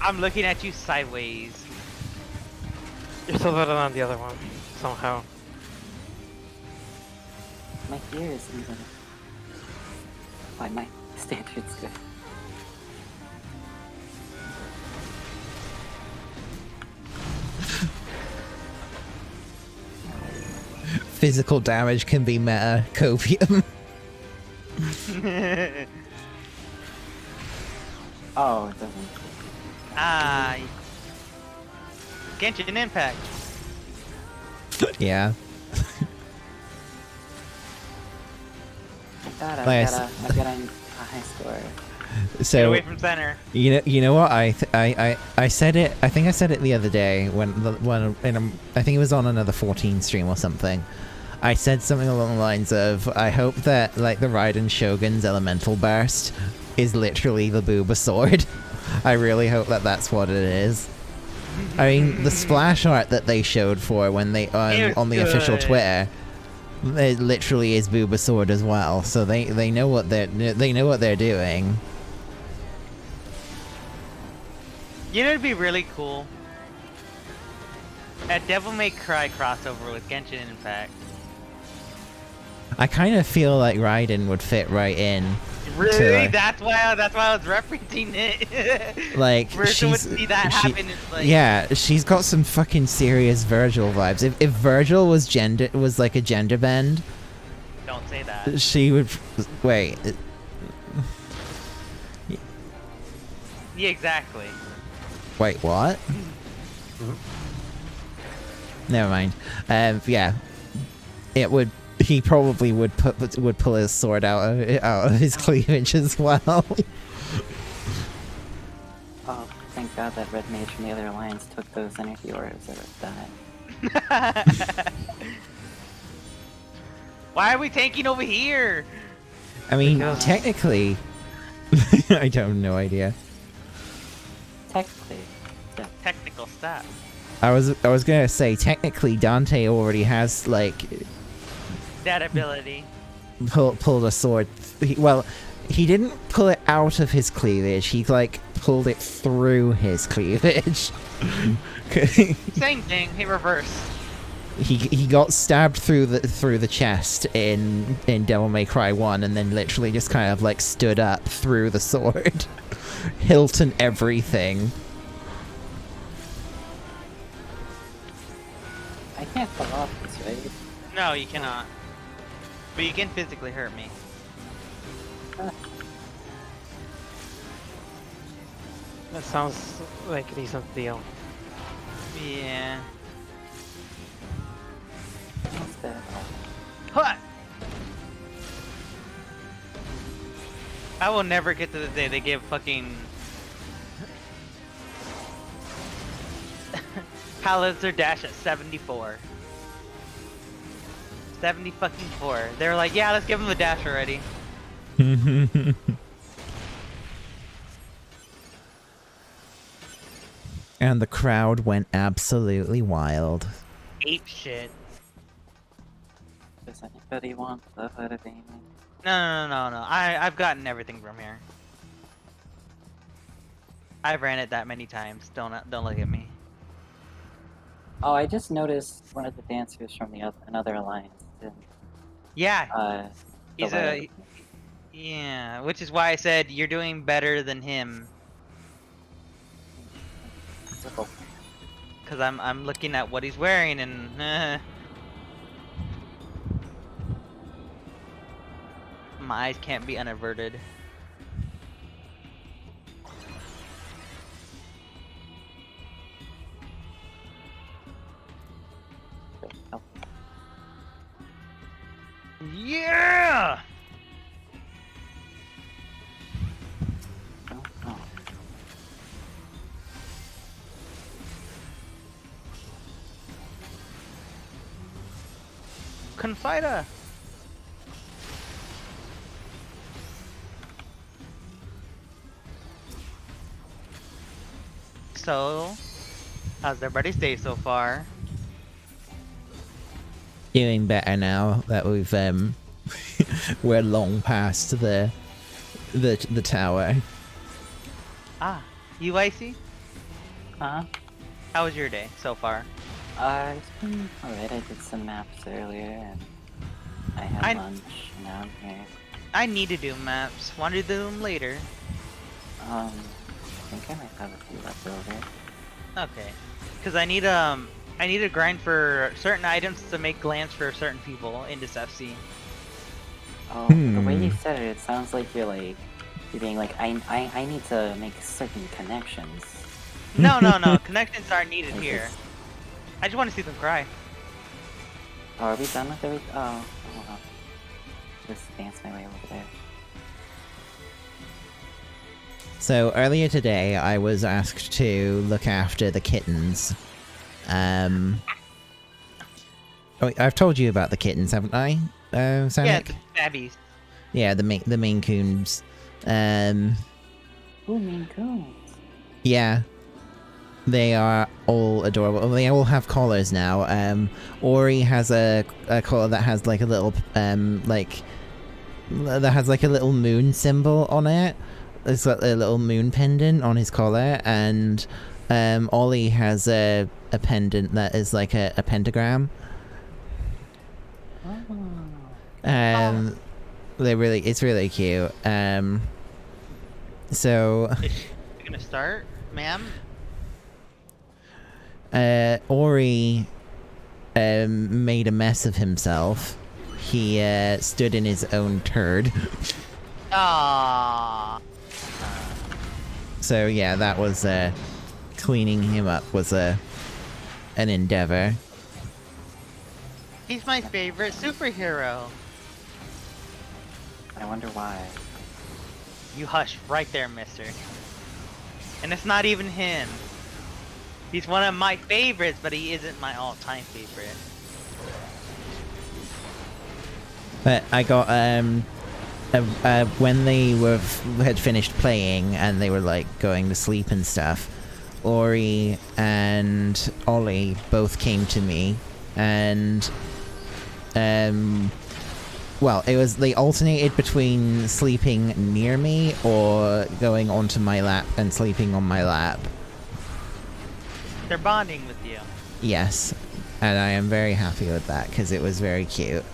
I'm looking at you sideways. You're still better than the other one, somehow. My ear is even... Why, my standard's good. Physical damage can be meta copium. Oh, it doesn't. Ah. Genshin Impact. Yeah. God, I've Nice. got a high score. Get So away from center. you know what I said it. I think I said it the other day when I think it was on another 14 stream or something. I said something along the lines of, I hope that like the Raiden Shogun's elemental burst is literally the Booba sword. I really hope that that's what it is. I mean, the splash art that they showed for when they on the official good. Twitter, it literally is Booba sword as well. So they know what they're doing. You know, it'd be really cool. A Devil May Cry crossover with Genshin Impact. I kind of feel like Raiden would fit right in. Really? To- That's why I was referencing it. Like Virgil would she's see that happen. It's like, yeah, she's got some fucking serious Virgil vibes. If Virgil was like a gender bend, don't say that. she would wait. Yeah, exactly. Wait, what? Never mind. Yeah, it would. He probably would pull his sword out of his cleavage as well. Oh, thank God that Red Mage from the other alliance took those energy orbs that have died. Why are we tanking over here? I mean, Because- technically, I have no idea. Technically. Yeah. Technical stuff. I was gonna say technically Dante already has like That ability. pulled a sword. He didn't pull it out of his cleavage. He like pulled it through his cleavage. Same thing. He reversed. he got stabbed through the chest in Devil May Cry 1, and then literally just kind of like stood up through the sword, hilt and everything. I can't fall off this, right? No, you cannot. But you can physically hurt me. That sounds like a decent deal. Yeah. What's that? Huh. I will never get to the day they give fucking Palizzer dash at 74. 70 fucking 4. They were like, yeah, let's give him the dash already. And the crowd went absolutely wild. Ape shit. Does anybody want the hood of aiming? No. I've gotten everything from here. I've ran it that many times. Don't look at me. Oh, I just noticed one of the dancers from another alliance. Yeah, The he's a yeah, which is why I said you're doing better than him. Cause I'm looking at what he's wearing and My eyes can't be unaverted. Oh, Yeah! oh, oh. Confida! So, how's everybody's day so far? Doing better now that we've we're long past the tower. Ah, you icy? Huh? How was your day so far? It's been alright. I did some maps earlier, and I had I- lunch, and now I'm here. I need to do maps. Want to do them later? I think I might have a few left over. Okay. Cause I need to grind for certain items to make glands for certain people in this FC. Oh, the way you Hmm. said it, it sounds like you're being like, I need to make certain connections. No, no, no. Connections aren't needed Like here. this- I just want to see them cry. Oh, are we done with everything? Oh, hold on. Just dance my way over there. So earlier today, I was asked to look after the kittens. Oh, I've told you about the kittens, haven't I? Yeah, Sonic? the babbies. Yeah, the Maine Coons. Ooh, Maine Coons. Yeah. They are all adorable. They all have collars now. Ori has a collar that has like a little, that has like a little moon symbol on it. It's got a little moon pendant on his collar, and Ollie has a pendant that is like a pentagram. Oh. It's really cute. So You gonna start, ma'am? Ori made a mess of himself. He stood in his own turd. Ah. So yeah, that was cleaning him up was an endeavor. He's my favorite superhero. I wonder why. You hush right there, mister. And it's not even him. He's one of my favorites, but he isn't my all-time favorite. But I got when they had finished playing and they were like going to sleep and stuff, Ori and Ollie both came to me and well, they alternated between sleeping near me or going onto my lap and sleeping on my lap. They're bonding with you. Yes, and I am very happy with that because it was very cute.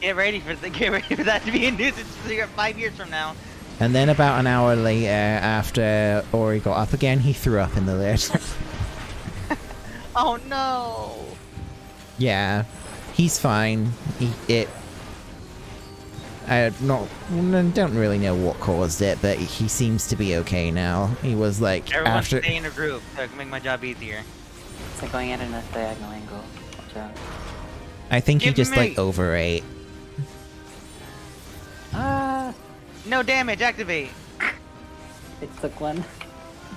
Get ready for that to be a nuisance 5 years from now. And then about an hour later, after Ori got up again, he threw up in the lid. Oh no! Yeah, he's fine. I don't really know what caused it, but he seems to be okay now. He was like Everyone after. stay in a group so it can make my job easier. It's like going at a diagonal angle. Watch out. I think he Give just me- like overate. Ah! No damage, activate! It took one.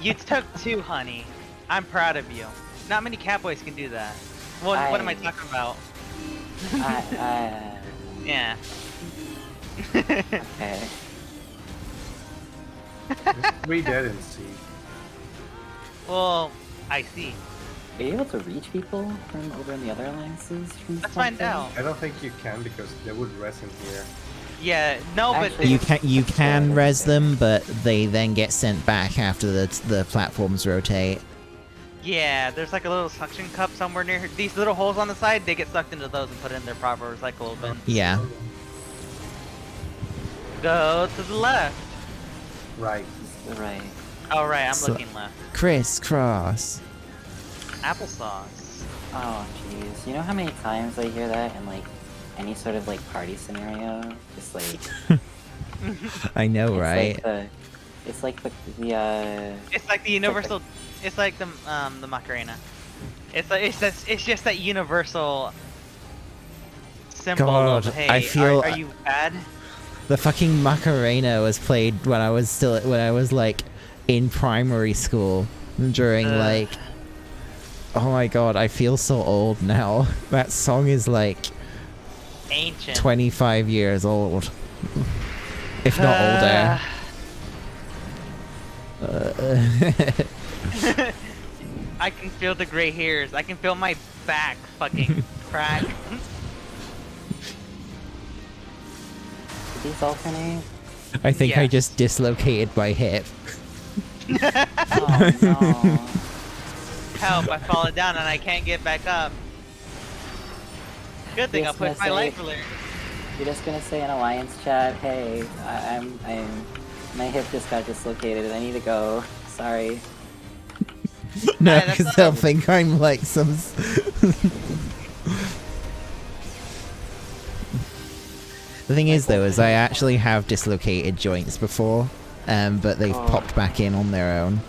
You took 2, honey. I'm proud of you. Not many catboys can do that. What am I talking about? Yeah. Okay. We didn't see. Well, I see. Are you able to reach people from over in the other alliances? From this Let's find point out. I don't think you can because they would rest in here. Yeah, no, but Actually- You can res them, but they then get sent back after the platforms rotate. yeah, there's like a little suction cup somewhere near here. These little holes on the side. They get sucked into those and put in their proper recyclable bin. Yeah. Go to the left. Right. Right. Oh right, I'm So- looking left. Crisscross. Applesauce. Oh, jeez. You know how many times I hear that in, like, any sort of like party scenario. Just like I know, it's right? Like it's like the It's like the universal. It's like the Macarena. It's like it's just that universal symbol God, of, hey, I feel- are you bad? The fucking Macarena was played when I was like in primary school during like, oh my god, I feel so old now. That song is like Ancient. 25 years old, if not older. I can feel the gray hairs. I can feel my back fucking crack. Did these alternate? I think I Yes. just dislocated my hip. Oh no. Help! I've fallen down and I can't get back up. Good thing I Yes, pushed my yes, life alert. You're just gonna say in alliance chat, hey, my hip just got dislocated and I need to go. Sorry. No, Hey, that's because not they'll a- think I'm like some. The thing is, though, is I actually have dislocated joints before, but they've Oh. popped back in on their own.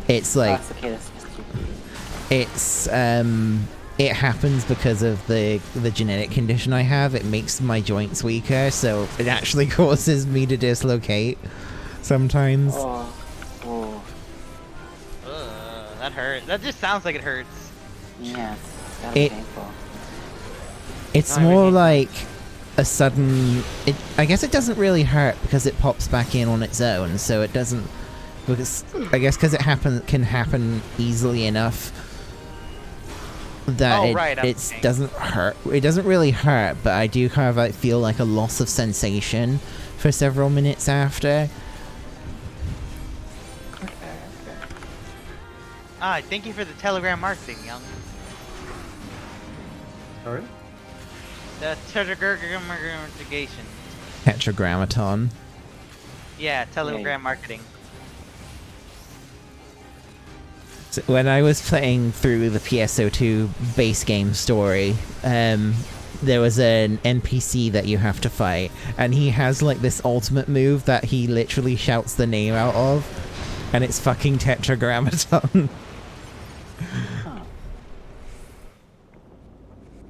It's like That's okay, that's just stupid. it's it happens because of the genetic condition I have. It makes my joints weaker, so it actually causes me to dislocate sometimes. Oh. That hurt. That just sounds like it hurts. Yes. It's gotta be It- painful. It's I more really- like a sudden. I guess it doesn't really hurt because it pops back in on its own, so it doesn't. Because I guess because it can happen easily enough that Oh, right, I'm it seeing. doesn't hurt. It doesn't really hurt, but I do kind of like feel like a loss of sensation for several minutes after. Okay. Ah, thank you for the Telegram marketing, young. Sorry? The Tetragrammatigation. Tetragrammaton. Yeah, Telegram marketing. So when I was playing through the PSO2 base game story, there was an NPC that you have to fight, and he has like this ultimate move that he literally shouts the name out of, and it's fucking Tetragrammaton.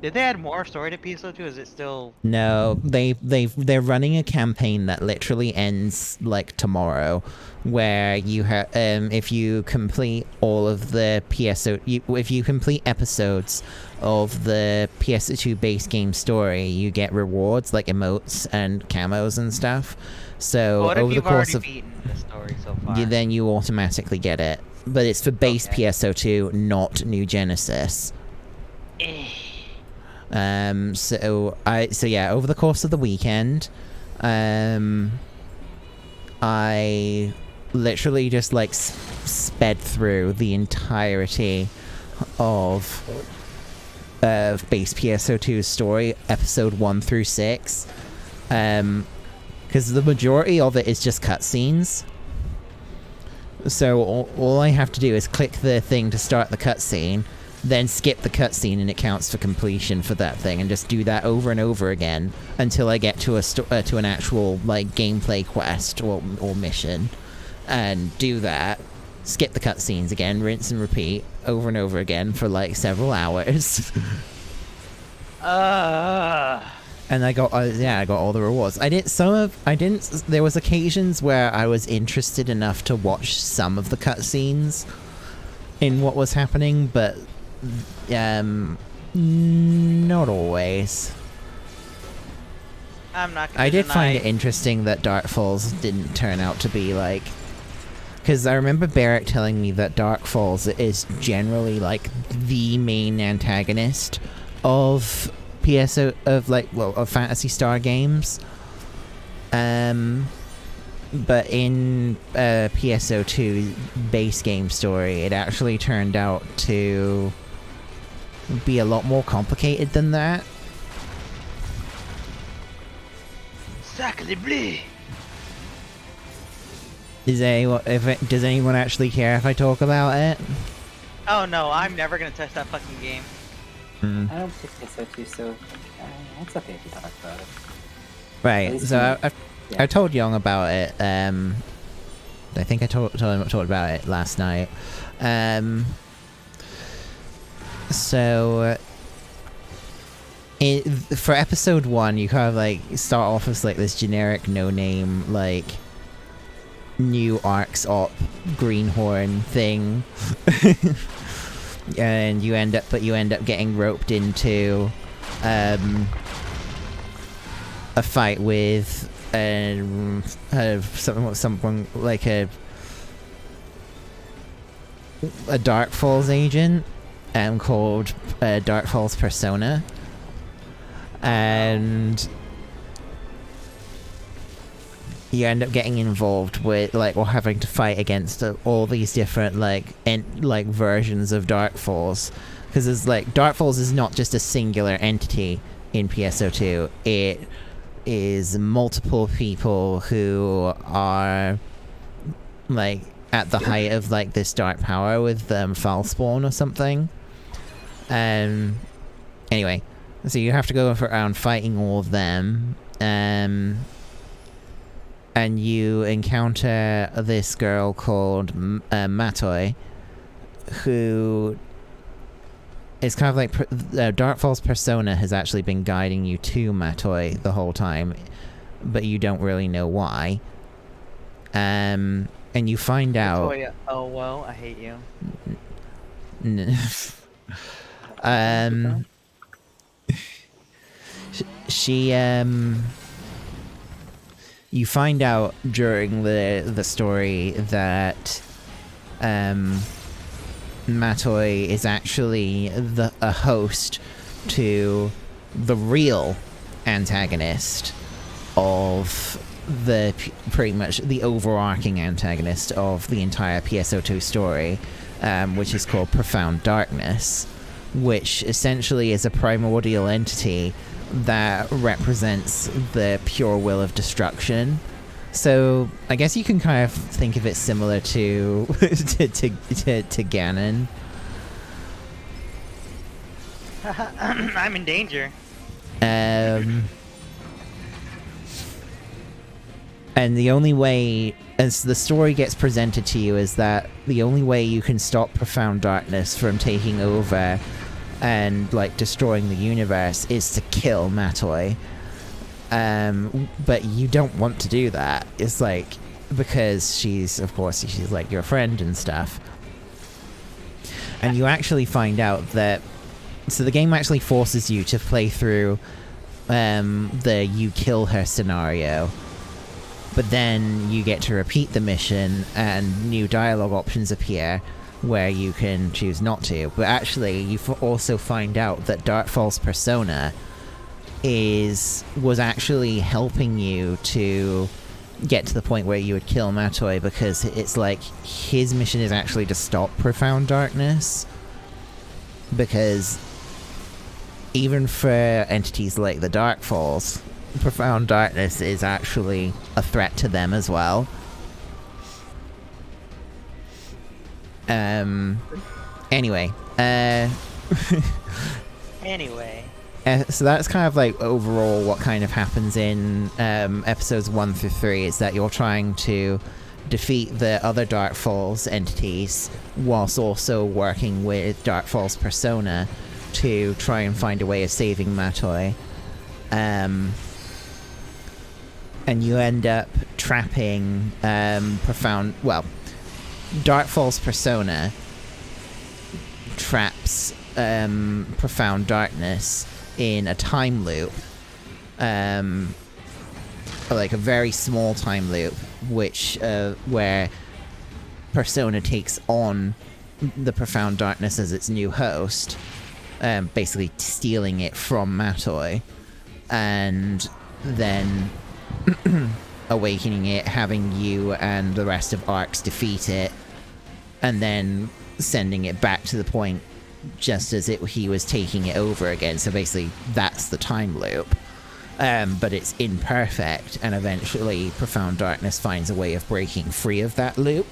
Did they add more story to PSO2? Is it still? No, they're running a campaign that literally ends like tomorrow, where you have if you complete all of the if you complete episodes of the PSO2 base game story, you get rewards like emotes and camos and stuff. So What if over the you've course already of beaten the story so far? then you automatically get it, but it's for base Okay. PSO2, not New Genesis. Eh. So yeah, over the course of the weekend, I literally just like sped through the entirety of base PSO2's story, episode 1 through 6, because the majority of it is just cutscenes. So all I have to do is click the thing to start the cutscene, then skip the cutscene, and it counts for completion for that thing, and just do that over and over again until I get to to an actual like gameplay quest or mission, and do that. Skip the cutscenes again, rinse and repeat over and over again for like several hours. And I got I got all the rewards. There was occasions where I was interested enough to watch some of the cutscenes in what was happening, but not always. I'm not gonna I did find deny- it interesting that Dark Falls didn't turn out to be like, because I remember Barrett telling me that Dark Falls is generally like the main antagonist of of Phantasy Star games. But in PSO2 base game story, it actually turned out to be a lot more complicated than that. Sacre bleu. Does anyone actually care if I talk about it? Oh no, I'm never gonna touch that fucking game. I don't think it's so too, so it's okay if you talk about it. Right, least so you- I told Young about it. I think I told about it last night. So for episode 1, you kind of like start off as like this generic no-name like new Arcs Op greenhorn thing. And you end up getting roped into a fight with someone like a Dark Falls agent called Dark Falls Persona, and you end up getting involved with like or having to fight against all these different like versions of Dark Falls, because it's like Dark Falls is not just a singular entity in PSO2. It is multiple people who are like at the height of like this dark power with Foulspawn or something. Anyway, so you have to go around fighting all of them. And you encounter this girl called Matoi, who is kind of like Dark Falls Persona has actually been guiding you to Matoi the whole time, but you don't really know why. And you find out. Latoya, oh well, I hate you. She you find out during the story that Matoi is actually a host to the real antagonist of pretty much the overarching antagonist of the entire PSO2 story, which is called Profound Darkness, which essentially is a primordial entity that represents the pure will of destruction. So I guess you can kind of think of it similar to to Ganon. I'm in danger. And the only way, as the story gets presented to you, is that the only way you can stop Profound Darkness from taking over and like destroying the universe is to kill Matoi. But you don't want to do that. It's like, because she's like your friend and stuff. And you actually find out that, so the game actually forces you to play through the you kill her scenario, but then you get to repeat the mission and new dialogue options appear where you can choose not to. But actually you also find out that Dark Falls Persona was actually helping you to get to the point where you would kill Matoi, because it's like his mission is actually to stop Profound Darkness, because even for entities like the Dark Falls, Profound Darkness is actually a threat to them as well. Anyway, so that's kind of like overall what kind of happens in episodes 1 through 3, is that you're trying to defeat the other Dark Falls entities whilst also working with Dark Falls Persona to try and find a way of saving Matoi. And you end up trapping Dark Falls Persona traps Profound Darkness in a time loop, like a very small time loop, which where Persona takes on the Profound Darkness as its new host, basically stealing it from Matoi, and then awakening it, having you and the rest of Arcs defeat it, and then sending it back to the point just as he was taking it over again. So basically that's the time loop, but it's imperfect, and eventually Profound Darkness finds a way of breaking free of that loop.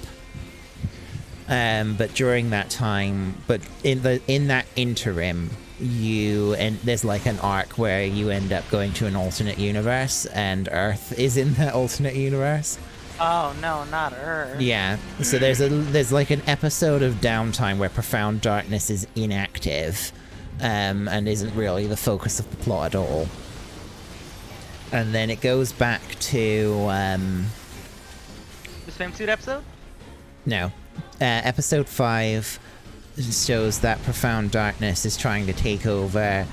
But during that time, in that interim, there's like an arc where you end up going to an alternate universe, and Earth is in that alternate universe. Oh no, not Earth. Yeah, so there's like an episode of downtime where Profound Darkness is inactive, and isn't really the focus of the plot at all. And then it goes back to The swimsuit episode? no, episode 5 shows that Profound Darkness is trying to take over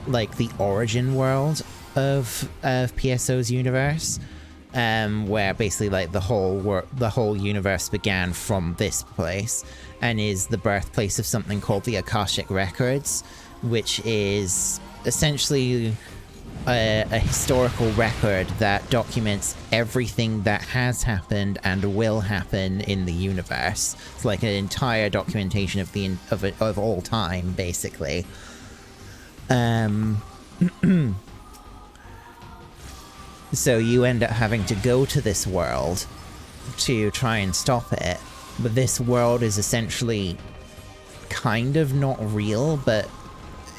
like the origin world of PSO's universe. Where basically like the whole universe began from this place, and is the birthplace of something called the Akashic Records, which is essentially a historical record that documents everything that has happened and will happen in the universe. It's like an entire documentation of all time, basically. So you end up having to go to this world to try and stop it, but this world is essentially kind of not real, but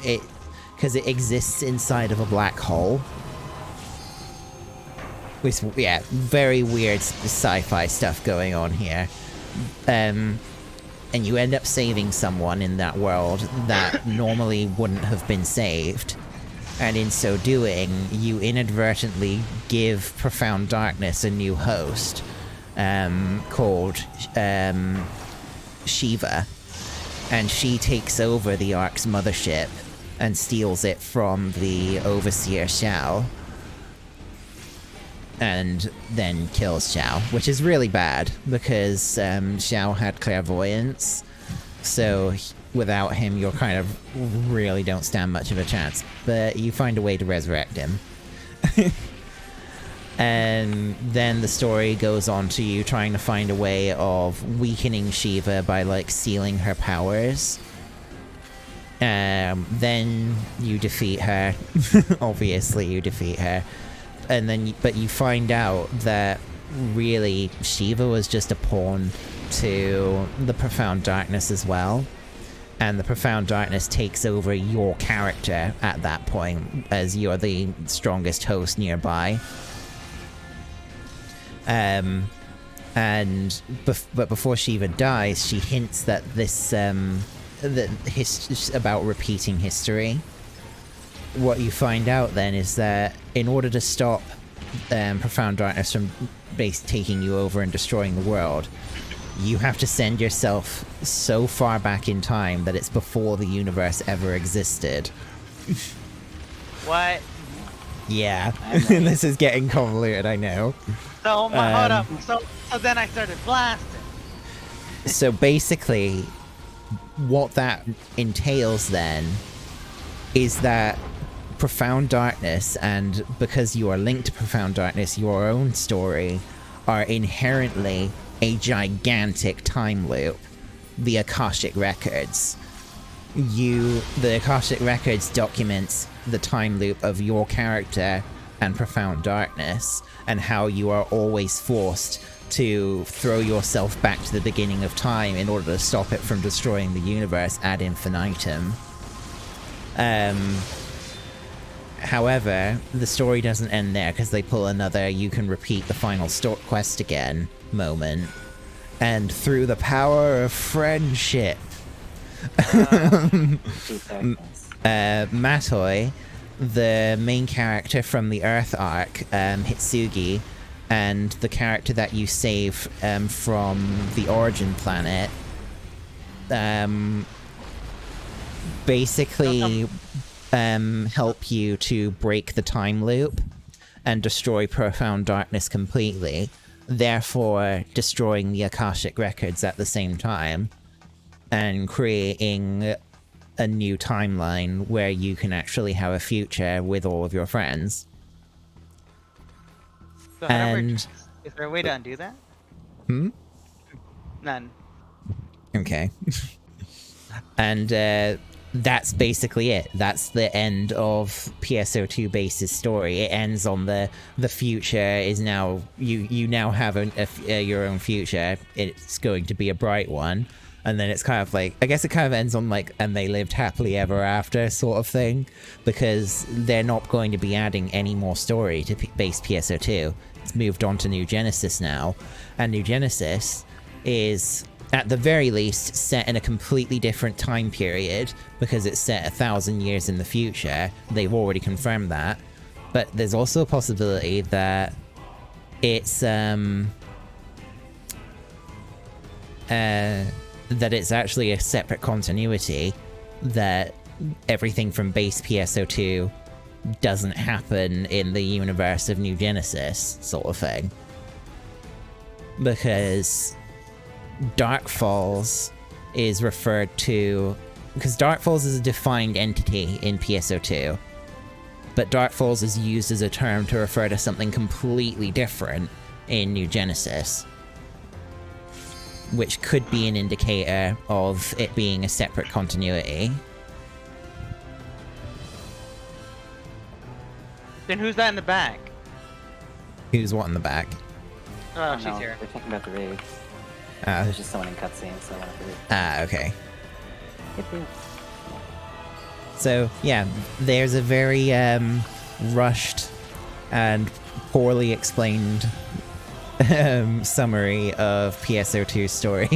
because it exists inside of a black hole. With, yeah, very weird sci-fi stuff going on here. And you end up saving someone in that world that normally wouldn't have been saved. And in so doing, you inadvertently give Profound Darkness a new host, called Shiva. And she takes over the Ark's mothership and steals it from the Overseer Shao. And then kills Shao, which is really bad, because Shao had clairvoyance, so without him, you kind of really don't stand much of a chance. But you find a way to resurrect him. And then the story goes on to you trying to find a way of weakening Shiva by, like, sealing her powers. Then you defeat her. Obviously, you defeat her. And then, but you find out that really Shiva was just a pawn to the Profound Darkness as well. And the Profound Darkness takes over your character at that point, as you're the strongest host nearby. But before Shiva dies, she hints that this about repeating history. What you find out then is that in order to stop Profound Darkness from taking you over and destroying the world, you have to send yourself so far back in time that it's before the universe ever existed. What? Yeah, this is getting convoluted, I know. So, hold up. So then I started blasting. So basically, what that entails then is that Profound Darkness, and because you are linked to Profound Darkness, your own story, are inherently a gigantic time loop. The Akashic Records. The Akashic Records documents the time loop of your character and Profound Darkness, and how you are always forced to throw yourself back to the beginning of time in order to stop it from destroying the universe ad infinitum. However, the story doesn't end there, because they pull another you can repeat the final quest again moment. And through the power of friendship, Matoi, the main character from the Earth arc, Hitsugi, and the character that you save from the Origin planet, basically help you to break the time loop and destroy Profound Darkness completely, therefore destroying the Akashic Records at the same time, and creating a new timeline where you can actually have a future with all of your friends. So And is there a way to undo that? None. okay. And that's basically it. That's the end of PSO2 Base's story. It ends on the future is now, you now have your own future. It's going to be a bright one. And then it's kind of like, I guess it kind of ends on like, and they lived happily ever after sort of thing, because they're not going to be adding any more story to base PSO2. It's moved on to New Genesis now, and New Genesis is, at the very least, set in a completely different time period, because it's set 1,000 years in the future. They've already confirmed that. But there's also a possibility that it's, that it's actually a separate continuity, that everything from base PSO2 doesn't happen in the universe of New Genesis, sort of thing. Because Dark Falls is referred to... Because Dark Falls is a defined entity in PSO2, but Dark Falls is used as a term to refer to something completely different in New Genesis, which could be an indicator of it being a separate continuity. Then who's that in the back? Who's what in the back? Oh, she's no, here. we're talking about the raid. Ah, There's just someone in cutscene, so I want to read. okay. Yippee. So, yeah, there's a very rushed and poorly explained summary of PSO2's story.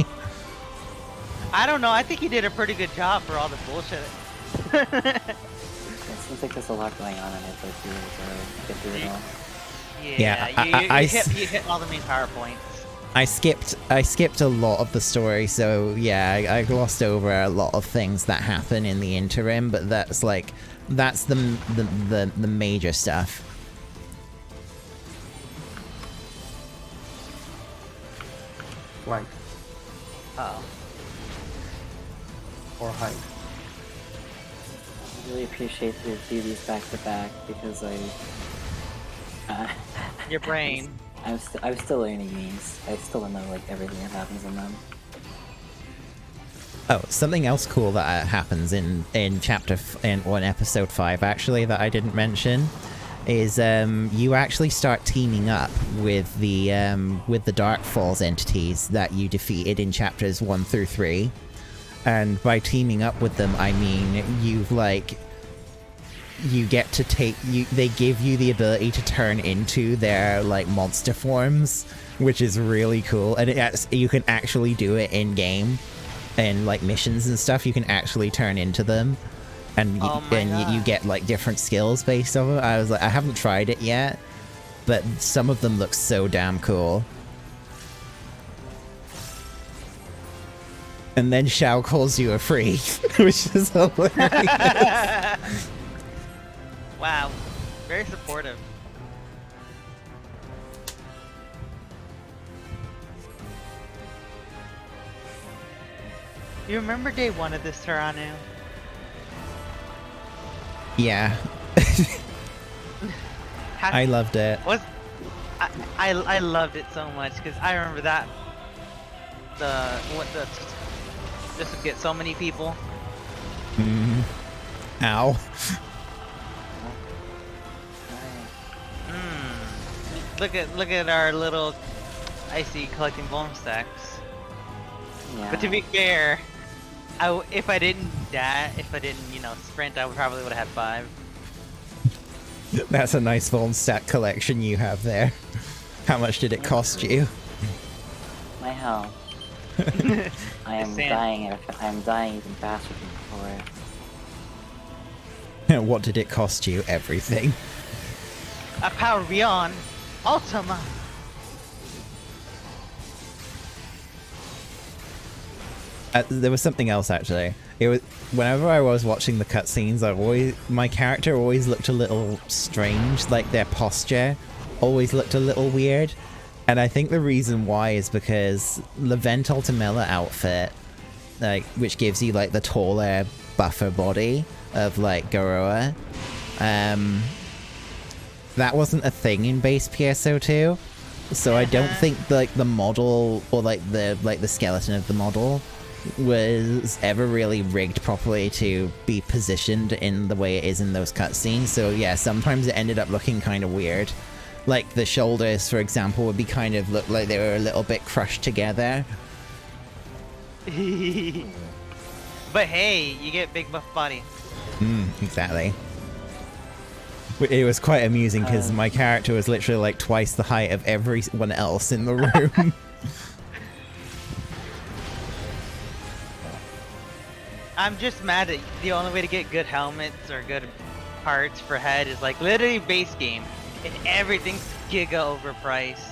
I don't know. I think he did a pretty good job for all the bullshit. It seems like there's a lot going on in it, but you get through it all. Yeah, You hit all the main power points. I skipped a lot of the story, so yeah, I glossed over a lot of things that happen in the interim, but that's like, that's the major stuff. Flank Oh. or hide. I really appreciate to do these back to back because Your brain. I'm still learning these. I still don't know like everything that happens in them. Oh, something else cool that happens in episode 5 actually that I didn't mention is you actually start teaming up with the Dark Falls entities that you defeated in chapters 1 through 3, and by teaming up with them I mean you get to they give you the ability to turn into their like monster forms, which is really cool, and you can actually do it in game, and like missions and stuff you can actually turn into them, and you get like different skills based on it. I was like, I haven't tried it yet, but some of them look so damn cool. And then Shao calls you a freak, which is hilarious. Wow. Very supportive. You remember day 1 of this, Teranu? Yeah. I loved it. I loved it so much because I remember that this would get so many people. Ow. Look at our little icy collecting bone stacks. Yeah. But to be fair, if I didn't sprint, I probably would have had 5. That's a nice bone stack collection you have there. How much did it cost you? My health. I am dying. I'm dying even faster than before. What did it cost you? Everything. A power beyond Ultima. There was something else actually. It was whenever I was watching the cutscenes, my character always looked a little strange. Like their posture always looked a little weird, and I think the reason why is because the Vent Ultimella outfit, like which gives you like the taller, buffer body of like Garoa, that wasn't a thing in base PSO2, so I don't think like the model or like the skeleton of the model was ever really rigged properly to be positioned in the way it is in those cutscenes. So yeah, sometimes it ended up looking kind of weird. Like the shoulders, for example, would be look like they were a little bit crushed together. But hey, you get big buff body. Exactly. It was quite amusing because my character was literally like twice the height of everyone else in the room. I'm just mad that the only way to get good helmets or good parts for head is like literally base game, and everything's giga overpriced.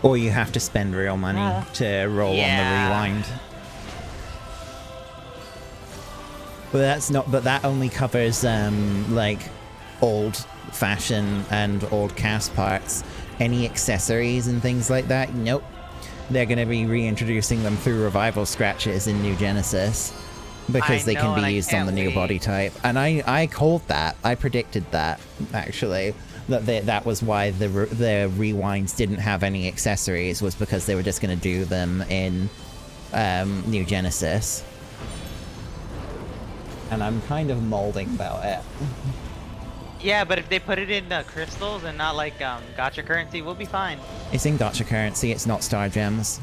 Or you have to spend real money to roll on the rewind. But that's not. But that only covers like old-fashioned and old cast parts. Any accessories and things like that, nope. They're going to be reintroducing them through revival scratches in New Genesis because they can be used on the new body type. And I called that. I predicted that actually. That was why the rewinds didn't have any accessories, was because they were just going to do them in New Genesis. And I'm kind of molding about it. Yeah, but if they put it in crystals and not like gacha currency, we'll be fine. It's in gacha currency, it's not star gems.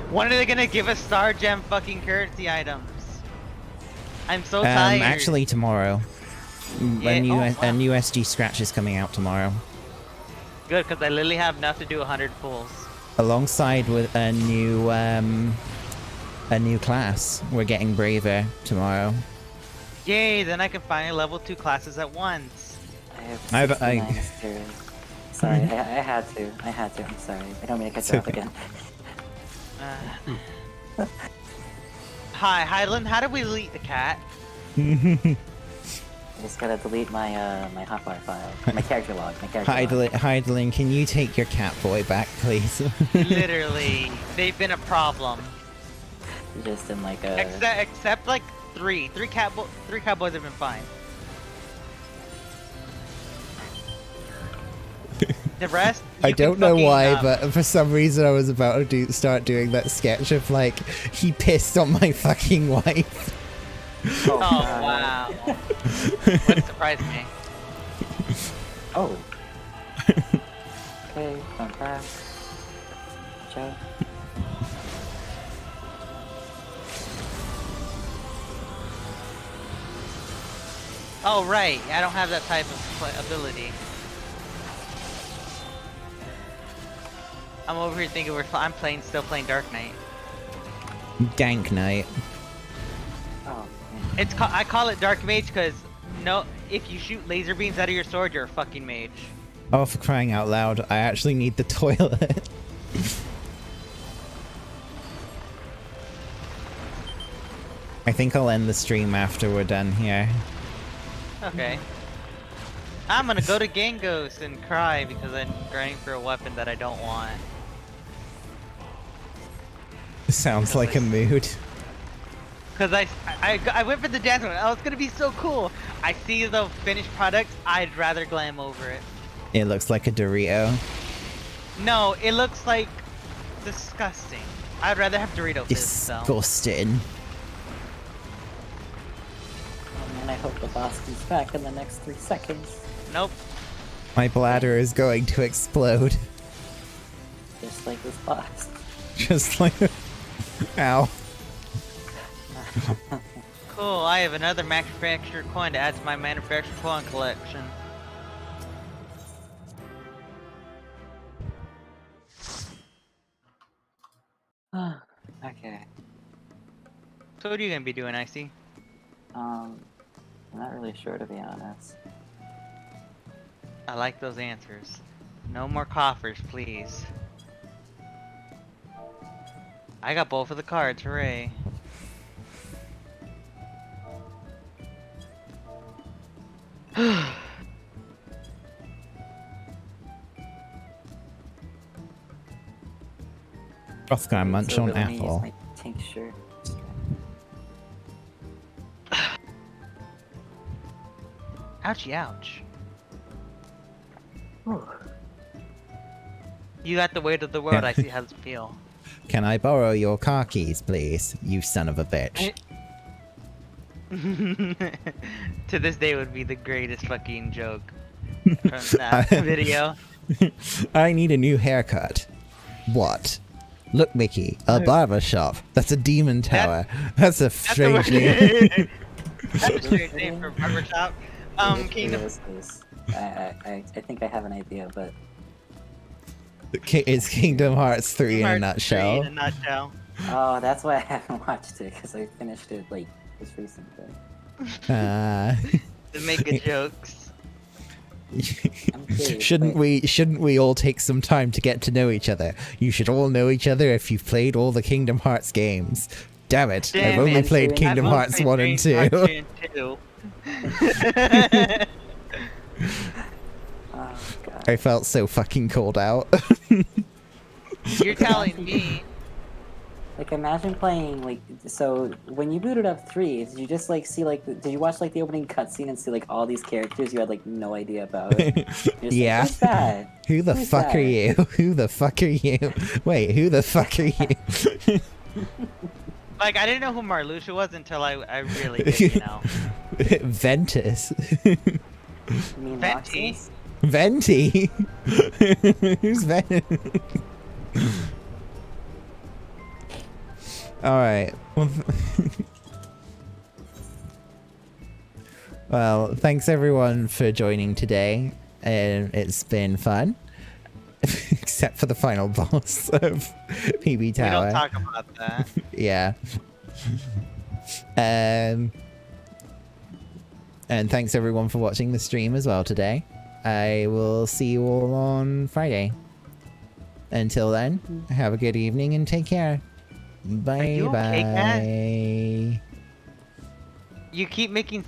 When are they gonna give us star gem fucking currency items? I'm so tired. Actually tomorrow. Yeah, A new SG scratch is coming out tomorrow. Good, because I literally have enough to do 100 pulls. Alongside with a new class. We're getting braver tomorrow. Yay, then I can finally level 2 classes at once. I have 69 spirit. Sorry, I had to. I'm sorry. I don't mean to cut you off again. Hi, Hyland, how do we delete the cat? I just gotta delete my my hotbar file. My character log. Heidelin, can you take your cat boy back, please? Literally, they've been a problem. Just in like a... Except like three cowboys have been fine. The rest, I don't know why, but for some reason I was about to start doing that sketch of like, he pissed on my fucking wife. Oh wow. What surprised me? Oh. Okay, I'm back. Joe. Oh right, I don't have that type of ability. I'm over here thinking I'm still playing Dark Knight. Dank Knight. Oh, I call it Dark Mage because if you shoot laser beams out of your sword, you're a fucking mage. Oh, for crying out loud, I actually need the toilet. I think I'll end the stream after we're done here. Okay. I'm gonna go to Gangos and cry because I'm grinding for a weapon that I don't want. Sounds like a mood. Cause I went for the dance one. Oh, it's gonna be so cool. I see the finished product. I'd rather glam over it. It looks like a Dorito. No, it looks like disgusting. I'd rather have Dorito fizz, though. Disgusting. and I hope the boss comes back in the next 3 seconds. Nope. My bladder is going to explode. Just like this boss. Just like... Ow. Cool, I have another manufactured coin to add to my manufactured coin collection. Okay. So what are you gonna be doing, Icy? I'm not really sure, to be honest. I like those answers. No more coffers, please. I got both of the cards, hooray. Both gonna munch on apple. My tincture. Ouchie, ouch. Ooh. You got the weight of the world, I see how this feel. Can I borrow your car keys, please? You son of a bitch. To this day would be the greatest fucking joke from that video. I need a new haircut. What? Look, Mickey, a barber shop. That's a demon tower. That's a strange name. That's a strange name for a barbershop. Kingdom. I think I have an idea, but It's Kingdom Hearts 3 in a Hearts nutshell. 3 in a nutshell. oh, that's why I haven't watched it because I finished it like just recently. To make good jokes. I'm kidding, Shouldn't but- we all take some time to get to know each other? You should all know each other if you've played all the Kingdom Hearts games. Damn it, Damn I've only it. played I've Kingdom only Hearts played 1 and 2. Kingdom Hearts 2. Oh god. I felt so fucking called out. You're telling me. Like imagine playing like so when you booted up 3, did you just like see like did you watch like the opening cutscene and see like all these characters you had like no idea about? You're just Yeah. Like, who's that? Who the Who's fuck are that? you? Who the fuck are you? Wait, who the fuck are you? Like, I didn't know who Marluxia was until I really did, you know. Ventus. You mean Venti. Roxas? Venti? Who's Venti? Alright. Well, thanks everyone for joining today. It's been fun. Except for the final boss of PB We Tower. don't talk about that. Yeah. And thanks everyone for watching the stream as well today. I will see you all on Friday. Until then, have a good evening and take care. Bye you bye. okay, Kat? You keep making